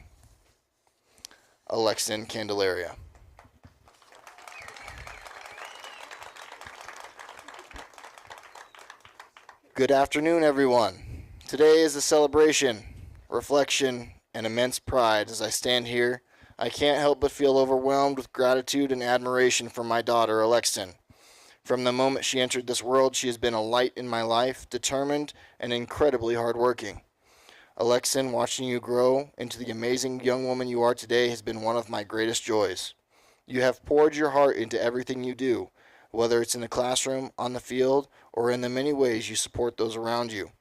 Alexin Candelaria. Good afternoon, everyone. Today is a celebration, reflection, and immense pride. As I stand here, I can't help but feel overwhelmed with gratitude and admiration for my daughter, Alexin. From the moment she entered this world, she has been a light in my life, determined and incredibly hardworking. Alexin, watching you grow into the amazing young woman you are today has been one of my greatest joys. You have poured your heart into everything you do, whether it's in the classroom, on the field, or in the many ways you support those around you.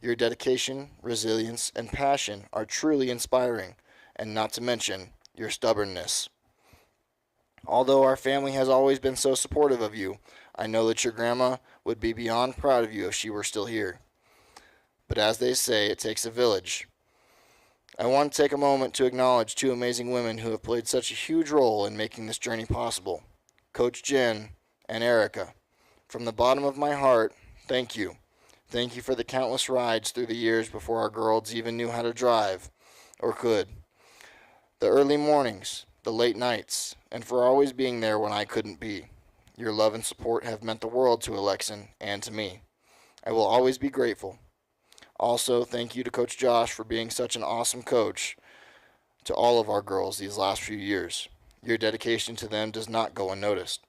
Your dedication, resilience, and passion are truly inspiring, and not to mention your stubbornness. Although our family has always been so supportive of you, I know that your grandma would be beyond proud of you if she were still here. But as they say, it takes a village. I want to take a moment to acknowledge two amazing women who have played such a huge role in making this journey possible. Coach Jen and Erica. From the bottom of my heart, thank you. Thank you for the countless rides through the years before our girls even knew how to drive, or could. The early mornings, the late nights, and for always being there when I couldn't be. Your love and support have meant the world to Alexin and to me. I will always be grateful. Also, thank you to Coach Josh for being such an awesome coach to all of our girls these last few years. Your dedication to them does not go unnoticed.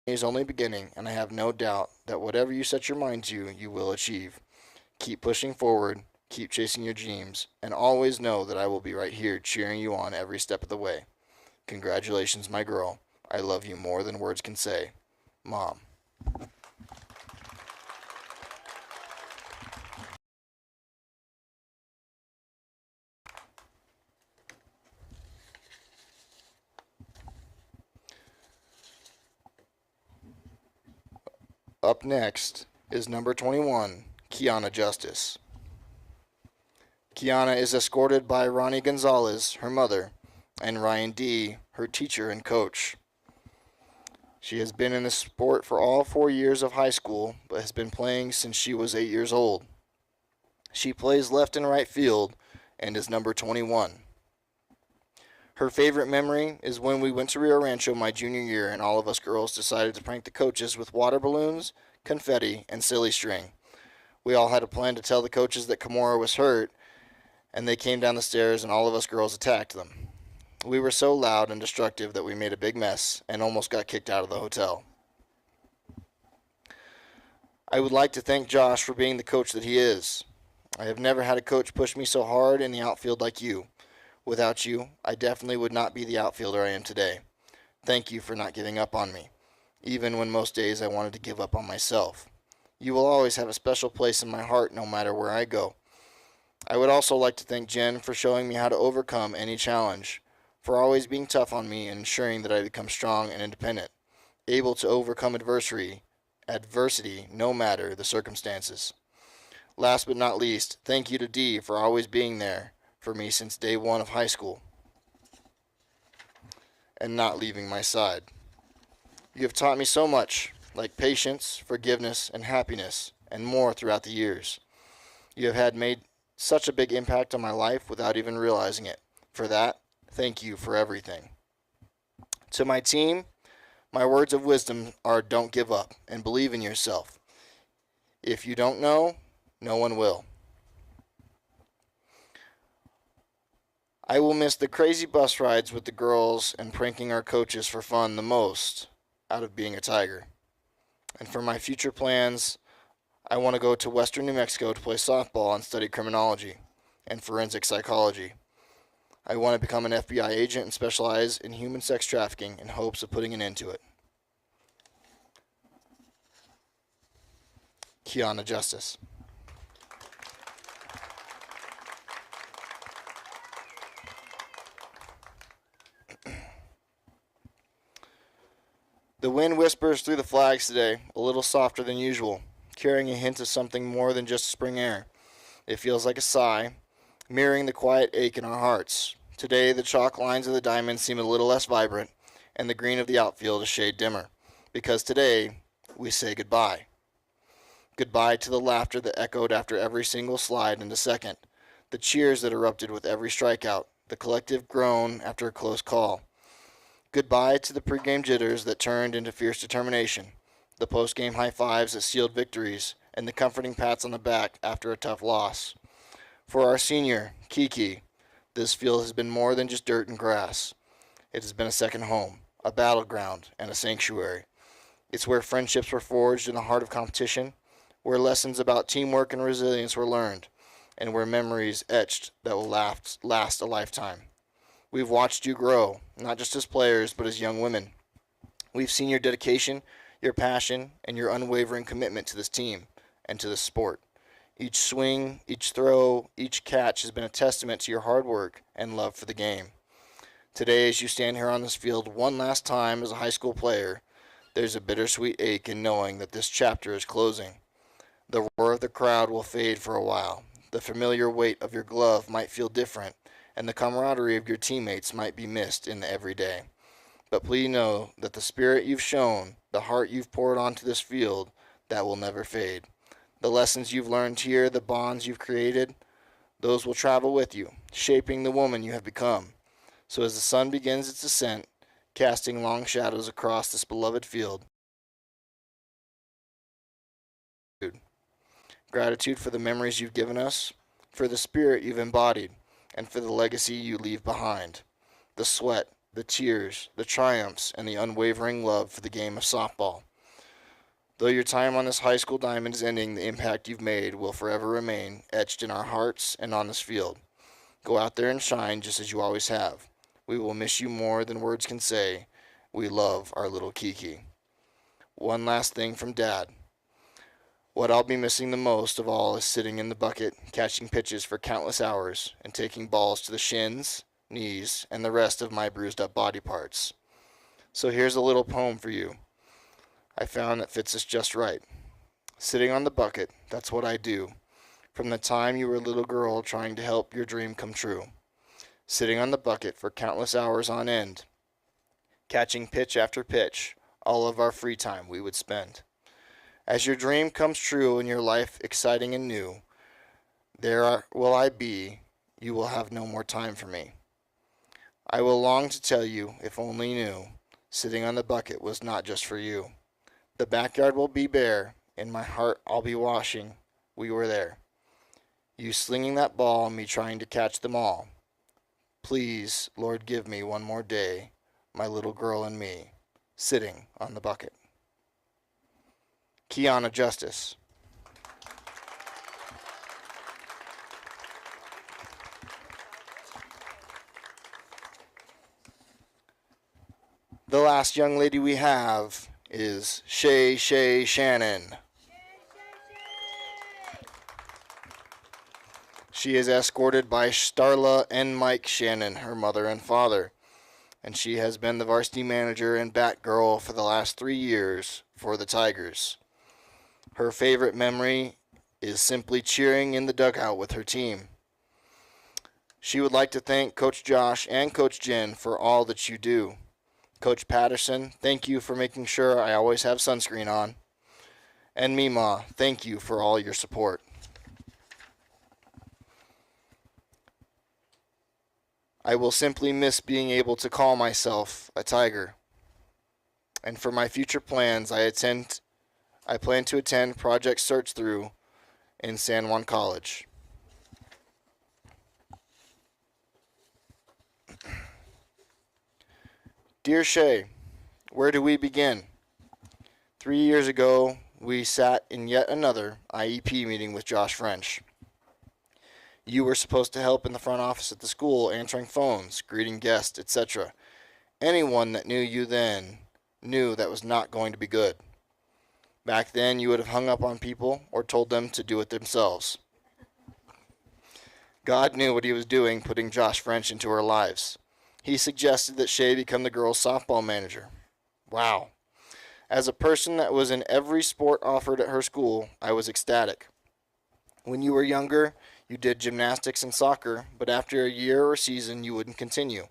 Is only beginning, and I have no doubt that whatever you set your mind to, you will achieve. Keep pushing forward, keep chasing your dreams, and always know that I will be right here cheering you on every step of the way. Congratulations, my girl. I love you more than words can say. Mom. Up next is number 21, Kiana Justice. Kiana is escorted by Ronnie Gonzalez, her mother, and Ryan D., her teacher and coach. She has been in the sport for all 4 years of high school, but has been playing since she was 8 years old. She plays left and right field and is number 21. Her favorite memory is when we went to Rio Rancho my junior year and all of us girls decided to prank the coaches with water balloons, confetti, and silly string. We all had a plan to tell the coaches that Kimura was hurt, and they came down the stairs and all of us girls attacked them. We were so loud and destructive that we made a big mess and almost got kicked out of the hotel. I would like to thank Josh for being the coach that he is. I have never had a coach push me so hard in the outfield like you. Without you, I definitely would not be the outfielder I am today. Thank you for not giving up on me, even when most days I wanted to give up on myself. You will always have a special place in my heart no matter where I go. I would also like to thank Jen for showing me how to overcome any challenge, for always being tough on me and ensuring that I become strong and independent, able to overcome adversity no matter the circumstances. Last but not least, thank you to Dee for always being there for me since day one of high school and not leaving my side. You have taught me so much, like patience, forgiveness, and happiness, and more throughout the years. You have made such a big impact on my life without even realizing it. For that, thank you for everything. To my team, my words of wisdom are don't give up and believe in yourself. If you don't know, no one will. I will miss the crazy bus rides with the girls and pranking our coaches for fun the most, out of being a Tiger. And for my future plans, I want to go to Western New Mexico to play softball and study criminology and forensic psychology. I want to become an FBI agent and specialize in human sex trafficking in hopes of putting an end to it. Kiana Justice. The wind whispers through the flags today, a little softer than usual, carrying a hint of something more than just spring air. It feels like a sigh, mirroring the quiet ache in our hearts. Today, the chalk lines of the diamond seem a little less vibrant, and the green of the outfield a shade dimmer, because today, we say goodbye. Goodbye to the laughter that echoed after every single slide into second, the cheers that erupted with every strikeout, the collective groan after a close call. Goodbye to the pregame jitters that turned into fierce determination, the postgame high fives that sealed victories, and the comforting pats on the back after a tough loss. For our senior, Kiki, this field has been more than just dirt and grass. It has been a second home, a battleground, and a sanctuary. It's where friendships were forged in the heart of competition, where lessons about teamwork and resilience were learned, and where memories etched that will last a lifetime. We've watched you grow, not just as players, but as young women. We've seen your dedication, your passion, and your unwavering commitment to this team and to this sport. Each swing, each throw, each catch has been a testament to your hard work and love for the game. Today, as you stand here on this field one last time as a high school player, there's a bittersweet ache in knowing that this chapter is closing. The roar of the crowd will fade for a while. The familiar weight of your glove might feel different, and the camaraderie of your teammates might be missed in the everyday. But please know that the spirit you've shown, the heart you've poured onto this field, that will never fade. The lessons you've learned here, the bonds you've created, those will travel with you, shaping the woman you have become. So as the sun begins its ascent, casting long shadows across this beloved field, gratitude for the memories you've given us, for the spirit you've embodied, and for the legacy you leave behind. The sweat, the tears, the triumphs, and the unwavering love for the game of softball. Though your time on this high school diamond is ending, the impact you've made will forever remain etched in our hearts and on this field. Go out there and shine just as you always have. We will miss you more than words can say. We love our little Kiki. One last thing from Dad. What I'll be missing the most of all is sitting in the bucket, catching pitches for countless hours, and taking balls to the shins, knees, and the rest of my bruised up body parts. So here's a little poem for you I found that fits us just right. Sitting on the bucket, that's what I do, from the time you were a little girl trying to help your dream come true. Sitting on the bucket for countless hours on end, catching pitch after pitch, all of our free time we would spend. As your dream comes true and your life exciting and new, will I be, you will have no more time for me. I will long to tell you, if only you knew, sitting on the bucket was not just for you. The backyard will be bare, in my heart I'll be washing, we were there. You slinging that ball, me trying to catch them all. Please, Lord, give me one more day, my little girl and me, sitting on the bucket. Kiana Justice. The last young lady we have is Shay Shannon. She is escorted by Starla and Mike Shannon, her mother and father, and she has been the varsity manager and bat girl for the last 3 years for the Tigers. Her favorite memory is simply cheering in the dugout with her team. She would like to thank Coach Josh and Coach Jen for all that you do. Coach Patterson, thank you for making sure I always have sunscreen on. And Mima, thank you for all your support. I will simply miss being able to call myself a Tiger. And for my future plans, I plan to attend Project Search Through in San Juan College. Dear Shay, where do we begin? 3 years ago, we sat in yet another IEP meeting with Josh French. You were supposed to help in the front office at the school, answering phones, greeting guests, etc. Anyone that knew you then knew that was not going to be good. Back then, you would have hung up on people or told them to do it themselves. God knew what he was doing putting Josh French into our lives. He suggested that Shay become the girls' softball manager. Wow. As a person that was in every sport offered at her school, I was ecstatic. When you were younger, you did gymnastics and soccer, but after a year or season, you wouldn't continue.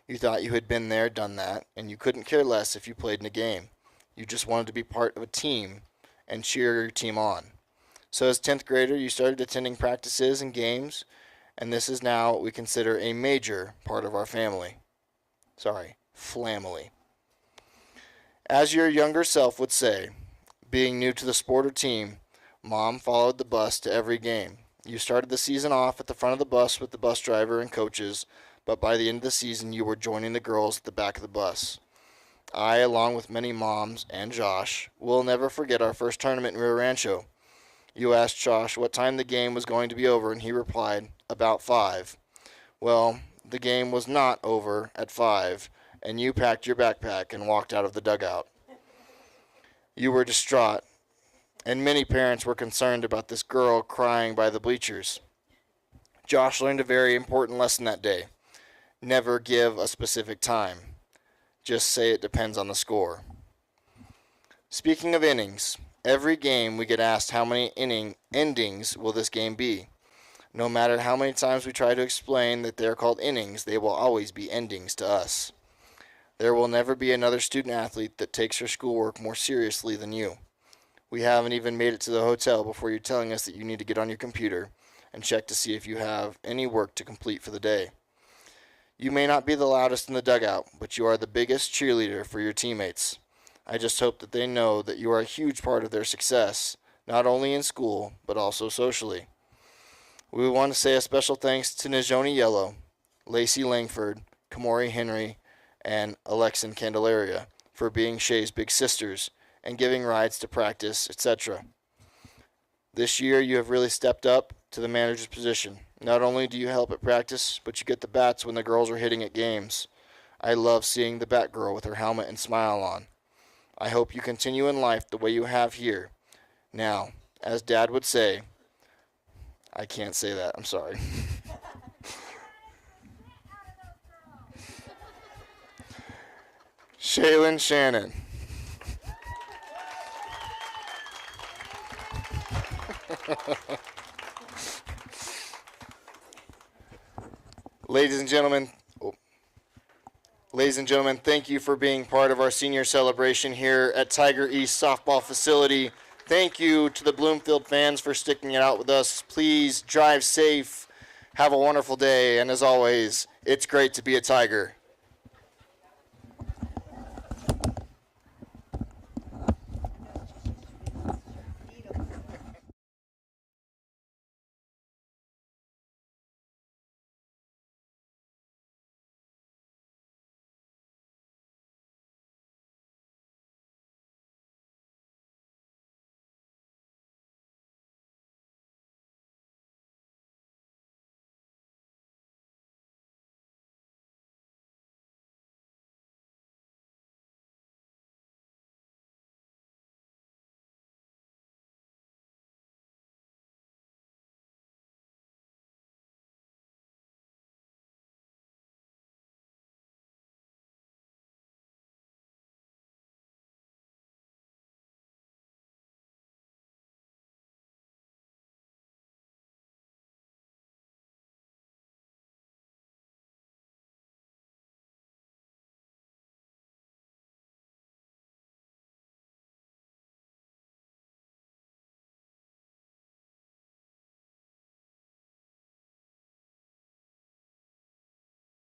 You thought you had been there, done that, and you couldn't care less if you played in a game. You just wanted to be part of a team and cheer your team on. So as 10th grader, you started attending practices and games, and this is now what we consider a major part of our family. Flamily. As your younger self would say, being new to the sport or team, Mom followed the bus to every game. You started the season off at the front of the bus with the bus driver and coaches, but by the end of the season, you were joining the girls at the back of the bus. I, along with many moms and Josh, will never forget our first tournament in Rio Rancho. You asked Josh what time the game was going to be over, and he replied, about 5. Well, the game was not over at 5, and you packed your backpack and walked out of the dugout. You were distraught, and many parents were concerned about this girl crying by the bleachers. Josh learned a very important lesson that day. Never give a specific time. Just say it depends on the score. Speaking of innings, every game we get asked how many endings will this game be. No matter how many times we try to explain that they are called innings, they will always be endings to us. There will never be another student athlete that takes her schoolwork more seriously than you. We haven't even made it to the hotel before you're telling us that you need to get on your computer and check to see if you have any work to complete for the day. You may not be the loudest in the dugout, but you are the biggest cheerleader for your teammates. I just hope that they know that you are a huge part of their success, not only in school, but also socially. We want to say a special thanks to Najoni Yellow, Lacey Langford, Kamori Henry, and Alexin Candelaria for being Shay's big sisters and giving rides to practice, etc. This year you have really stepped up to the manager's position. Not only do you help at practice, but you get the bats when the girls are hitting at games. I love seeing the bat girl with her helmet and smile on. I hope you continue in life the way you have here. Now, as Dad would say, I can't say that, I'm sorry. Shaylin Shannon. Ladies and gentlemen, thank you for being part of our senior celebration here at Tiger East Softball Facility. Thank you to the Bloomfield fans for sticking it out with us. Please drive safe, have a wonderful day, and as always, it's great to be a Tiger.